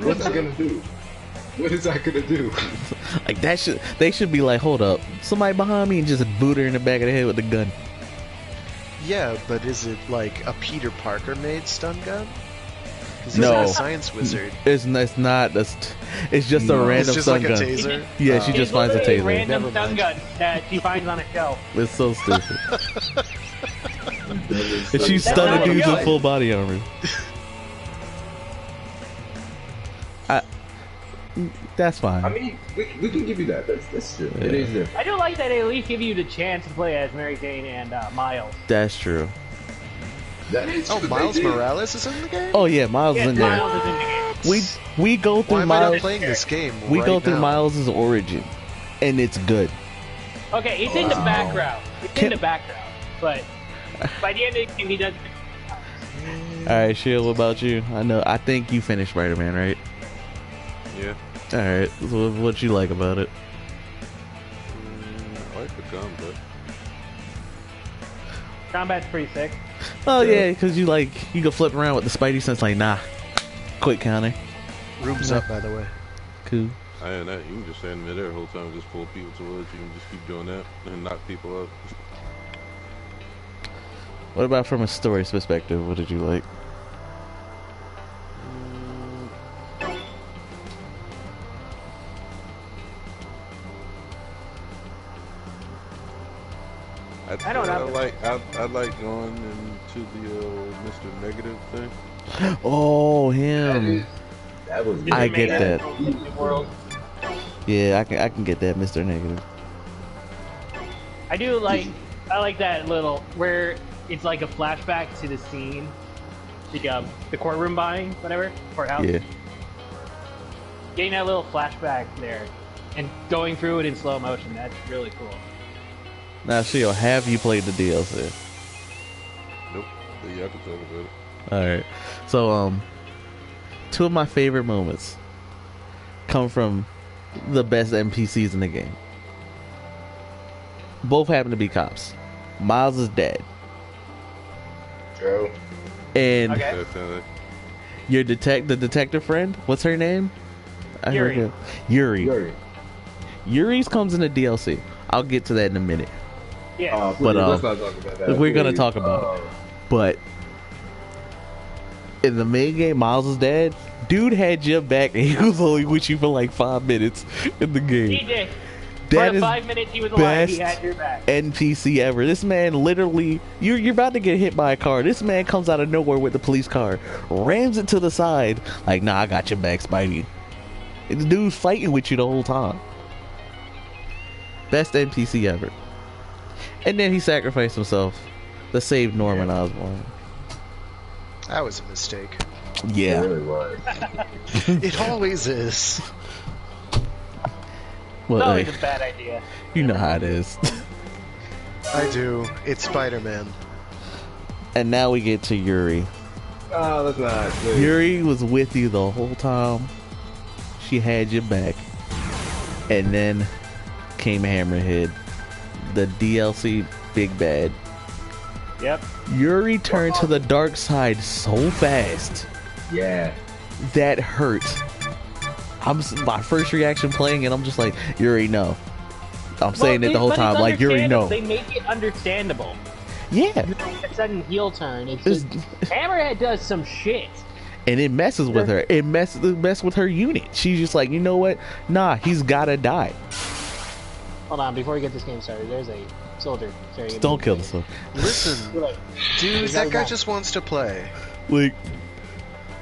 [SPEAKER 1] What's that gonna do? What is that gonna do?
[SPEAKER 2] Like they should be like, hold up, somebody behind me and just boot her in the back of the head with the gun.
[SPEAKER 4] Yeah, but is it like a Peter Parker made stun gun? He's
[SPEAKER 2] No,
[SPEAKER 4] like a science wizard.
[SPEAKER 2] It's not. It's just a random
[SPEAKER 4] it's just
[SPEAKER 2] stun
[SPEAKER 4] like
[SPEAKER 2] gun.
[SPEAKER 4] a taser.
[SPEAKER 2] Yeah, she just finds a taser.
[SPEAKER 5] Random stun gun that she finds on a shelf.
[SPEAKER 2] It's so stupid. And she's stunning dudes in full body armor. That's fine.
[SPEAKER 1] I mean, we can give you that. That's true. Yeah. It is different.
[SPEAKER 5] I do like that they at least give you the chance to play as Mary Jane and Miles.
[SPEAKER 2] That's true.
[SPEAKER 1] That is true.
[SPEAKER 4] Miles Morales is in the game?
[SPEAKER 2] Oh yeah, Miles is in there.
[SPEAKER 5] Miles is in the game.
[SPEAKER 2] We go through
[SPEAKER 4] Why am I not
[SPEAKER 2] Miles.
[SPEAKER 4] playing this game
[SPEAKER 2] We
[SPEAKER 4] right
[SPEAKER 2] go through
[SPEAKER 4] now?
[SPEAKER 2] Miles' origin, and it's good.
[SPEAKER 5] Okay, it's in the background. It's in the background, but by the end of the game, he does.
[SPEAKER 2] All right, Shield, what about you? I think you finished Spider-Man, right?
[SPEAKER 6] Yeah.
[SPEAKER 2] All right, so what you like about it?
[SPEAKER 6] I like the combat.
[SPEAKER 5] Combat's pretty sick.
[SPEAKER 2] Oh yeah, because you can flip around with the Spidey sense. Like, nah, quick counter.
[SPEAKER 4] Room's up, by the way.
[SPEAKER 2] Cool.
[SPEAKER 6] And that, you can just stand there the whole time, just pull people towards you, and just keep doing that and knock people up.
[SPEAKER 2] What about from a story's perspective? What did you like?
[SPEAKER 5] I don't know.
[SPEAKER 6] I like going into the Mr. Negative thing.
[SPEAKER 2] Oh, him.
[SPEAKER 1] That was.
[SPEAKER 2] I get that.
[SPEAKER 5] World.
[SPEAKER 2] Yeah, I can get that, Mr. Negative.
[SPEAKER 5] I like that little where it's like a flashback to the scene, the courtroom buying, whatever, courthouse.
[SPEAKER 2] Yeah.
[SPEAKER 5] Getting that little flashback there and going through it in slow motion, that's really cool.
[SPEAKER 2] Now, Shio, have you played the DLC?
[SPEAKER 6] Nope. But yeah, I can talk about it.
[SPEAKER 2] Alright. So, two of my favorite moments come from the best NPCs in the game. Both happen to be cops. Miles is dead.
[SPEAKER 1] True.
[SPEAKER 2] And
[SPEAKER 5] Okay.
[SPEAKER 2] your the detective friend, what's her name?
[SPEAKER 5] Yuri.
[SPEAKER 2] Yuri. Yuri's comes in the DLC. I'll get to that in a minute.
[SPEAKER 5] Yeah.
[SPEAKER 2] But
[SPEAKER 1] let's not talk about that.
[SPEAKER 2] we're gonna talk about it. But in the main game, Miles is dead. Dude had your back, and he was only with you for like 5 minutes in the game.
[SPEAKER 5] He did.
[SPEAKER 2] That
[SPEAKER 5] For
[SPEAKER 2] is
[SPEAKER 5] 5 minutes he was alive, he had your back.
[SPEAKER 2] NPC ever. This man literally, you're about to get hit by a car. This man comes out of nowhere with the police car, rams it to the side, like, nah, I got your back, Spidey. And the dude's fighting with you the whole time. Best NPC ever. And then he sacrificed himself to save Norman Osborn.
[SPEAKER 4] That was a mistake.
[SPEAKER 2] Yeah.
[SPEAKER 1] It really was.
[SPEAKER 4] It always is.
[SPEAKER 2] Well,
[SPEAKER 5] It's always
[SPEAKER 2] like,
[SPEAKER 5] a bad idea.
[SPEAKER 2] you know how it is.
[SPEAKER 4] I do. It's Spider-Man.
[SPEAKER 2] And now we get to Yuri.
[SPEAKER 1] Oh, that's not good.
[SPEAKER 2] Yuri was with you the whole time. She had your back. And then came Hammerhead, the DLC big bad.
[SPEAKER 5] Yep.
[SPEAKER 2] Yuri turned to the dark side so fast.
[SPEAKER 1] Yeah.
[SPEAKER 2] That hurt. My first reaction playing it, I'm just like, Yuri, no. I'm saying it the whole time, like, Yuri, no.
[SPEAKER 5] They make it understandable.
[SPEAKER 2] Yeah.
[SPEAKER 5] A sudden heel turn. It's just, Hammerhead does some shit.
[SPEAKER 2] And it messes with her. It messes with her unit. She's just like, you know what? Nah, he's gotta die.
[SPEAKER 5] Hold on, before we get this game started, there's a soldier. Sorry,
[SPEAKER 2] Don't kill the soldier.
[SPEAKER 4] Listen, dude, that guy just wants to play.
[SPEAKER 2] Like,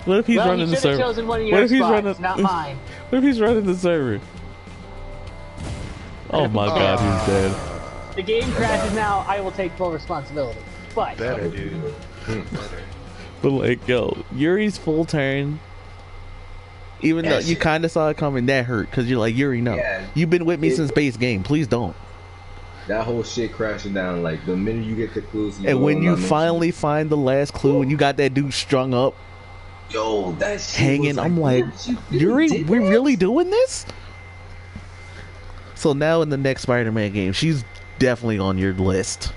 [SPEAKER 2] what if he's running the server?
[SPEAKER 5] One of your
[SPEAKER 2] What if he's
[SPEAKER 5] spots,
[SPEAKER 2] running?
[SPEAKER 5] not mine.
[SPEAKER 2] What if he's running the server? Oh my god, he's dead.
[SPEAKER 5] The game crashes now. I will take full responsibility. But
[SPEAKER 4] Better, dude. Better.
[SPEAKER 2] But like, yo, Yuri's full turn. Even though you kind of saw it coming, that hurt because you're like, Yuri, no, you've been with me since base game. Please don't.
[SPEAKER 1] That whole shit crashing down. Like the minute you get the clues,
[SPEAKER 2] And when you finally find the last clue, and you got that dude strung up,
[SPEAKER 1] yo, that shit
[SPEAKER 2] hanging, I'm like, Yuri, we really doing this? So now in the next Spider-Man game, she's definitely on your list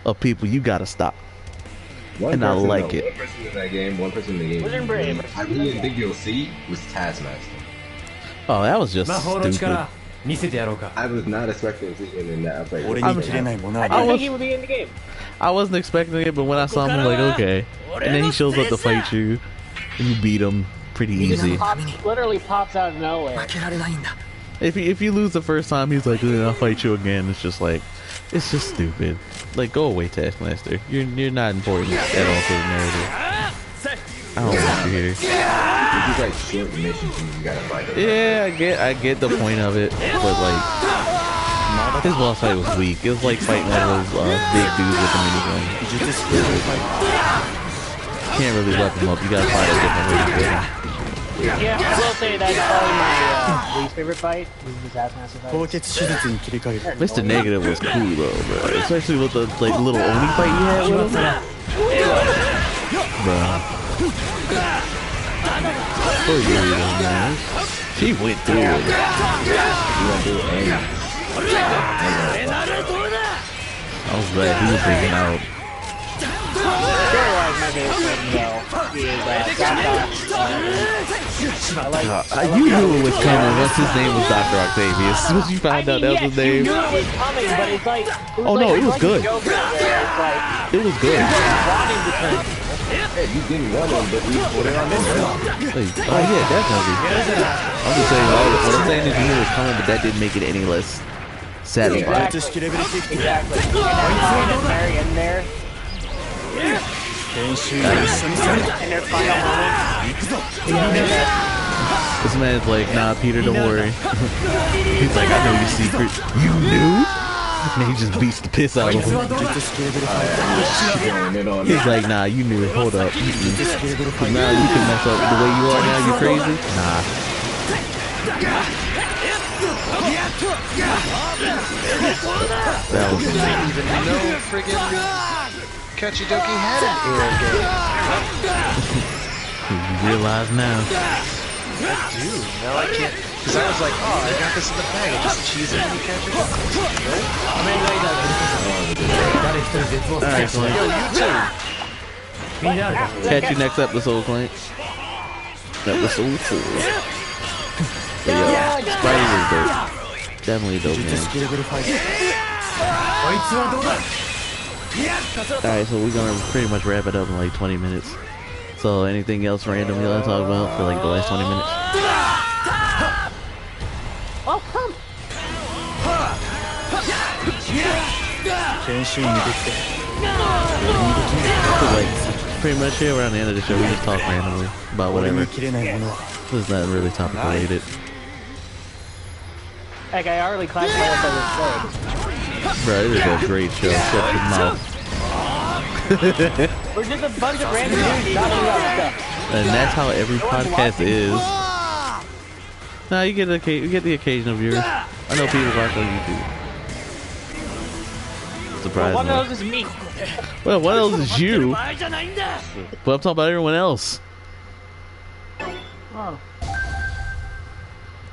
[SPEAKER 2] of people you gotta stop. And I like it.
[SPEAKER 1] One person in that game, one person in the game.
[SPEAKER 5] Wizard Brave.
[SPEAKER 1] I really didn't think you'll see was Taskmaster.
[SPEAKER 2] Oh, that was just stupid.
[SPEAKER 1] I was not expecting to see him in that. I was like,
[SPEAKER 5] I didn't think he would be in the game.
[SPEAKER 2] I wasn't expecting it, but when I saw him, I'm like, okay. And then he shows up to fight you, and you beat him pretty easy.
[SPEAKER 5] Literally pops out of nowhere.
[SPEAKER 2] If you lose the first time, he's like, I'll fight you again. It's just like, it's just stupid. Like, go away, Taskmaster. You're not important at all to the narrative. I don't want you here.
[SPEAKER 1] These like short missions you gotta fight.
[SPEAKER 2] Yeah, I get the point of it, but like, his boss fight was weak. It was like fighting one of those big dudes with a minigun. Can't really level him up. You gotta find a different way to get him.
[SPEAKER 5] Yeah, I will say that's probably my least favorite fight. Is the Taskmaster fight.
[SPEAKER 2] Mr. Negative was cool though, bro. Especially with the like little Oni fight you had with him. Bro. Poor Yuri though, man. She went through it. was glad he was hanging out.
[SPEAKER 5] Story-wise, my favorite one, though, is Dr.
[SPEAKER 2] You knew it was coming once his name was Dr. Octavius. As soon as you found out that was his name.
[SPEAKER 5] You knew it was coming, but it's like...
[SPEAKER 2] Oh, no, it was good.
[SPEAKER 5] It
[SPEAKER 2] was good.
[SPEAKER 1] Hey, you didn't want him, but we put it on him.
[SPEAKER 2] Oh, yeah, definitely. I'm just saying, what I'm saying is you knew it was coming, but that didn't make it any less satisfying.
[SPEAKER 5] Exactly. And then Mary in there. And their final moment.
[SPEAKER 2] This man's like, nah, Peter, don't worry. He's like, I know your secret. You knew? And he just beats the piss out of him. He's like, nah, you knew. Hold up. Cause now you can mess up the way you are now. You crazy? Nah. That was
[SPEAKER 4] I didn't even know friggin' Kachidoki had an air game.
[SPEAKER 2] You realize now.
[SPEAKER 4] I do. Now I can't. Because I was like, oh, I got this in the bag. I just cheese it and you can't drink it.
[SPEAKER 2] Alright, Clank.
[SPEAKER 4] Yo, you too.
[SPEAKER 2] Catch you next episode, Clank. Episode 4. But yeah, Spidey was dope. Definitely a dope man. Alright, so we're gonna pretty much wrap it up in like 20 minutes. So anything else random you want to talk about for like the last 20 minutes?
[SPEAKER 5] Oh, come!
[SPEAKER 2] Like, pretty much here around the end of the show, we just talk randomly about whatever. It's not really topic related.
[SPEAKER 5] Heck, I already classified it as
[SPEAKER 2] Bro, it is a great show. Shut your mouth.
[SPEAKER 5] We're just a bunch of random dudes talking about stuff.
[SPEAKER 2] And that's how every podcast is. Nah, you get the occasional viewer. I know people watch on YouTube. Surprisingly.
[SPEAKER 5] Well, one of those is me.
[SPEAKER 2] Well, one of those is you. But I'm talking about everyone else.
[SPEAKER 5] Oh.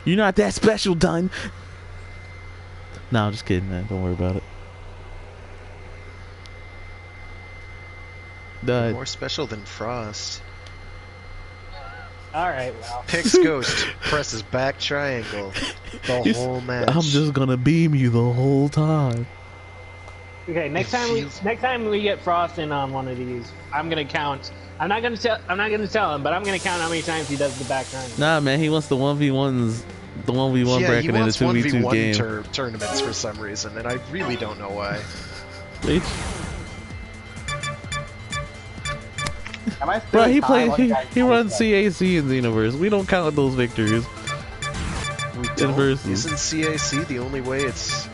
[SPEAKER 2] You're not that special, Dun. No, I'm just kidding, man. Don't worry about it.
[SPEAKER 4] More special than Frost.
[SPEAKER 5] Alright, well.
[SPEAKER 4] Picks Ghost, presses back triangle the whole match.
[SPEAKER 2] I'm just gonna beam you the whole time.
[SPEAKER 5] Okay, next time we get Frost in on one of these, I'm gonna count. I'm not gonna tell him, but I'm gonna count how many times he does the back triangle.
[SPEAKER 2] Nah, man, he wants the 1v1s, the 1v1 bracket in the 2v2 game.
[SPEAKER 4] Tournaments for some reason, and I really don't know why.
[SPEAKER 2] Bro, he runs CAC in Xenoverse. We don't count those victories.
[SPEAKER 4] We don't? Isn't CAC the only way it's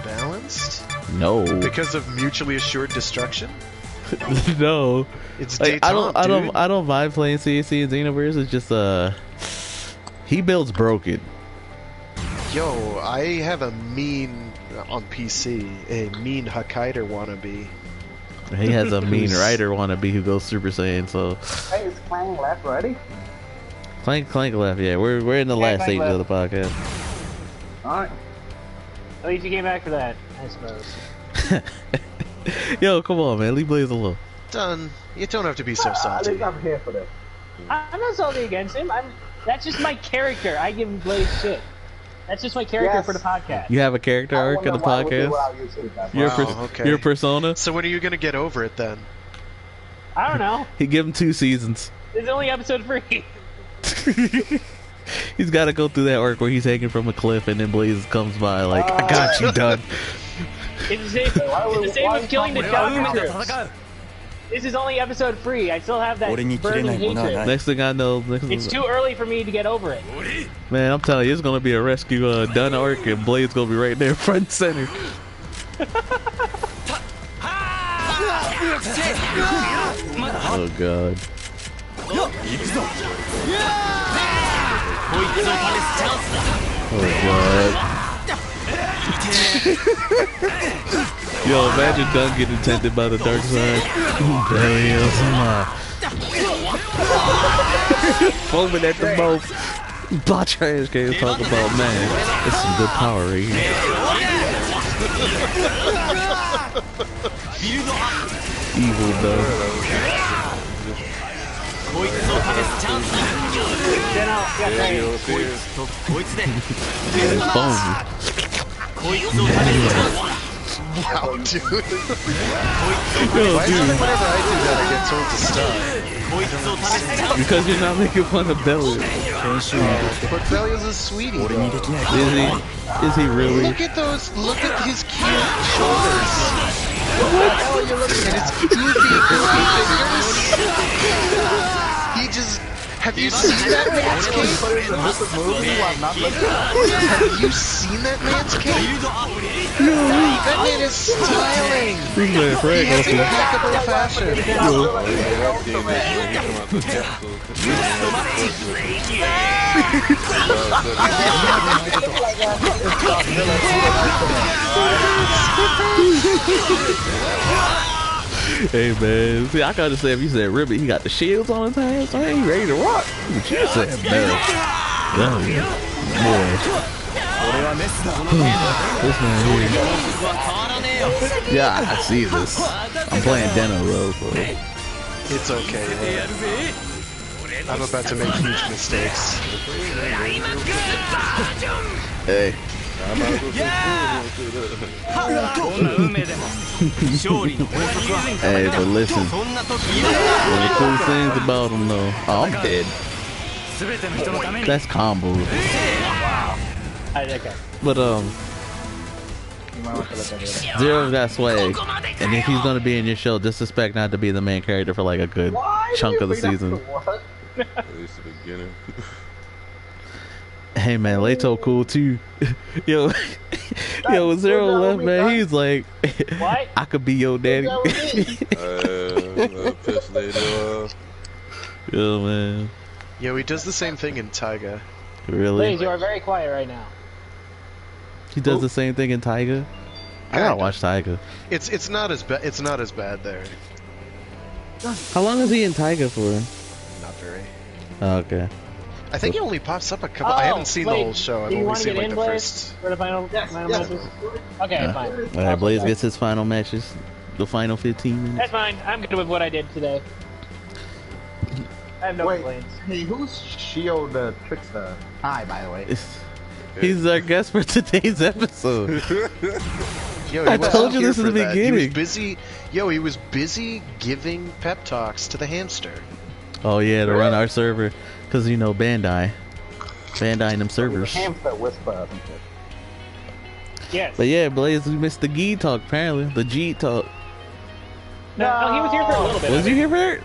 [SPEAKER 4] balanced?
[SPEAKER 2] No.
[SPEAKER 4] Because of mutually assured destruction?
[SPEAKER 2] No.
[SPEAKER 4] It's
[SPEAKER 2] like,
[SPEAKER 4] detente,
[SPEAKER 2] I don't mind playing CAC in Xenoverse. It's just he builds broken.
[SPEAKER 4] Yo, I have a mean on PC, a mean Hokkaider wannabe.
[SPEAKER 2] He has a mean writer wannabe who goes Super Saiyan. So.
[SPEAKER 9] Hey, is Clank left already?
[SPEAKER 2] Clank left. Yeah, we're in the last stages of the podcast.
[SPEAKER 9] All right.
[SPEAKER 5] At least you came back for that, I suppose.
[SPEAKER 2] Yo, come on, man. Leave Blaze alone.
[SPEAKER 4] Done. You don't have to be so salty.
[SPEAKER 9] I'm here for this.
[SPEAKER 5] I'm not salty against him. That's just my character. I give Blaze shit. That's just my character for the podcast.
[SPEAKER 2] You have a character arc in the podcast? Your persona?
[SPEAKER 4] So when are you going to get over it then?
[SPEAKER 5] I don't know.
[SPEAKER 2] He give him 2 seasons.
[SPEAKER 5] It's only episode 3.
[SPEAKER 2] He's got to go through that arc where he's hanging from a cliff and then Blaze comes by like, I got you, done.
[SPEAKER 5] It's the same with killing the doctor. This is only episode 3. I still have that burning hatred.
[SPEAKER 2] Next thing I know...
[SPEAKER 5] It's too early for me to get over it.
[SPEAKER 2] Man, I'm telling you, it's going to be a rescue done arc and Blaze going to be right there front and center. Oh, God. Oh, God. Yo, imagine Dunn getting tempted by the dark side. Foaming at the mouth. Bot trash can't talk about, man. It's some good power right here. Evil though.
[SPEAKER 4] Wow, dude. Why is it whenever I do that I get told to stop?
[SPEAKER 2] Because you're not making fun of Bellius.
[SPEAKER 4] But Bellius is sweetie.
[SPEAKER 2] Is he really?
[SPEAKER 4] Look at those, look at his cute shoulders. What? Oh, you're looking at his goofy fingers. He just... Have you seen that man's cape? Have you seen that man's cape? That man is styling. He has impeccable fashion.
[SPEAKER 2] Hey man, see, I can understand if you said Ribbit, he got the shields on his hands, so he ain't ready to rock. But you said better. Boy. This man here. Yeah, I see this. I'm playing Deno though, so.
[SPEAKER 4] It's okay, man. I'm about to make huge mistakes.
[SPEAKER 2] Hey. Hey, but listen, one of the cool things about him though, oh, I'm dead. That's combo. But Zero's got swag, and if he's gonna be in your show, just expect not to be the main character for like a good chunk of the season.
[SPEAKER 6] At least the beginning.
[SPEAKER 2] Hey man, Leto cool too. Yo, when Zero left, man, he's like,
[SPEAKER 5] what?
[SPEAKER 2] I could be your daddy. Yo, man.
[SPEAKER 4] Yo, he does the same thing in Taiga.
[SPEAKER 2] Really?
[SPEAKER 5] Please, you are very quiet right now.
[SPEAKER 2] He does the same thing in Taiga. I gotta watch Taiga.
[SPEAKER 4] It's not as bad. It's not as bad there.
[SPEAKER 2] How long is he in Taiga for?
[SPEAKER 4] Not very.
[SPEAKER 2] Oh, okay.
[SPEAKER 4] I think he only pops up a couple. I haven't seen the whole show. I've only seen like the first.
[SPEAKER 5] For the final matches? Okay, fine.
[SPEAKER 2] Alright, Blaze gets his final matches. The final 15 minutes.
[SPEAKER 5] That's fine. I'm good with what I did today. I have no complaints.
[SPEAKER 3] Hey, who's Shield the Trickster? Hi, by the way.
[SPEAKER 2] He's our guest for today's episode.
[SPEAKER 4] Yo,
[SPEAKER 2] I told you this in the beginning.
[SPEAKER 4] He was busy. Yo, he was busy giving pep talks to the hamster.
[SPEAKER 2] Oh yeah, to run our server. Because, you know, Bandai and them servers.
[SPEAKER 3] Hamster whisper.
[SPEAKER 5] Yes.
[SPEAKER 2] But yeah, Blaze, we missed the G talk, apparently. The G talk.
[SPEAKER 5] No, he was here for a little bit.
[SPEAKER 2] Was you here for it?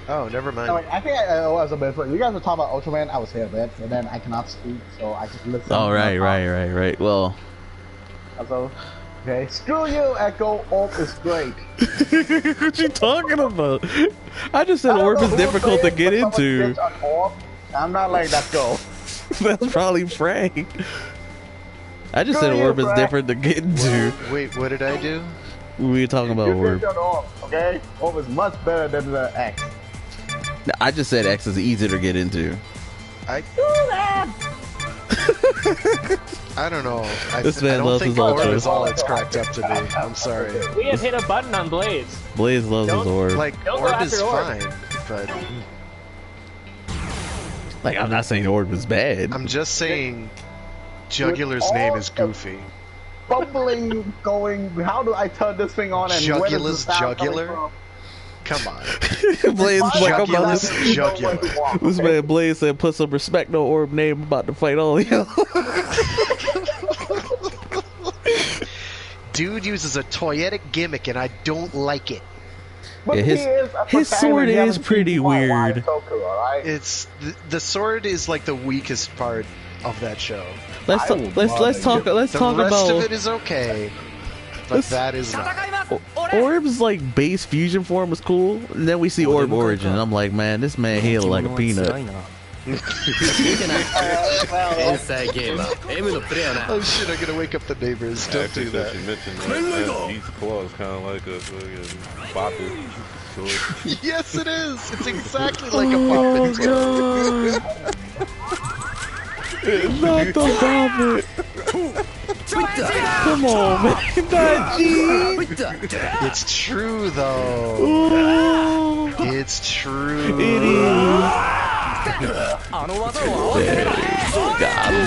[SPEAKER 4] Oh, never mind.
[SPEAKER 3] Oh, wait, I think I was a bit. You guys were talking about Ultraman. I was here a bit, and then I cannot speak, so I just listen.
[SPEAKER 2] Oh, right. Well.
[SPEAKER 3] Also, okay. Screw you, Echo. Orb is great.
[SPEAKER 2] What you talking about? I just said Orb is difficult to get into.
[SPEAKER 3] I'm not like that girl.
[SPEAKER 2] That's probably Frank. I just said Orb is different to get into.
[SPEAKER 4] Wait, what did I do?
[SPEAKER 2] We were talking about Orb.
[SPEAKER 3] Okay? Orb is much better than the X.
[SPEAKER 2] I just said X is easier to get into.
[SPEAKER 4] I don't know. I
[SPEAKER 2] This man
[SPEAKER 4] don't
[SPEAKER 2] loves
[SPEAKER 4] think
[SPEAKER 2] his Ultra.
[SPEAKER 4] Orb is all it's cracked up to be. I'm sorry.
[SPEAKER 5] We have hit a button on Blaze.
[SPEAKER 2] Blaze loves his Orb.
[SPEAKER 4] Like, Orb is fine, but...
[SPEAKER 2] Like, I'm not saying Orb is bad.
[SPEAKER 4] I'm just saying Jugular's name is Goofy.
[SPEAKER 3] Bumbling, going... How do I turn this thing on and
[SPEAKER 4] Jugular's Jugular? Come on.
[SPEAKER 2] Blaze like, I'm about to...
[SPEAKER 4] Jugular.
[SPEAKER 2] This man Blaze said, put some respect on Orb name, I'm about to fight all of y'all.
[SPEAKER 4] Dude uses a toyetic gimmick and I don't like it.
[SPEAKER 2] Yeah, his sword is pretty weird.
[SPEAKER 4] It's the sword is like the weakest part of that show.
[SPEAKER 2] Let's talk
[SPEAKER 4] The rest
[SPEAKER 2] about
[SPEAKER 4] of it is okay, but that is not.
[SPEAKER 2] Orb's like base fusion form was cool, and then we see Orb Origin. I'm like, man, this man healed like a peanut.
[SPEAKER 4] Oh shit, I'm gonna wake up the neighbors. Don't do that.
[SPEAKER 6] You mentioned that each claw is kind of like a boppet sword.
[SPEAKER 4] Yes, it is. It's exactly like a boppet sword.
[SPEAKER 2] It's not the boppet. Come on, man. Not G.
[SPEAKER 4] It's true, though.
[SPEAKER 2] Ooh.
[SPEAKER 4] It's true.
[SPEAKER 2] It is. Got him.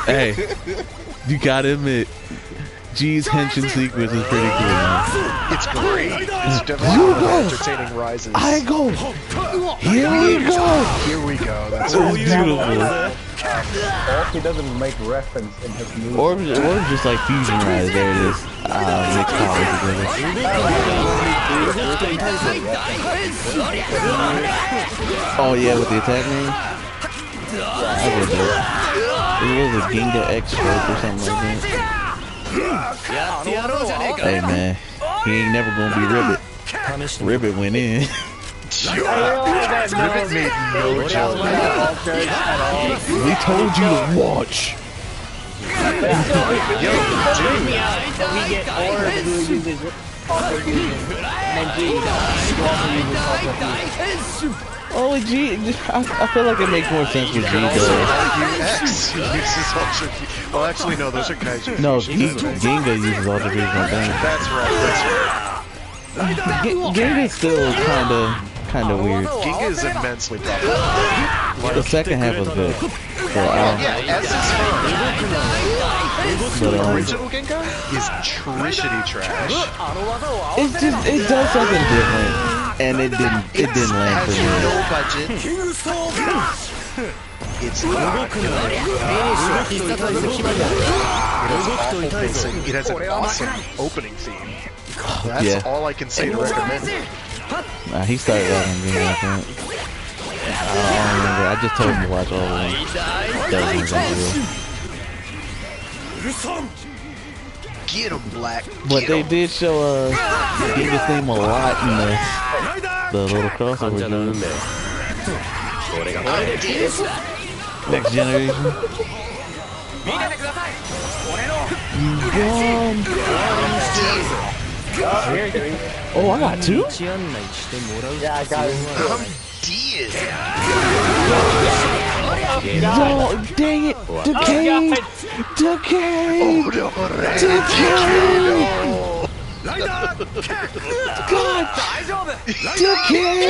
[SPEAKER 2] Hey, you gotta admit, G's henshin sequence is pretty cool, man.
[SPEAKER 4] It's great. It's definitely one of the entertaining rises.
[SPEAKER 2] I go. Here we go.
[SPEAKER 4] Here we go. That's
[SPEAKER 2] so beautiful.
[SPEAKER 9] He doesn't make reference in his movie.
[SPEAKER 2] Or just like fusion rise. There it is. Mixed powers together. Oh yeah, with the attack name. I get that. It was a Ginga X stroke or something like that. Hey man, he ain't never gonna be Ribbit. Ribbit went in.
[SPEAKER 4] Ribbit made no joke.
[SPEAKER 2] We told you to watch.
[SPEAKER 5] Yo, dude. We get Orb who uses Ultra Fusion, and then G who also uses Ultra Fusion.
[SPEAKER 2] Oh, G, I feel like it makes more sense with G though.
[SPEAKER 4] X uses Ultra Fusion. Well, actually, no, those are Kaiju.
[SPEAKER 2] No, Ginga uses Ultra Fusion, I think.
[SPEAKER 4] That's right.
[SPEAKER 2] Ginga's still kinda weird.
[SPEAKER 4] Ginga is immensely popular.
[SPEAKER 2] The second half was good. So,
[SPEAKER 4] yeah, S is fun. The original Ginga is trishity trash.
[SPEAKER 2] It does something different, and it didn't land for me.
[SPEAKER 4] No budget. It's not good. It has an awesome opening theme. That's all I can say to recommend it.
[SPEAKER 2] He started that on Ginga, I think. I don't remember. I just told him to watch all of them.
[SPEAKER 4] Get him, Black.
[SPEAKER 2] But they did show Ginga's theme a lot in the little crossover game. Next generation. Oh, I got two?
[SPEAKER 9] Yeah, I got it.
[SPEAKER 2] No, dang it! Decay! Decay! God! Decay!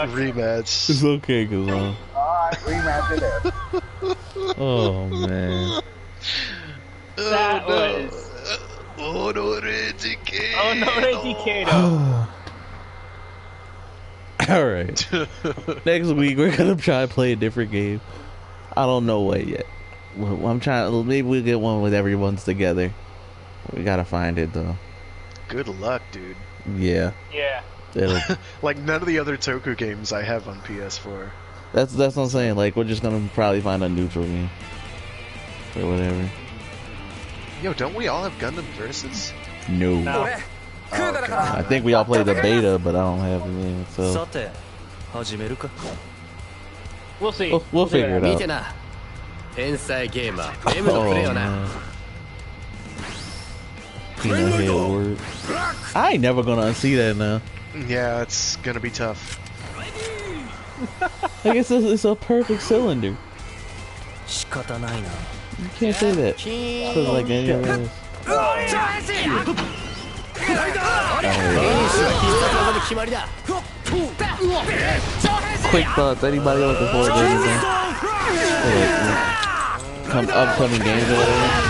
[SPEAKER 4] Rematch.
[SPEAKER 2] It's okay, cause
[SPEAKER 9] Rematch it there.
[SPEAKER 2] oh man.
[SPEAKER 5] That was
[SPEAKER 2] Alright. Next week we're gonna try to play a different game. I don't know what yet. I'm trying. Maybe we'll get one with everyone's together. We gotta find it though.
[SPEAKER 4] Good luck, dude.
[SPEAKER 2] Yeah.
[SPEAKER 5] Yeah.
[SPEAKER 4] Like none of the other Toku games I have on PS4.
[SPEAKER 2] That's what I'm saying. Like we're just gonna probably find a neutral game or whatever.
[SPEAKER 4] Yo, don't we all have Gundam Versus?
[SPEAKER 2] No.
[SPEAKER 4] Oh, okay.
[SPEAKER 2] I think we all played the beta, but I don't have the game. So
[SPEAKER 5] we'll see.
[SPEAKER 2] We'll figure it out. Oh, I ain't never gonna unsee that now.
[SPEAKER 4] Yeah, it's gonna be tough.
[SPEAKER 2] I guess it's a perfect cylinder. You can't say that. Cause like any of us. Quick thoughts. Anybody looking forward to anything? Upcoming games or whatever?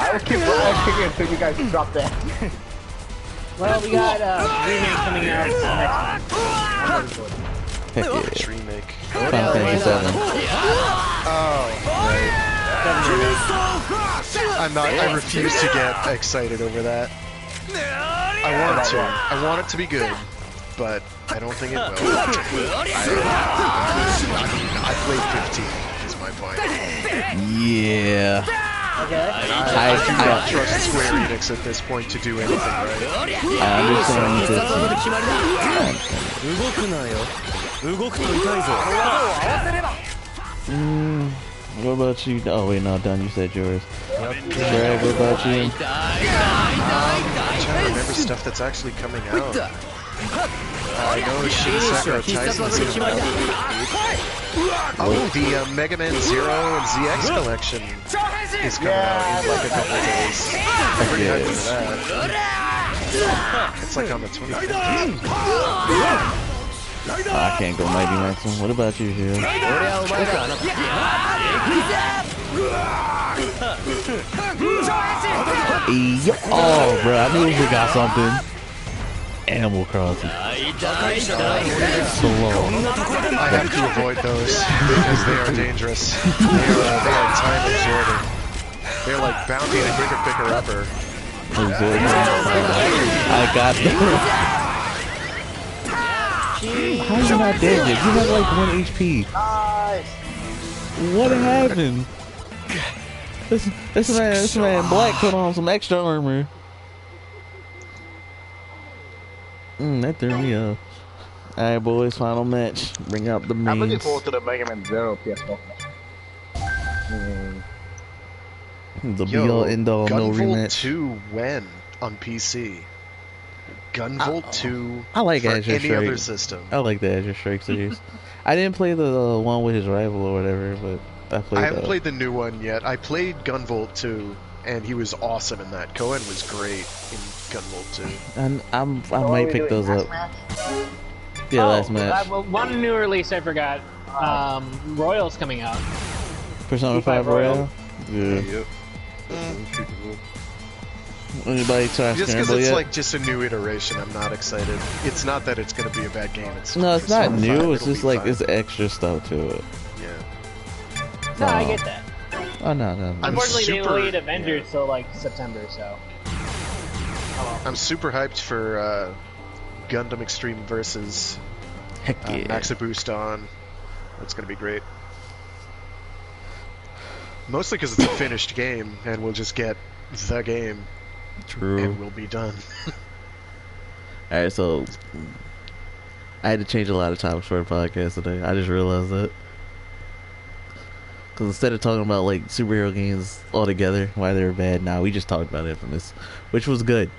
[SPEAKER 9] I will keep kicking until you guys drop that.
[SPEAKER 5] Well, we got remake coming out next month.
[SPEAKER 2] Heck yeah.
[SPEAKER 4] Which remake?
[SPEAKER 2] Final Fantasy 7.
[SPEAKER 4] Oh, right. I refuse to get excited over that. I want it to be good, but I don't think it will. I played 15, is my point.
[SPEAKER 2] Yeah.
[SPEAKER 5] Okay.
[SPEAKER 4] I do not trust Square Enix at this point to do anything right.
[SPEAKER 2] I understand What about you? Oh wait, no, Don, you said yours. Brad, what about you?
[SPEAKER 4] I'm trying to remember stuff that's actually coming out. I know Shin Sakura Tyson's coming out. Oh, the Mega Man Zero and ZX collection is coming out in like a couple of days. I'm pretty hyped for that. It's like on the 25th.
[SPEAKER 2] I can't go Mighty Maximum. What about you, Hugh? Oh, bro, I knew we got something. Animal Crossing. So long.
[SPEAKER 4] I have to avoid those because they are dangerous. They are time absorbing. They're like bounty and picker upper.
[SPEAKER 2] I got them. How are you not dead yet? You have like 1 HP. What happened? This man Black put on some extra armor. That threw me off. Alright, boys, final match. Bring out the mains.
[SPEAKER 9] I'm looking forward to the Mega Man Zero PS4.
[SPEAKER 2] The be-all, end-all, no rematch.
[SPEAKER 4] Gunvolt 2 when on PC? Gunvolt 2
[SPEAKER 2] I like
[SPEAKER 4] for
[SPEAKER 2] Azure
[SPEAKER 4] any
[SPEAKER 2] Strike.
[SPEAKER 4] other system.
[SPEAKER 2] I like the Azure Strike series. I didn't play the one with his rival or whatever, but I played.
[SPEAKER 4] I haven't played the new one yet. I played Gunvolt 2, and he was awesome in that. Cohen was great in Gunvolt 2.
[SPEAKER 2] And I might pick those up. Yeah, last match.
[SPEAKER 5] Well, one new release I forgot. Royal's coming out.
[SPEAKER 2] Persona 5 Royal. Yeah.
[SPEAKER 6] Yep.
[SPEAKER 2] Anybody try
[SPEAKER 4] Just because
[SPEAKER 2] Scramble
[SPEAKER 4] it's
[SPEAKER 2] yet?
[SPEAKER 4] like just a new iteration, I'm not excited. It's not that it's going to be a bad game. It's
[SPEAKER 2] No, it's not
[SPEAKER 4] Persona 5,
[SPEAKER 2] new. It's
[SPEAKER 4] it'll
[SPEAKER 2] just
[SPEAKER 4] be
[SPEAKER 2] like
[SPEAKER 4] fun.
[SPEAKER 2] it's extra stuff to it.
[SPEAKER 4] Yeah.
[SPEAKER 5] No, I get that.
[SPEAKER 2] Oh no.
[SPEAKER 5] Unfortunately, they
[SPEAKER 4] super-
[SPEAKER 5] delayed Avengers till like September, so.
[SPEAKER 4] I'm super hyped for Gundam Extreme versus
[SPEAKER 2] Heck yeah.
[SPEAKER 4] Max a Boost on. That's going to be great. Mostly because it's a finished game, and we'll just get the game,
[SPEAKER 2] True.
[SPEAKER 4] and we'll be done.
[SPEAKER 2] Alright, so I had to change a lot of topics for a podcast today. I just realized that. Because instead of talking about like superhero games altogether, why they were bad, we just talked about Infamous, which was good.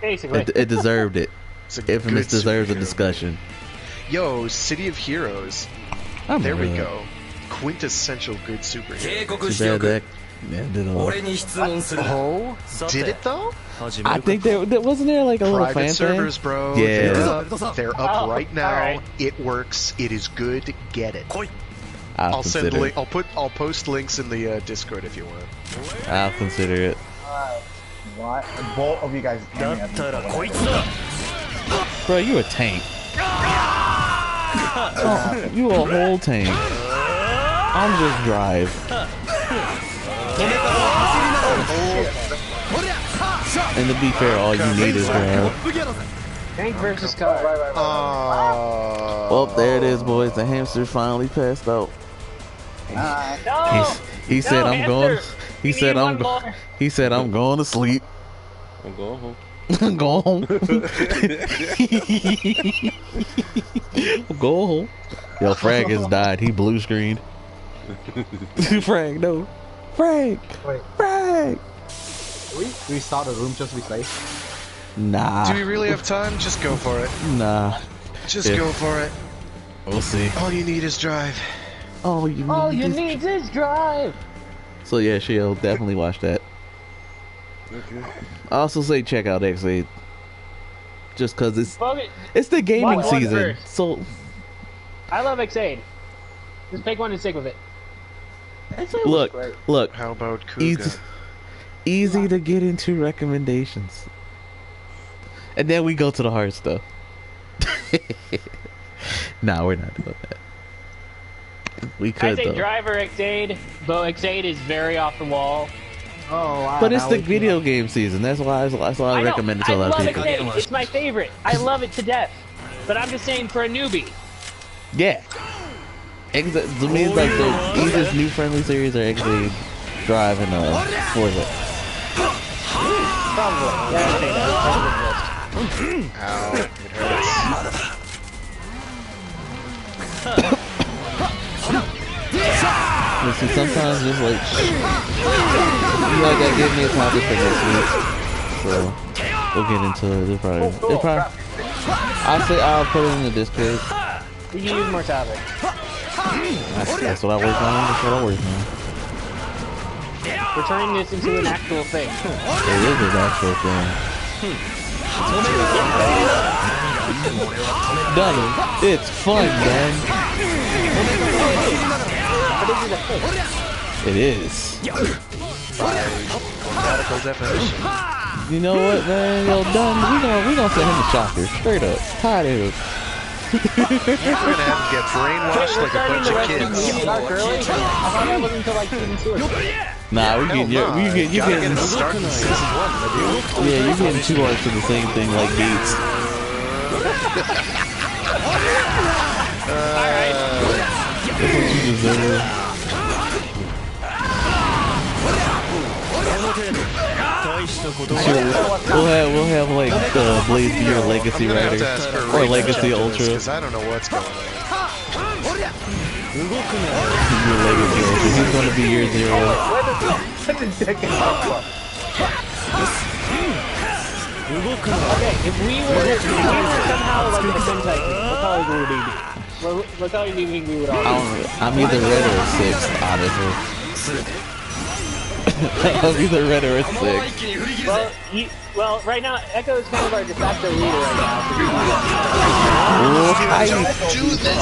[SPEAKER 5] Basically.
[SPEAKER 2] It deserved it.
[SPEAKER 4] It's a
[SPEAKER 2] Infamous
[SPEAKER 4] good
[SPEAKER 2] deserves a
[SPEAKER 4] superhero
[SPEAKER 2] discussion.
[SPEAKER 4] Yo, City of Heroes. There we go. Quintessential good superhero.
[SPEAKER 2] Too bad that ended off.
[SPEAKER 4] Oh, did it though?
[SPEAKER 2] I think there wasn't there like a little
[SPEAKER 4] Private
[SPEAKER 2] fan
[SPEAKER 4] servers,
[SPEAKER 2] thing?
[SPEAKER 4] bro.
[SPEAKER 2] Yeah.
[SPEAKER 4] They're up right now.
[SPEAKER 5] Alright.
[SPEAKER 4] It works. It is good. Get it.
[SPEAKER 2] I'll
[SPEAKER 4] send
[SPEAKER 2] consider it.
[SPEAKER 4] I'll post links in the Discord if you want.
[SPEAKER 2] I'll consider it.
[SPEAKER 9] What? Both of you guys.
[SPEAKER 2] Bro, you a tank. Oh, you a whole tank. I'm just drive. And to be fair, all you need is drive.
[SPEAKER 5] Tank versus car.
[SPEAKER 2] Well, there it is, boys. The hamster finally passed out.
[SPEAKER 5] No!
[SPEAKER 2] He said,
[SPEAKER 5] No,
[SPEAKER 2] "I'm going."
[SPEAKER 5] hamster.
[SPEAKER 2] He
[SPEAKER 5] We
[SPEAKER 2] said,
[SPEAKER 5] need
[SPEAKER 2] "I'm."
[SPEAKER 5] one more.
[SPEAKER 2] He said, "I'm going to sleep."
[SPEAKER 6] I'm going home.
[SPEAKER 2] Go home. Go home. Yo, Frag has died. He blue screened. Frag, no. Frag.
[SPEAKER 9] Wait.
[SPEAKER 2] Frag.
[SPEAKER 9] Do we restart the room just to be safe?
[SPEAKER 2] Nah.
[SPEAKER 4] Do we really have time? Just go for it.
[SPEAKER 2] Nah.
[SPEAKER 4] Just
[SPEAKER 2] Yeah.
[SPEAKER 4] go for it.
[SPEAKER 2] We'll see.
[SPEAKER 4] All you need is drive.
[SPEAKER 5] All you need is drive.
[SPEAKER 2] So yeah, she'll definitely watch that.
[SPEAKER 6] Okay.
[SPEAKER 2] I also say check out X8. Just cause it's
[SPEAKER 5] Well,
[SPEAKER 2] the gaming
[SPEAKER 5] Watch one
[SPEAKER 2] season.
[SPEAKER 5] first.
[SPEAKER 2] So
[SPEAKER 5] I love X8. Just pick one and stick with it.
[SPEAKER 2] look.
[SPEAKER 4] How about Kuga?
[SPEAKER 2] Easy to get into recommendations. And then we go to the hard stuff. Nah, we're not doing that. We
[SPEAKER 5] I
[SPEAKER 2] could
[SPEAKER 5] say
[SPEAKER 2] though.
[SPEAKER 5] driver X8, but X8 is very off the wall.
[SPEAKER 9] Oh, wow.
[SPEAKER 2] But it's the video game season. That's why I
[SPEAKER 5] know,
[SPEAKER 2] recommend it to a lot of
[SPEAKER 5] I
[SPEAKER 2] people.
[SPEAKER 5] love X8. It's my favorite. I love it to death. But I'm just saying for a newbie.
[SPEAKER 2] Yeah. To me, it's like the easiest new friendly series are actually Drive and Forza.
[SPEAKER 5] Probably. Yeah, I'd say that.
[SPEAKER 4] Ow, it hurts.
[SPEAKER 2] honestly, sometimes just like that gave me a topic for next week. So we'll get into it. It'll probably I'll put it in the Discord.
[SPEAKER 5] You can use more topics.
[SPEAKER 2] That's what I work on. That's what I work on.
[SPEAKER 5] We're turning this into an actual thing.
[SPEAKER 2] It is an actual thing. Done. It's fun, man. It is. You know what, man? Yo, done. We gonna send him to Shocker. Straight up. Tired of him.
[SPEAKER 4] We're gonna have him get brainwashed like a bunch of kids.
[SPEAKER 2] Nah, we getting
[SPEAKER 4] start in season 1,
[SPEAKER 2] yeah, you're getting 2 arcs of the same thing like Gates.
[SPEAKER 5] Alright.
[SPEAKER 2] That's what you deserve. We'll have like Blaze be your legacy rider or legacy ultra.
[SPEAKER 4] Because I don't know what's going on.
[SPEAKER 2] Your legacy ultra. He's gonna be year 0.
[SPEAKER 5] Okay, if we were somehow like a Sentai team, what color would we be? What color do you think we would all be?
[SPEAKER 2] I'm either red or 6, honestly. I'm either red or 6.
[SPEAKER 5] Well, right now, Echo is kind of our de facto leader right now.
[SPEAKER 4] Don't do this!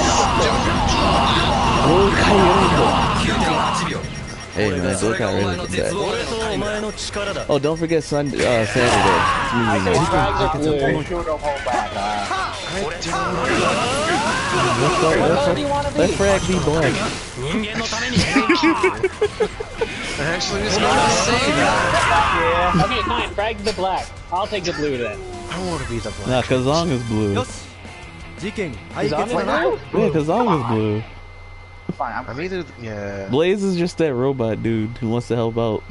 [SPEAKER 2] Hey man, go kind of that. Oh, don't forget Saturday. Let Frag be black.
[SPEAKER 4] I actually was going to say that.
[SPEAKER 5] Okay, fine. Frag's the black. I'll take the blue then.
[SPEAKER 4] I want to be the black.
[SPEAKER 2] Nah, Kazong is blue. Yeah, Kazong is blue.
[SPEAKER 3] Fine,
[SPEAKER 4] I'm either, yeah.
[SPEAKER 2] Blaze is just that robot dude who wants to help out.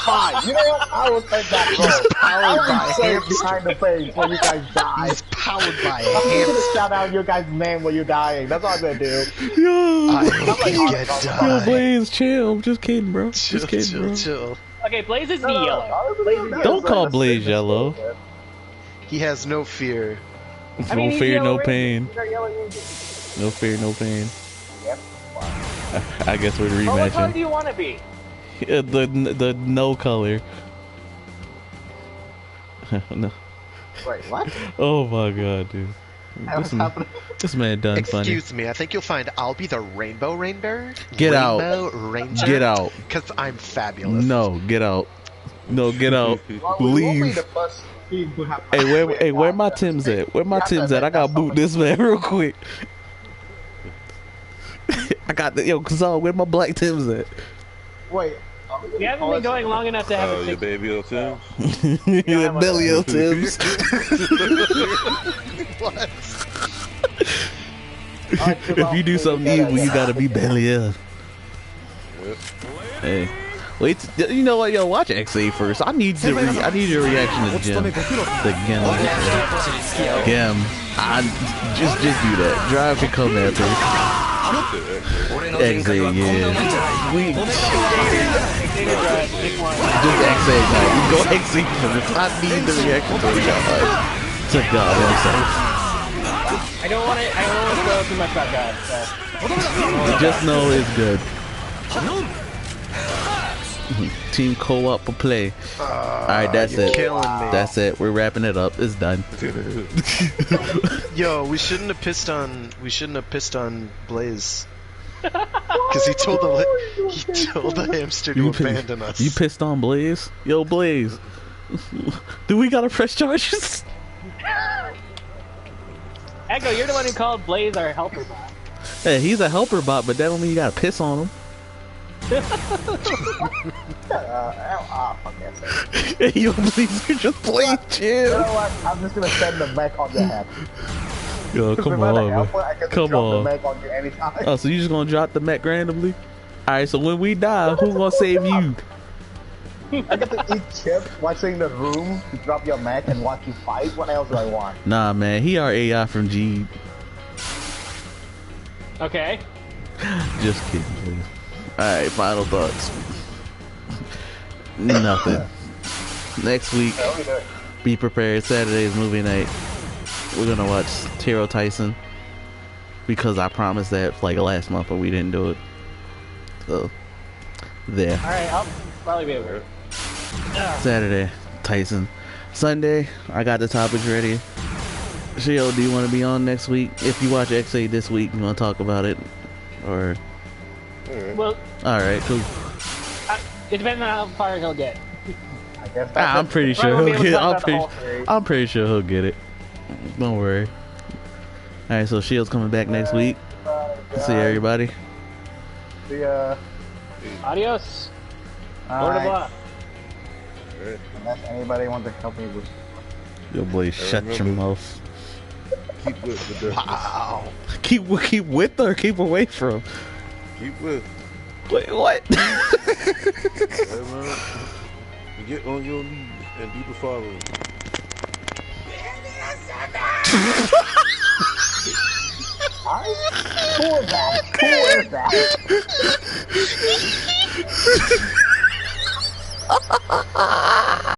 [SPEAKER 3] Fine. You know what? I will take that role. I will say behind the page when you guys die.
[SPEAKER 4] He's powered by a
[SPEAKER 3] I'm
[SPEAKER 4] hamster.
[SPEAKER 3] gonna shout out your guys' name when you're dying. That's all I'm gonna do.
[SPEAKER 2] Yo,
[SPEAKER 4] I hope you get
[SPEAKER 2] yo,
[SPEAKER 4] died.
[SPEAKER 2] Blaze, chill. I'm just kidding, bro. Just kidding, bro.
[SPEAKER 4] Chill.
[SPEAKER 5] Okay, Blaze is the yellow.
[SPEAKER 2] Don't call Blaze yellow.
[SPEAKER 4] He has no fear.
[SPEAKER 2] No fear, no pain. No fear, no pain.
[SPEAKER 3] Yep.
[SPEAKER 2] I guess we're
[SPEAKER 5] What color do
[SPEAKER 2] rematching.
[SPEAKER 5] you want to be?
[SPEAKER 2] The no color. No.
[SPEAKER 3] Wait, what?
[SPEAKER 2] Oh my god, dude. This man done funny.
[SPEAKER 4] Excuse me, I think you'll find I'll be the rainbow ranger.
[SPEAKER 2] Get out.
[SPEAKER 4] Ranger.
[SPEAKER 2] Get out.
[SPEAKER 4] Because I'm fabulous.
[SPEAKER 2] No, get out. No, get out. Leave. Hey, where my Tims at? Where my Tims at? I gotta boot this man real quick. I got the where my black Tims at?
[SPEAKER 3] Wait.
[SPEAKER 5] You haven't been going long enough to have a
[SPEAKER 6] your baby old Tims?
[SPEAKER 2] Yeah, belly old Tims.
[SPEAKER 4] What?
[SPEAKER 2] If you do something evil, you gotta be belly up. Hey. Wait, you know what? Yo, watch XA first. I need your reaction to Gem. The Gem. Just do that. Drive can come after. XA, yeah. Just XA now. You go XA first. I need the reaction to God himself.
[SPEAKER 5] I don't want to throw too much about God. So.
[SPEAKER 2] Just know it's good. Team co-op for play. Alright, that's it. That's it. We're wrapping it up. It's done.
[SPEAKER 4] Yo, we shouldn't have pissed on Blaze. Because he told the hamster to abandon us.
[SPEAKER 2] You pissed on Blaze? Yo, Blaze. Do we gotta press charges?
[SPEAKER 5] Echo, you're the one who called Blaze our helper bot.
[SPEAKER 2] Hey, he's a helper bot, but that don't mean you gotta piss on him. Hey, yo, please, you're just playing chill.
[SPEAKER 3] You know what? I'm just gonna send the mech on your head.
[SPEAKER 2] Yo, come on, man. Come on.
[SPEAKER 3] The mech on you anytime.
[SPEAKER 2] Oh, so you just gonna drop the mech randomly? Alright, so when we die, who gonna save you?
[SPEAKER 3] I get to eat chips, watching the room, to drop your mech and watch you fight. What else do I want?
[SPEAKER 2] Nah, man, he our AI from G.
[SPEAKER 5] Okay.
[SPEAKER 2] Just kidding, please. Alright, final thoughts. Nothing. Next week, be prepared. Saturday's movie night. We're gonna watch Taro Tyson because I promised that like last month, but we didn't do it. So there.
[SPEAKER 5] Alright, I'll probably be over.
[SPEAKER 2] Saturday, Tyson. Sunday, I got the topics ready. Shield, do you want to be on next week? If you watch X8 this week, you want to talk about it? Or...
[SPEAKER 5] Well...
[SPEAKER 2] Alright, cool.
[SPEAKER 5] It depends on how far he'll get.
[SPEAKER 9] I guess
[SPEAKER 2] I'm pretty sure he'll get it. I'm pretty sure he'll get it. Don't worry. Alright, so Shield's coming back next week. See everybody.
[SPEAKER 9] See ya.
[SPEAKER 5] Adios.
[SPEAKER 9] Alright. Unless anybody wants to help me with...
[SPEAKER 2] Yo, boy, shut your mouth.
[SPEAKER 6] Keep with the
[SPEAKER 4] Wow.
[SPEAKER 2] Keep with or keep away from?
[SPEAKER 6] Keep with.
[SPEAKER 2] Wait, what?
[SPEAKER 6] Hey, man. Get on your knees and do the following.
[SPEAKER 9] Who is that? Who is that?